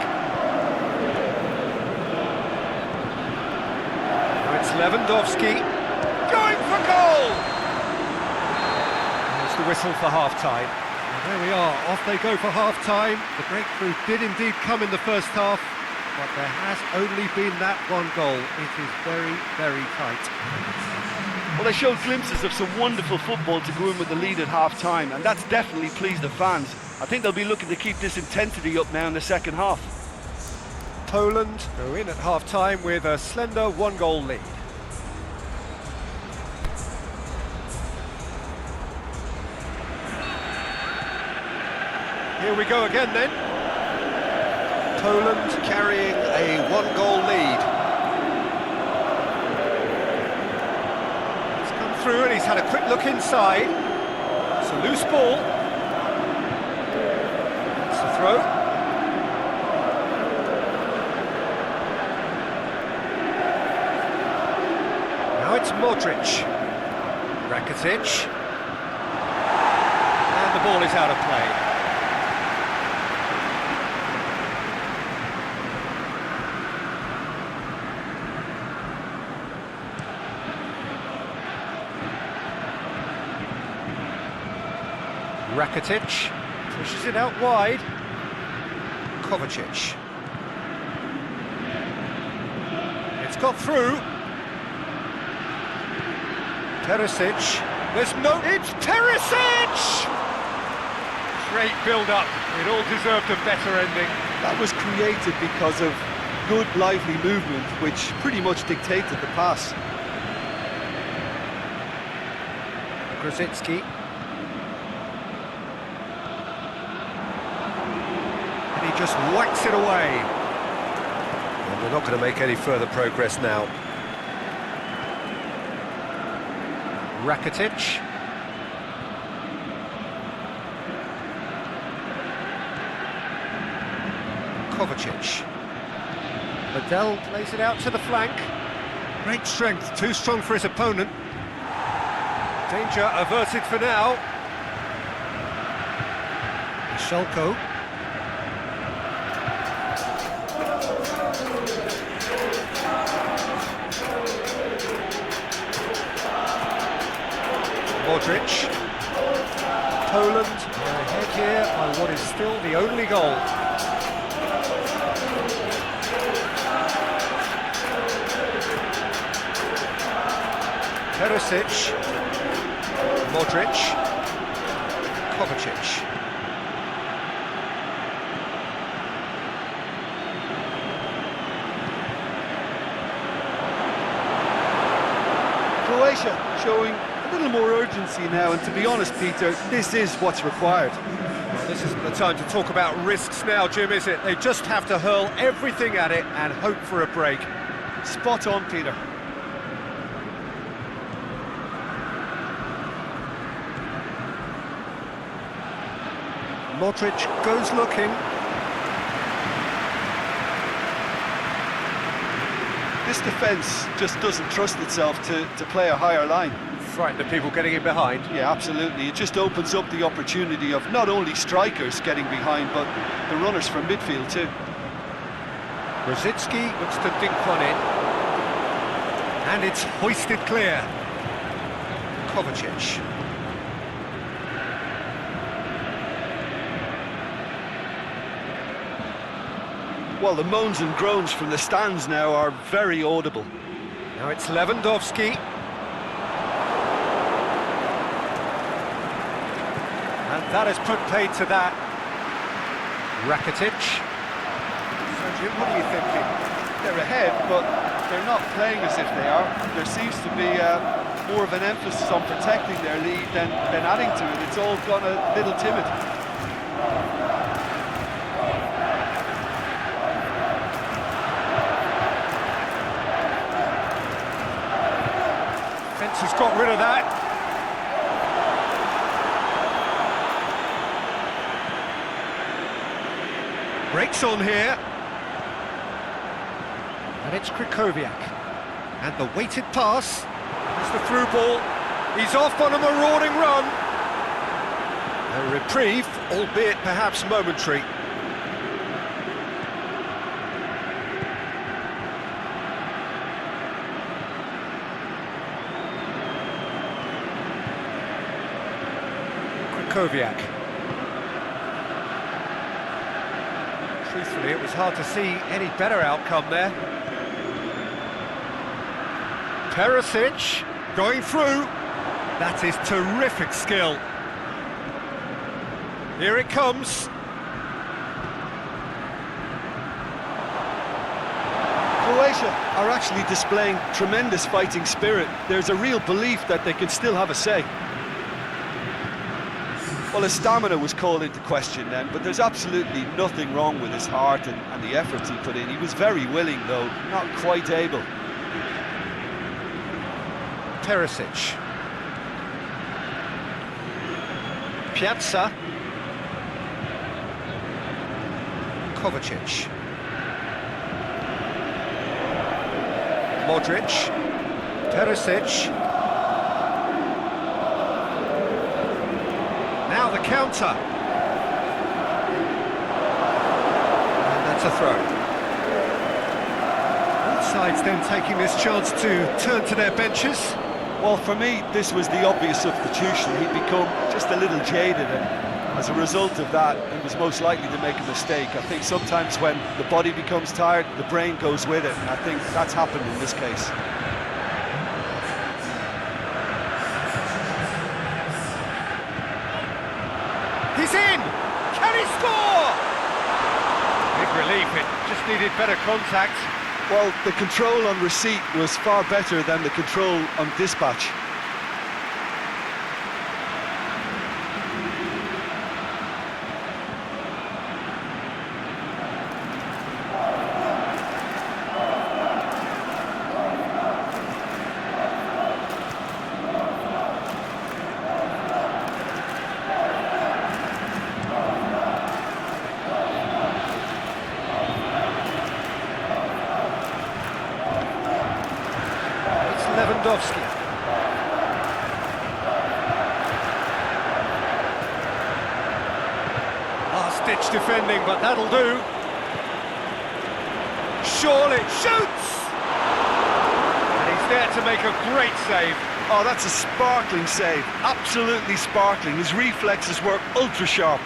Now it's Lewandowski. Going for goal! There's the whistle for half-time. And there we are, off they go for half-time. The breakthrough did indeed come in the first half, but there has only been that one goal. It is very, very tight. Well, they showed glimpses of some wonderful football to go in with the lead at half-time, and that's definitely pleased the fans. I think they'll be looking to keep this intensity up now in the second half. Poland go in at half-time with a slender one-goal lead. Here we go again then. Poland carrying a one-goal lead. He's come through and he's had a quick look inside. It's a loose ball. It's the throw. Now it's Modric. Rakitic. And the ball is out of play. Rakitic pushes it out wide. Kovacic. It's got through. Perisic. There's no... It's Perisic! Great build-up. It all deserved a better ending. That was created because of good, lively movement, which pretty much dictated the pass. Grosicki. And he just whacks it away. And they're not going to make any further progress now. Rakitic. Kovacic. Liddell plays it out to the flank. Great strength, too strong for his opponent. Danger averted for now. Schalko. Modric. Poland are ahead here by what is still the only goal. Perisic. Modric. Kovacic. Croatia showing a little more urgency now, and to be honest, Peter, this is what's required. Well, this isn't the time to talk about risks now, Jim, is it? They just have to hurl everything at it and hope for a break. Spot on, Peter. Modric goes looking. This defence just doesn't trust itself to play a higher line. Frightened of people getting in behind. Yeah, absolutely. It just opens up the opportunity of not only strikers getting behind, but the runners from midfield too. Grosicki looks to dink one in. And it's hoisted clear. Kovacic. Well, the moans and groans from the stands now are very audible. Now it's Lewandowski. And that has put paid to that. Rakitic. So Jim, what are you thinking? They're ahead, but they're not playing as if they are. There seems to be more of an emphasis on protecting their lead than adding to it. It's all gone a little timid. Has got rid of that. Breaks on here. And it's Krikoviak. And the weighted pass. There's the through ball. He's off on a marauding run. A reprieve, albeit perhaps momentary. Koviak. Truthfully, it was hard to see any better outcome there. Perisic going through. That is terrific skill. Here it comes. Croatia are actually displaying tremendous fighting spirit. There's a real belief that they can still have a say. Well, his stamina was called into question then, but there's absolutely nothing wrong with his heart and the efforts he put in. He was very willing, though, not quite able. Perisic. Piazza. Kovacic. Modric. Perisic. Now the counter. And that's a throw. Both sides then taking this chance to turn to their benches. Well, for me, this was the obvious substitution. He'd become just a little jaded, and as a result of that, he was most likely to make a mistake. I think sometimes when the body becomes tired, the brain goes with it, and I think that's happened in this case. He's in! Can he score? Big relief, it just needed better contact. Well, the control on receipt was far better than the control on dispatch. Lewandowski. Last-ditch defending, but that'll do. Surely shoots! And he's there to make a great save. Oh, that's a sparkling save. Absolutely sparkling. His reflexes were ultra-sharp.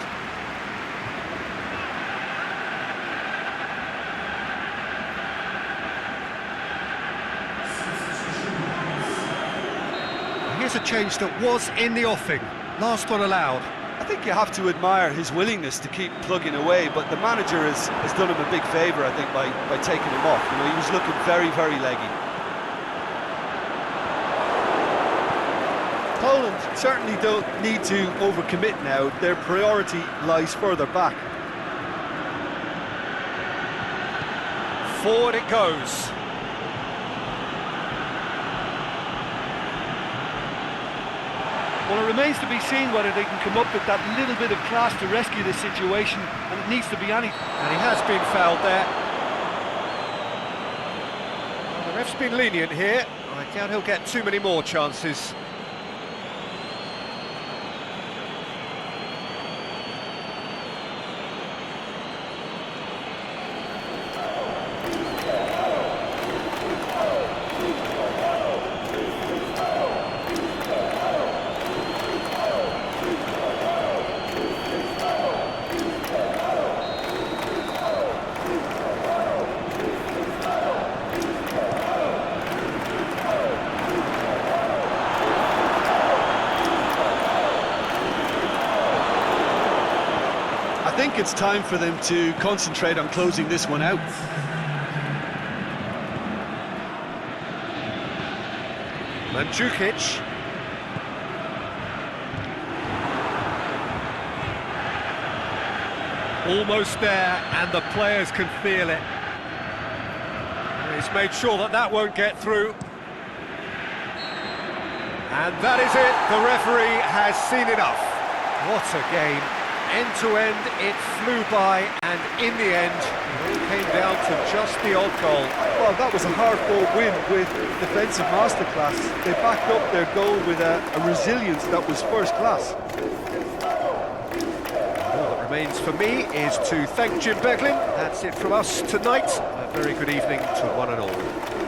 Here's a change that was in the offing. Last one allowed. I think you have to admire his willingness to keep plugging away, but the manager has done him a big favour, I think, by taking him off. You know, he was looking very, very leggy. Poland certainly don't need to overcommit now. Their priority lies further back. Forward it goes. Well, it remains to be seen whether they can come up with that little bit of class to rescue this situation, and it needs to be any. And he has been fouled there. Well, the ref's been lenient here. I doubt he'll get too many more chances. I think it's time for them to concentrate on closing this one out. Mandzukic. Almost there, and the players can feel it. He's made sure that that won't get through. And that is it. The referee has seen enough. What a game. end to end, it flew by, and in the end, it all came down to just the odd goal. Well, that was a hard-fought win with defensive masterclass. They backed up their goal with a resilience that was first class. All that remains for me is to thank Jim Beglin. That's it from us tonight. A very good evening to one and all.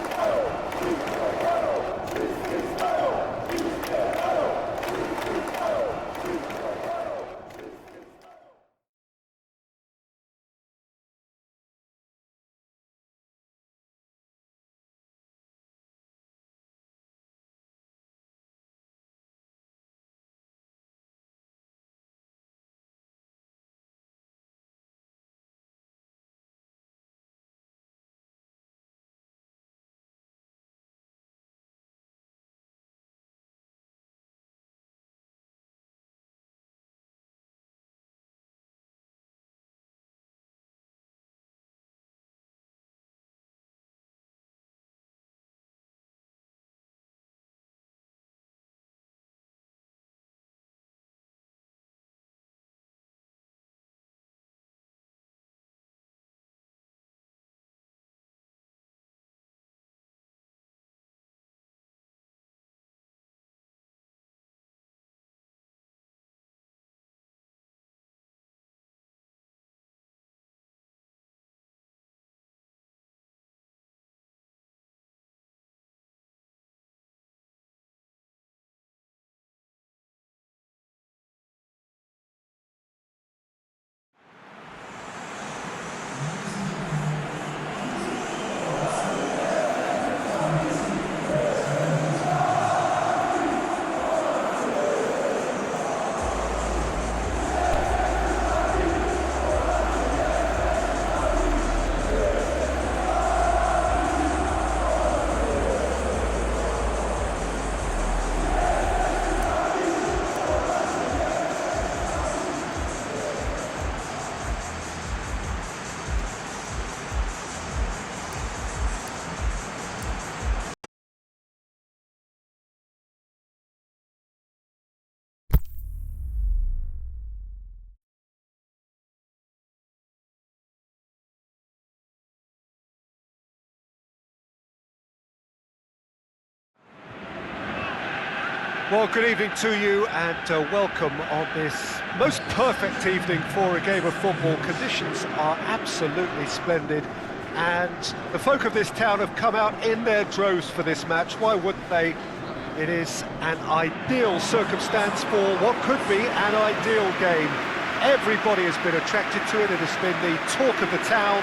Well, good evening to you and welcome on this most perfect evening for a game of football. Conditions are absolutely splendid and the folk of this town have come out in their droves for this match. Why wouldn't they? It is an ideal circumstance for what could be an ideal game. Everybody has been attracted to it. It has been the talk of the town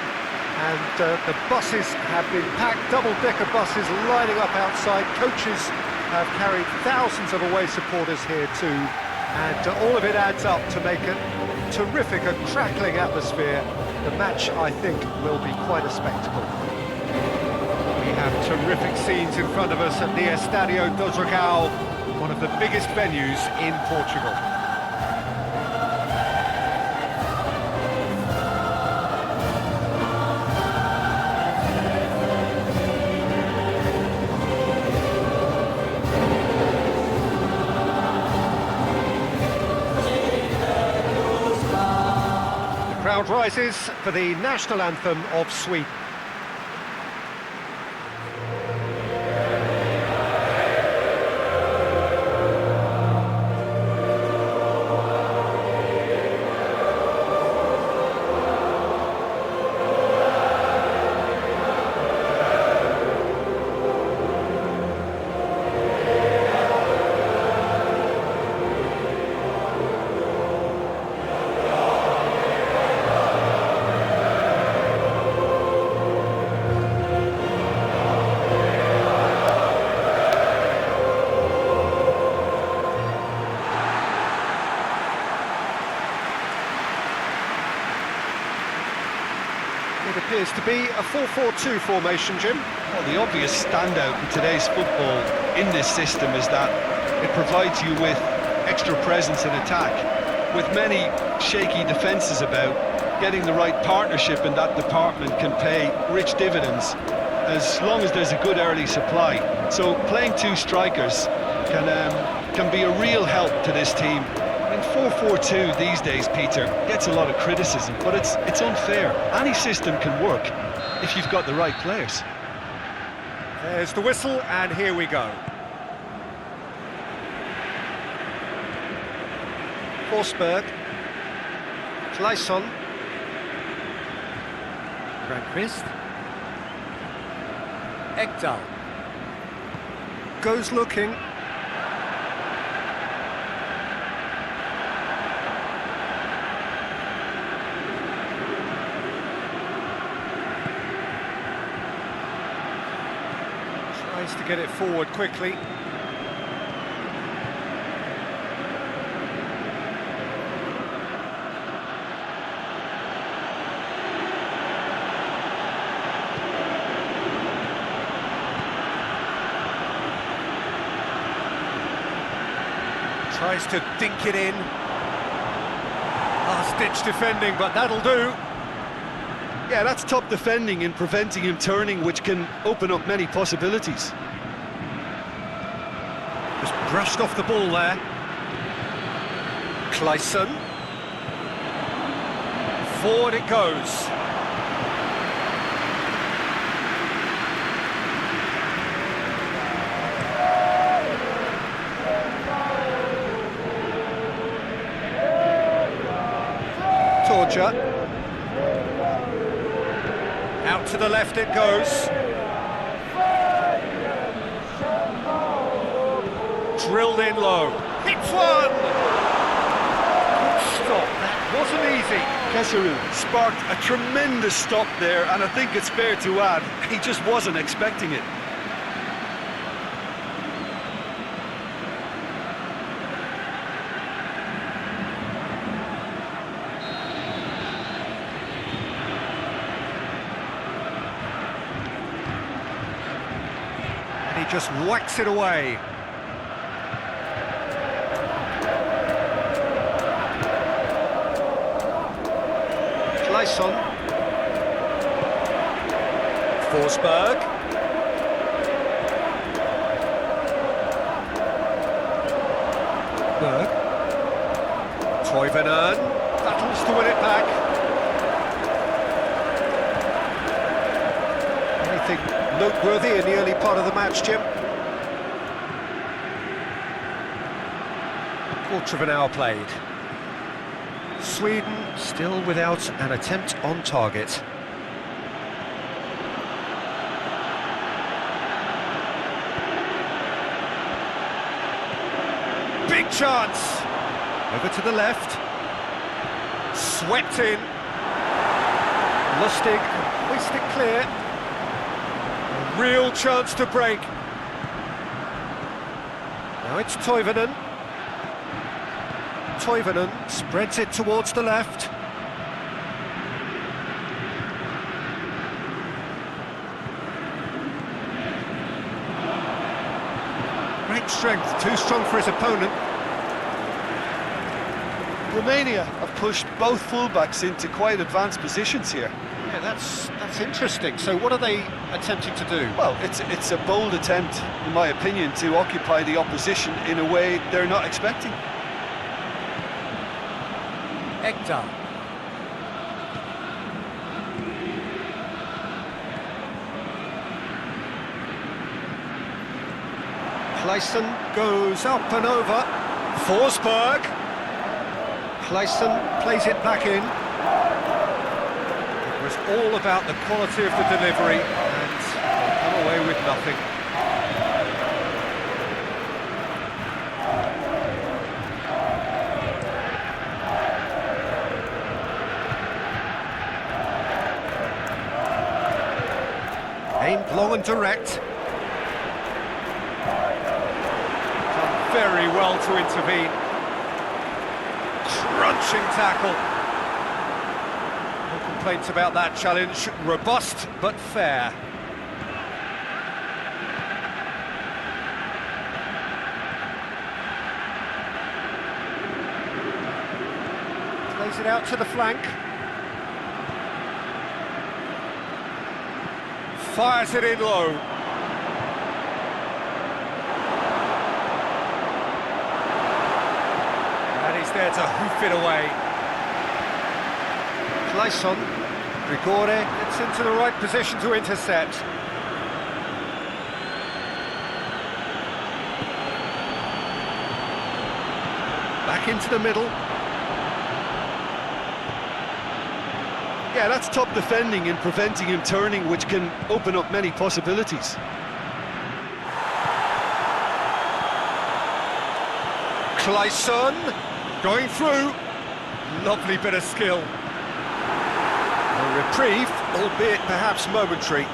and the buses have been packed, double-decker buses lining up outside. Coaches have carried thousands of away supporters here too, and all of it adds up to make a terrific, a crackling atmosphere. The match, I think, will be quite a spectacle. We have terrific scenes in front of us at the Estadio do Dragão, one of the biggest venues in Portugal. Crowd rises for the national anthem of Sweden. It appears to be a 4-4-2 formation, Jim. Well, the obvious standout in today's football in this system is that it provides you with extra presence in attack. With many shaky defences about, getting the right partnership in that department can pay rich dividends as long as there's a good early supply. So playing two strikers can be a real help to this team. And 4-4-2 these days, Peter, gets a lot of criticism, but it's unfair. Any system can work if you've got the right players. There's the whistle, and here we go. Forsberg. Kleisson. Grandquist. Ekdal. Goes looking. Tries to get it forward quickly. Tries to dink it in. Last-ditch defending, but that'll do. Yeah, that's top defending and preventing him turning, which can open up many possibilities. Just brushed off the ball there. Kleisson. Forward it goes. Torja. Out to the left it goes. Drilled in low. Hits one! Good stop, that wasn't easy. Cameroon sparked a tremendous stop there, and I think it's fair to add, he just wasn't expecting it. He just whacks it away. Kleisson. Forsberg. Berg. Toivonen battles to win it back. Anything noteworthy in the early part of the match, Jim? Quarter of an hour played. Sweden still without an attempt on target. Big chance! Over to the left. Swept in. Lustig hoists it clear. A real chance to break. Now it's Toivonen. Toivonen spreads it towards the left. Great strength, too strong for his opponent. Romania have pushed both fullbacks into quite advanced positions here. Yeah, that's interesting. So what are they attempting to do? Well, it's a bold attempt, in my opinion, to occupy the opposition in a way they're not expecting. Ekdal. Kleisson goes up and over. Forsberg. Kleisson plays it back in. It was all about the quality of the delivery, and they come away with nothing. Aimed long and direct. Done very well to intervene. Crunching tackle. No complaints about that challenge. Robust but fair. Plays it out to the flank. Fires it in low. That is their there to hoof it away. Clayson, Rigore gets into the right position to intercept. Back into the middle. Yeah, that's top defending and preventing him turning, which can open up many possibilities. Clayson going through. Lovely bit of skill. A reprieve, albeit perhaps momentary.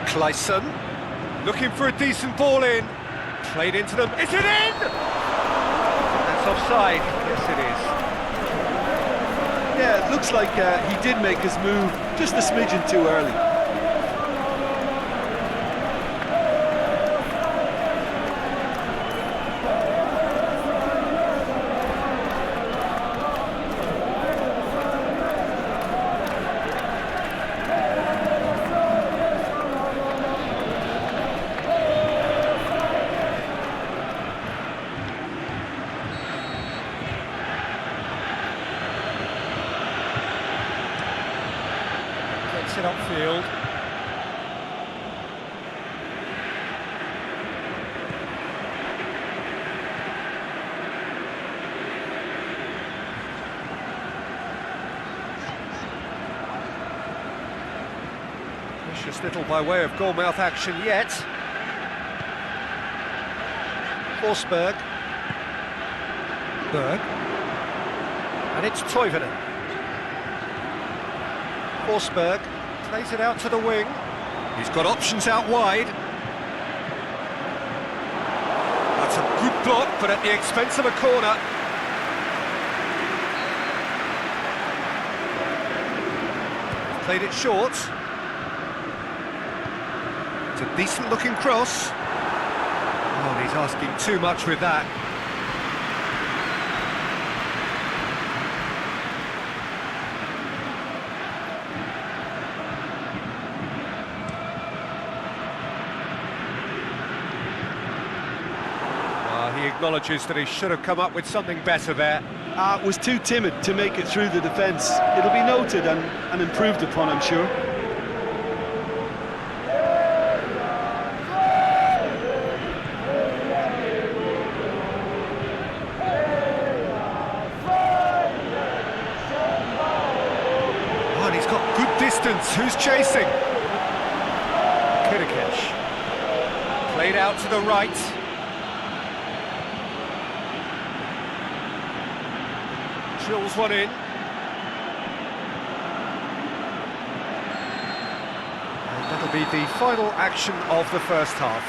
Clayson looking for a decent ball in. Played into them. Is it in? That's offside. Yes, it is. Yeah, it looks like he did make his move just a smidgen too early. Takes it upfield. Vicious little by way of goal-mouth action yet. Forsberg. Berg. And it's Toivonen. Forsberg plays it out to the wing. He's got options out wide. That's a good block, but at the expense of a corner. Played it short. It's a decent-looking cross. Oh, he's asking too much with that. He acknowledges that he should have come up with something better there. Was too timid to make it through the defence. It'll be noted and improved upon, I'm sure. Oh, and he's got good distance. Who's chasing? Kirikesh. Played out to the right. Drills one in. And that'll be the final action of the first half.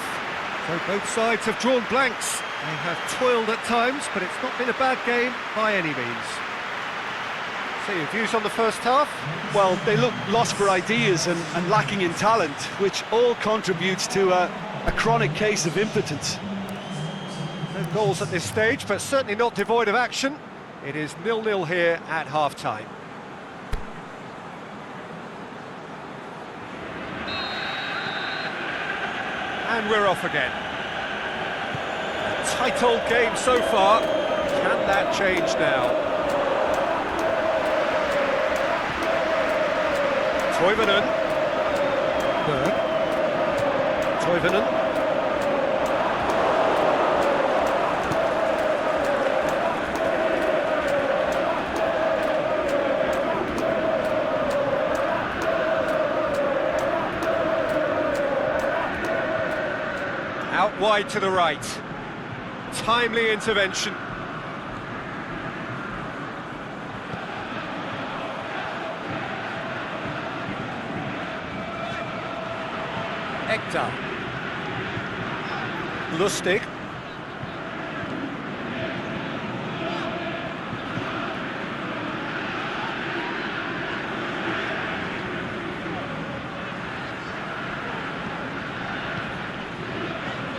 So both sides have drawn blanks. They have toiled at times, but it's not been a bad game by any means. So your views on the first half? Well, they look lost for ideas and lacking in talent, which all contributes to a chronic case of impotence. No goals at this stage, but certainly not devoid of action. It is 0-0 here at half-time. And we're off again. A tight old game so far. Can that change now? Toivonen. Berg. Toivonen. Out wide to the right. Timely intervention. Ekdal. Lustig.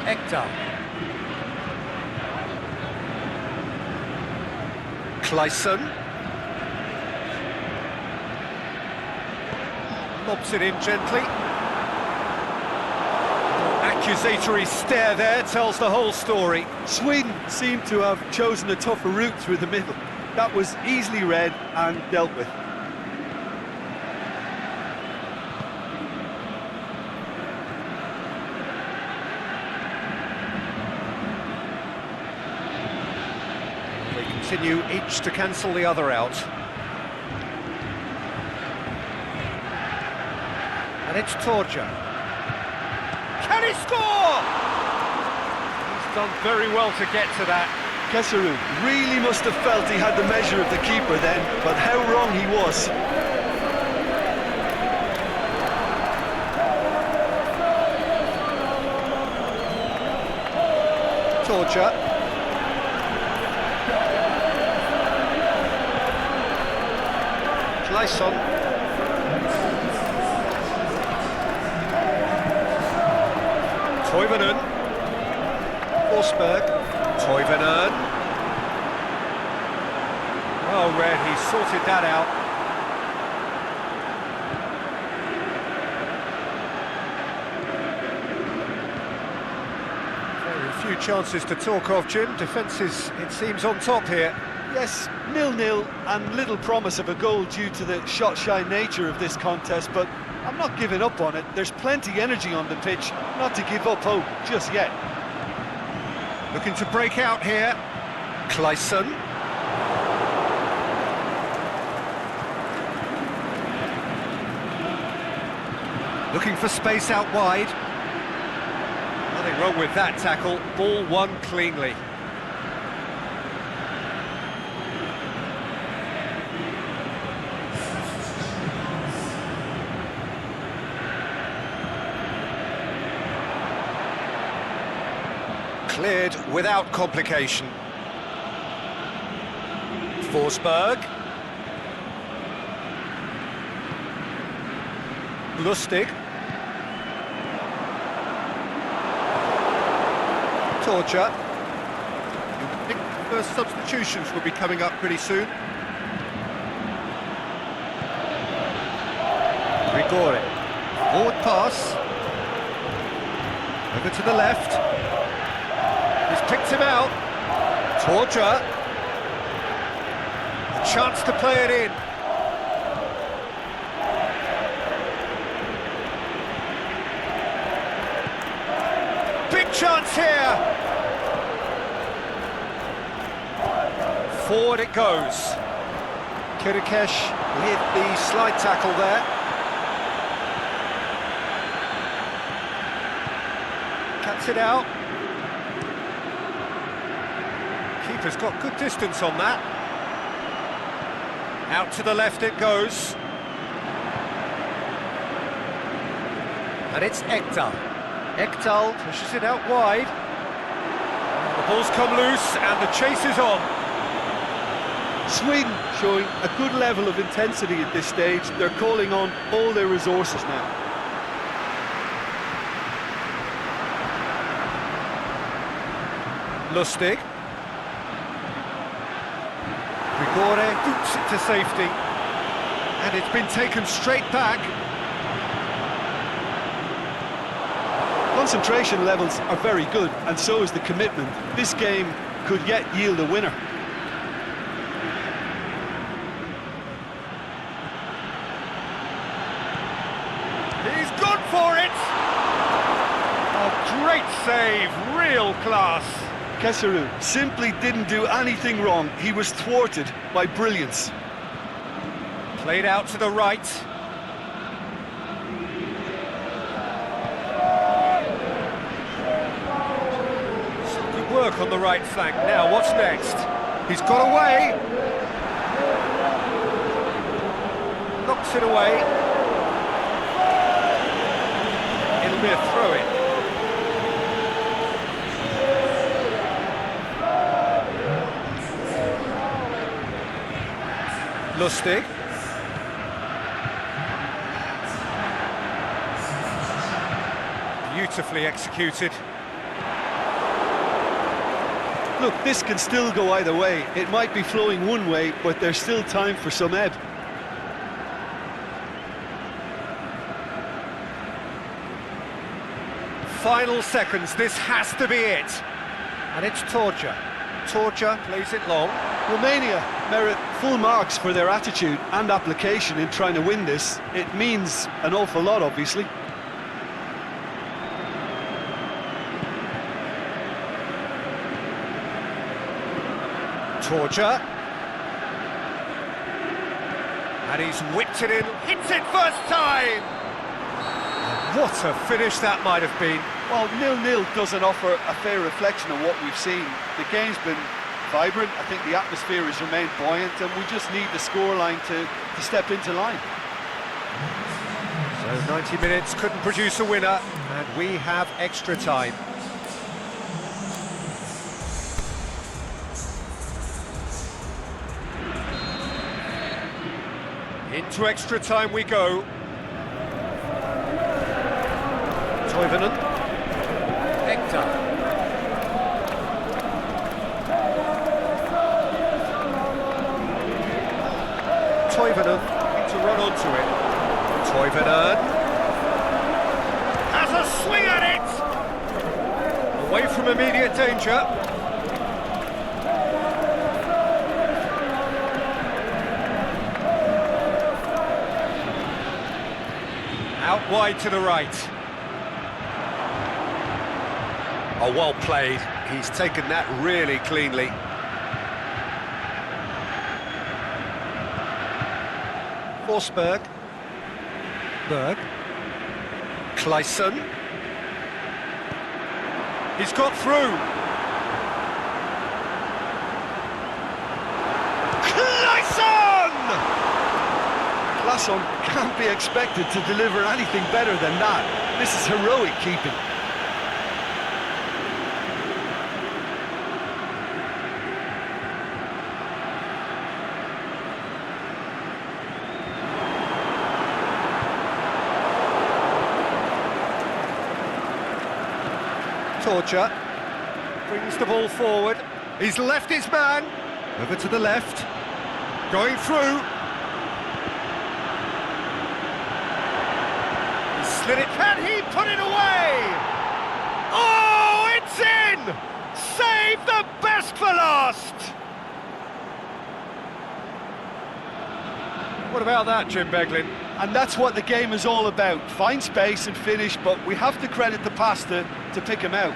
Ekdal. Clayson. Lobs it in gently. accusatory stare there tells the whole story. Sweden seemed to have chosen a tougher route through the middle. That was easily read and dealt with. They continue each to cancel the other out. And it's Torja. Can he score? He's done very well to get to that. Cameroon really must have felt he had the measure of the keeper then, but how wrong he was. Torja. Clayson. Toivonen. Forsberg. Toivonen. Well read, he sorted that out. Very few chances to talk of, Jim. Defence is, it seems, on top here. Yes, 0-0 and little promise of a goal due to the shot-shy nature of this contest, but I'm not giving up on it. There's plenty energy on the pitch, not to give up hope just yet. Looking to break out here. Clayson. Looking for space out wide. Nothing wrong with that tackle. Ball won cleanly. Cleared without complication. Forsberg. Lustig. Torja. I think the first substitutions will be coming up pretty soon. Grigore. Forward pass. Over to the left. He's picked him out. Torja. A chance to play it in. Big chance here. Forward it goes. Kirikesh with the slide tackle there. Cuts it out. Keeper's got good distance on that. Out to the left it goes. And it's Ekdal. Ekdal pushes it out wide. The ball's come loose and the chase is on. Sweden showing a good level of intensity at this stage. They're calling on all their resources now. Lustig. Grigore boots it to safety. And it's been taken straight back. Concentration levels are very good, and so is the commitment. This game could yet yield a winner. He's gone for it! A great save, real class. Cameroon simply didn't do anything wrong. He was thwarted by brilliance. Played out to the right. Some good work on the right flank. Now, what's next? He's got away. Knocks it away. It'll be a throw-in. Lustig. Beautifully executed. Look, this can still go either way. It might be flowing one way, but there's still time for some ebb. Final seconds, this has to be it. And it's Torture. Torture plays it long. Romania merit full marks for their attitude and application in trying to win this. It means an awful lot, obviously. Torture. And he's whipped it in, hits it first time! And what a finish that might have been. Well, 0-0 doesn't offer a fair reflection of what we've seen. The game's been vibrant. I think the atmosphere has remained buoyant, and we just need the scoreline to step into line. So 90 minutes couldn't produce a winner, and we have extra time. Into extra time we go. Toivonen. Hector. Toivonen to run onto it. Toivonen has a swing at it! Away from immediate danger. Out wide to the right. Oh, well played. He's taken that really cleanly. Forsberg. Berg. Kleisen. He's got through. Kleisen! Klaesson can't be expected to deliver anything better than that. This is heroic keeping. Torture brings the ball forward. He's left his man. Over to the left. Going through. He slid it. Can he put it away? Oh, it's in! Save the best for last! What about that, Jim Beglin? And that's what the game is all about. Find space and finish, but we have to credit the pasta to pick him out.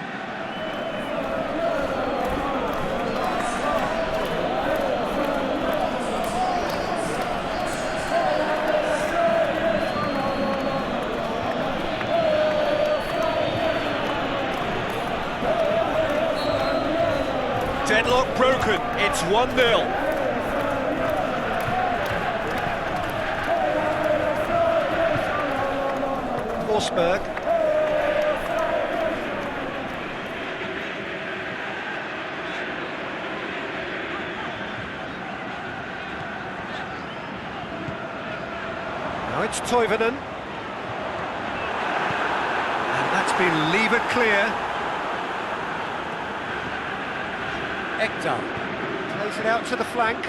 Deadlock broken. It's 1-0. Forsberg. Now it's Toivonen. And that's been levered clear. Hector plays it out to the flank.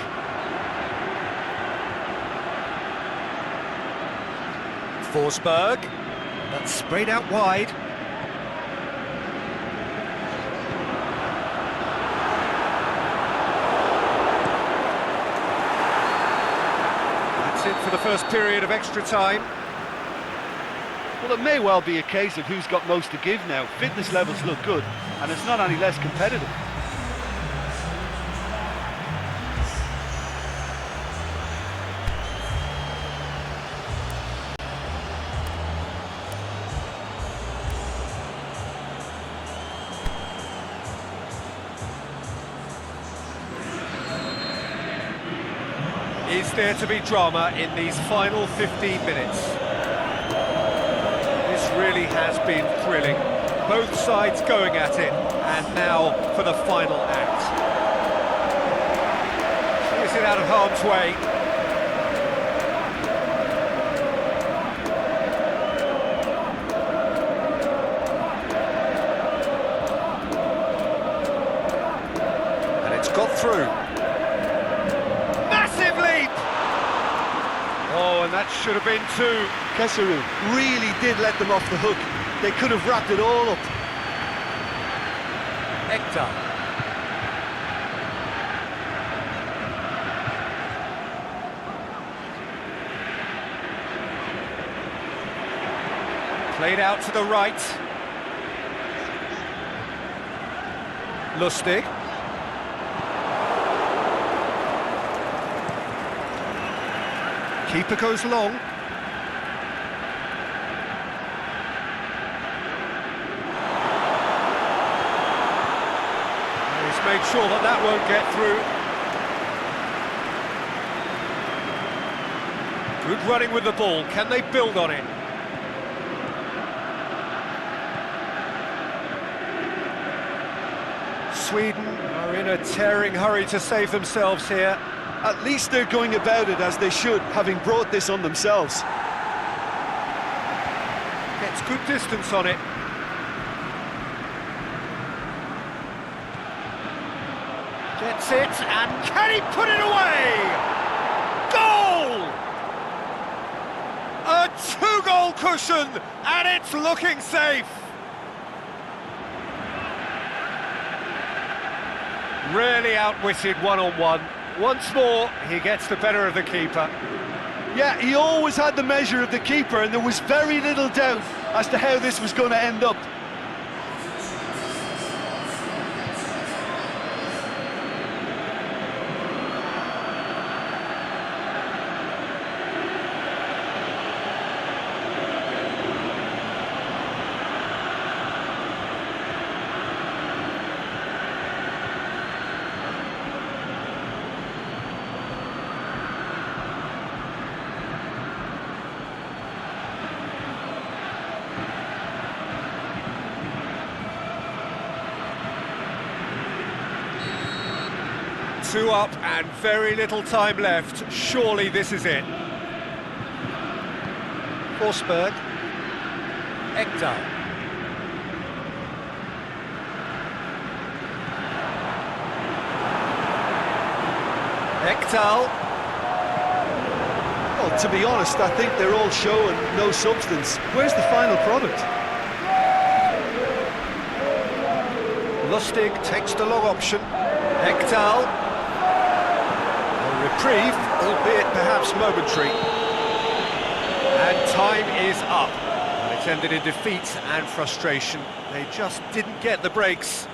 Forsberg. That's sprayed out wide. That's it for the first period of extra time. Well, it may well be a case of who's got most to give now. Fitness levels look good, and it's not any less competitive. Is there to be drama in these final 15 minutes? This really has been thrilling. Both sides going at it, and now for the final act. Clears it out of harm's way. And it's got through. Oh, and that should have been two. Cameroon really did let them off the hook. They could have wrapped it all up. Hector. Played out to the right. Lustig. Keeper goes long. He's made sure that that won't get through. Good running with the ball. Can they build on it? Sweden are in a tearing hurry to save themselves here. At least they're going about it as they should, having brought this on themselves. Gets good distance on it. Gets it, and can he put it away? Goal! A two-goal cushion, and it's looking safe. Really outwitted one-on-one. Once more, he gets the better of the keeper. Yeah, he always had the measure of the keeper, and there was very little doubt as to how this was going to end up. Two up and very little time left. Surely this is it. Forsberg. Ekdal. Ekdal. Well, to be honest, I think they're all show and no substance. Where's the final product? Lustig takes the long option. Ekdal. Reprieve, albeit perhaps momentary. And time is up. And it's ended in defeat and frustration. They just didn't get the breaks.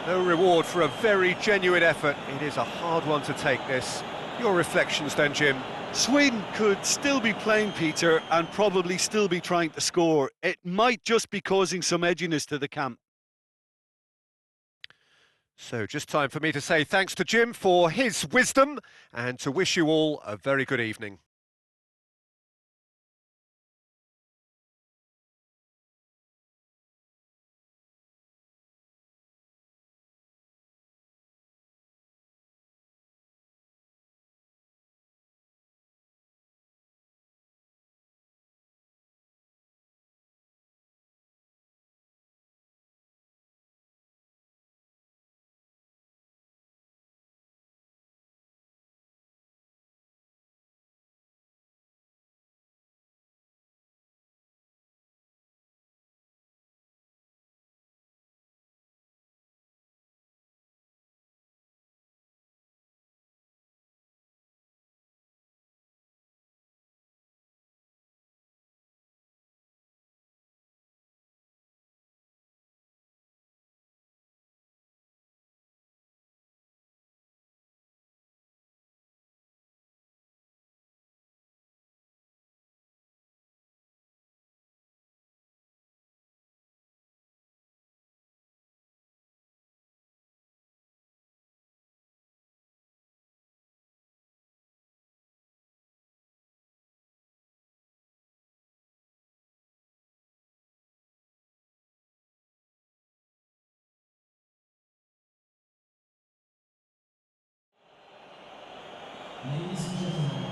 No reward for a very genuine effort. It is a hard one to take, this. Your reflections then, Jim? Sweden could still be playing, Peter, and probably still be trying to score. It might just be causing some edginess to the camp. So just time for me to say thanks to Jim for his wisdom and to wish you all a very good evening. Ladies and gentlemen,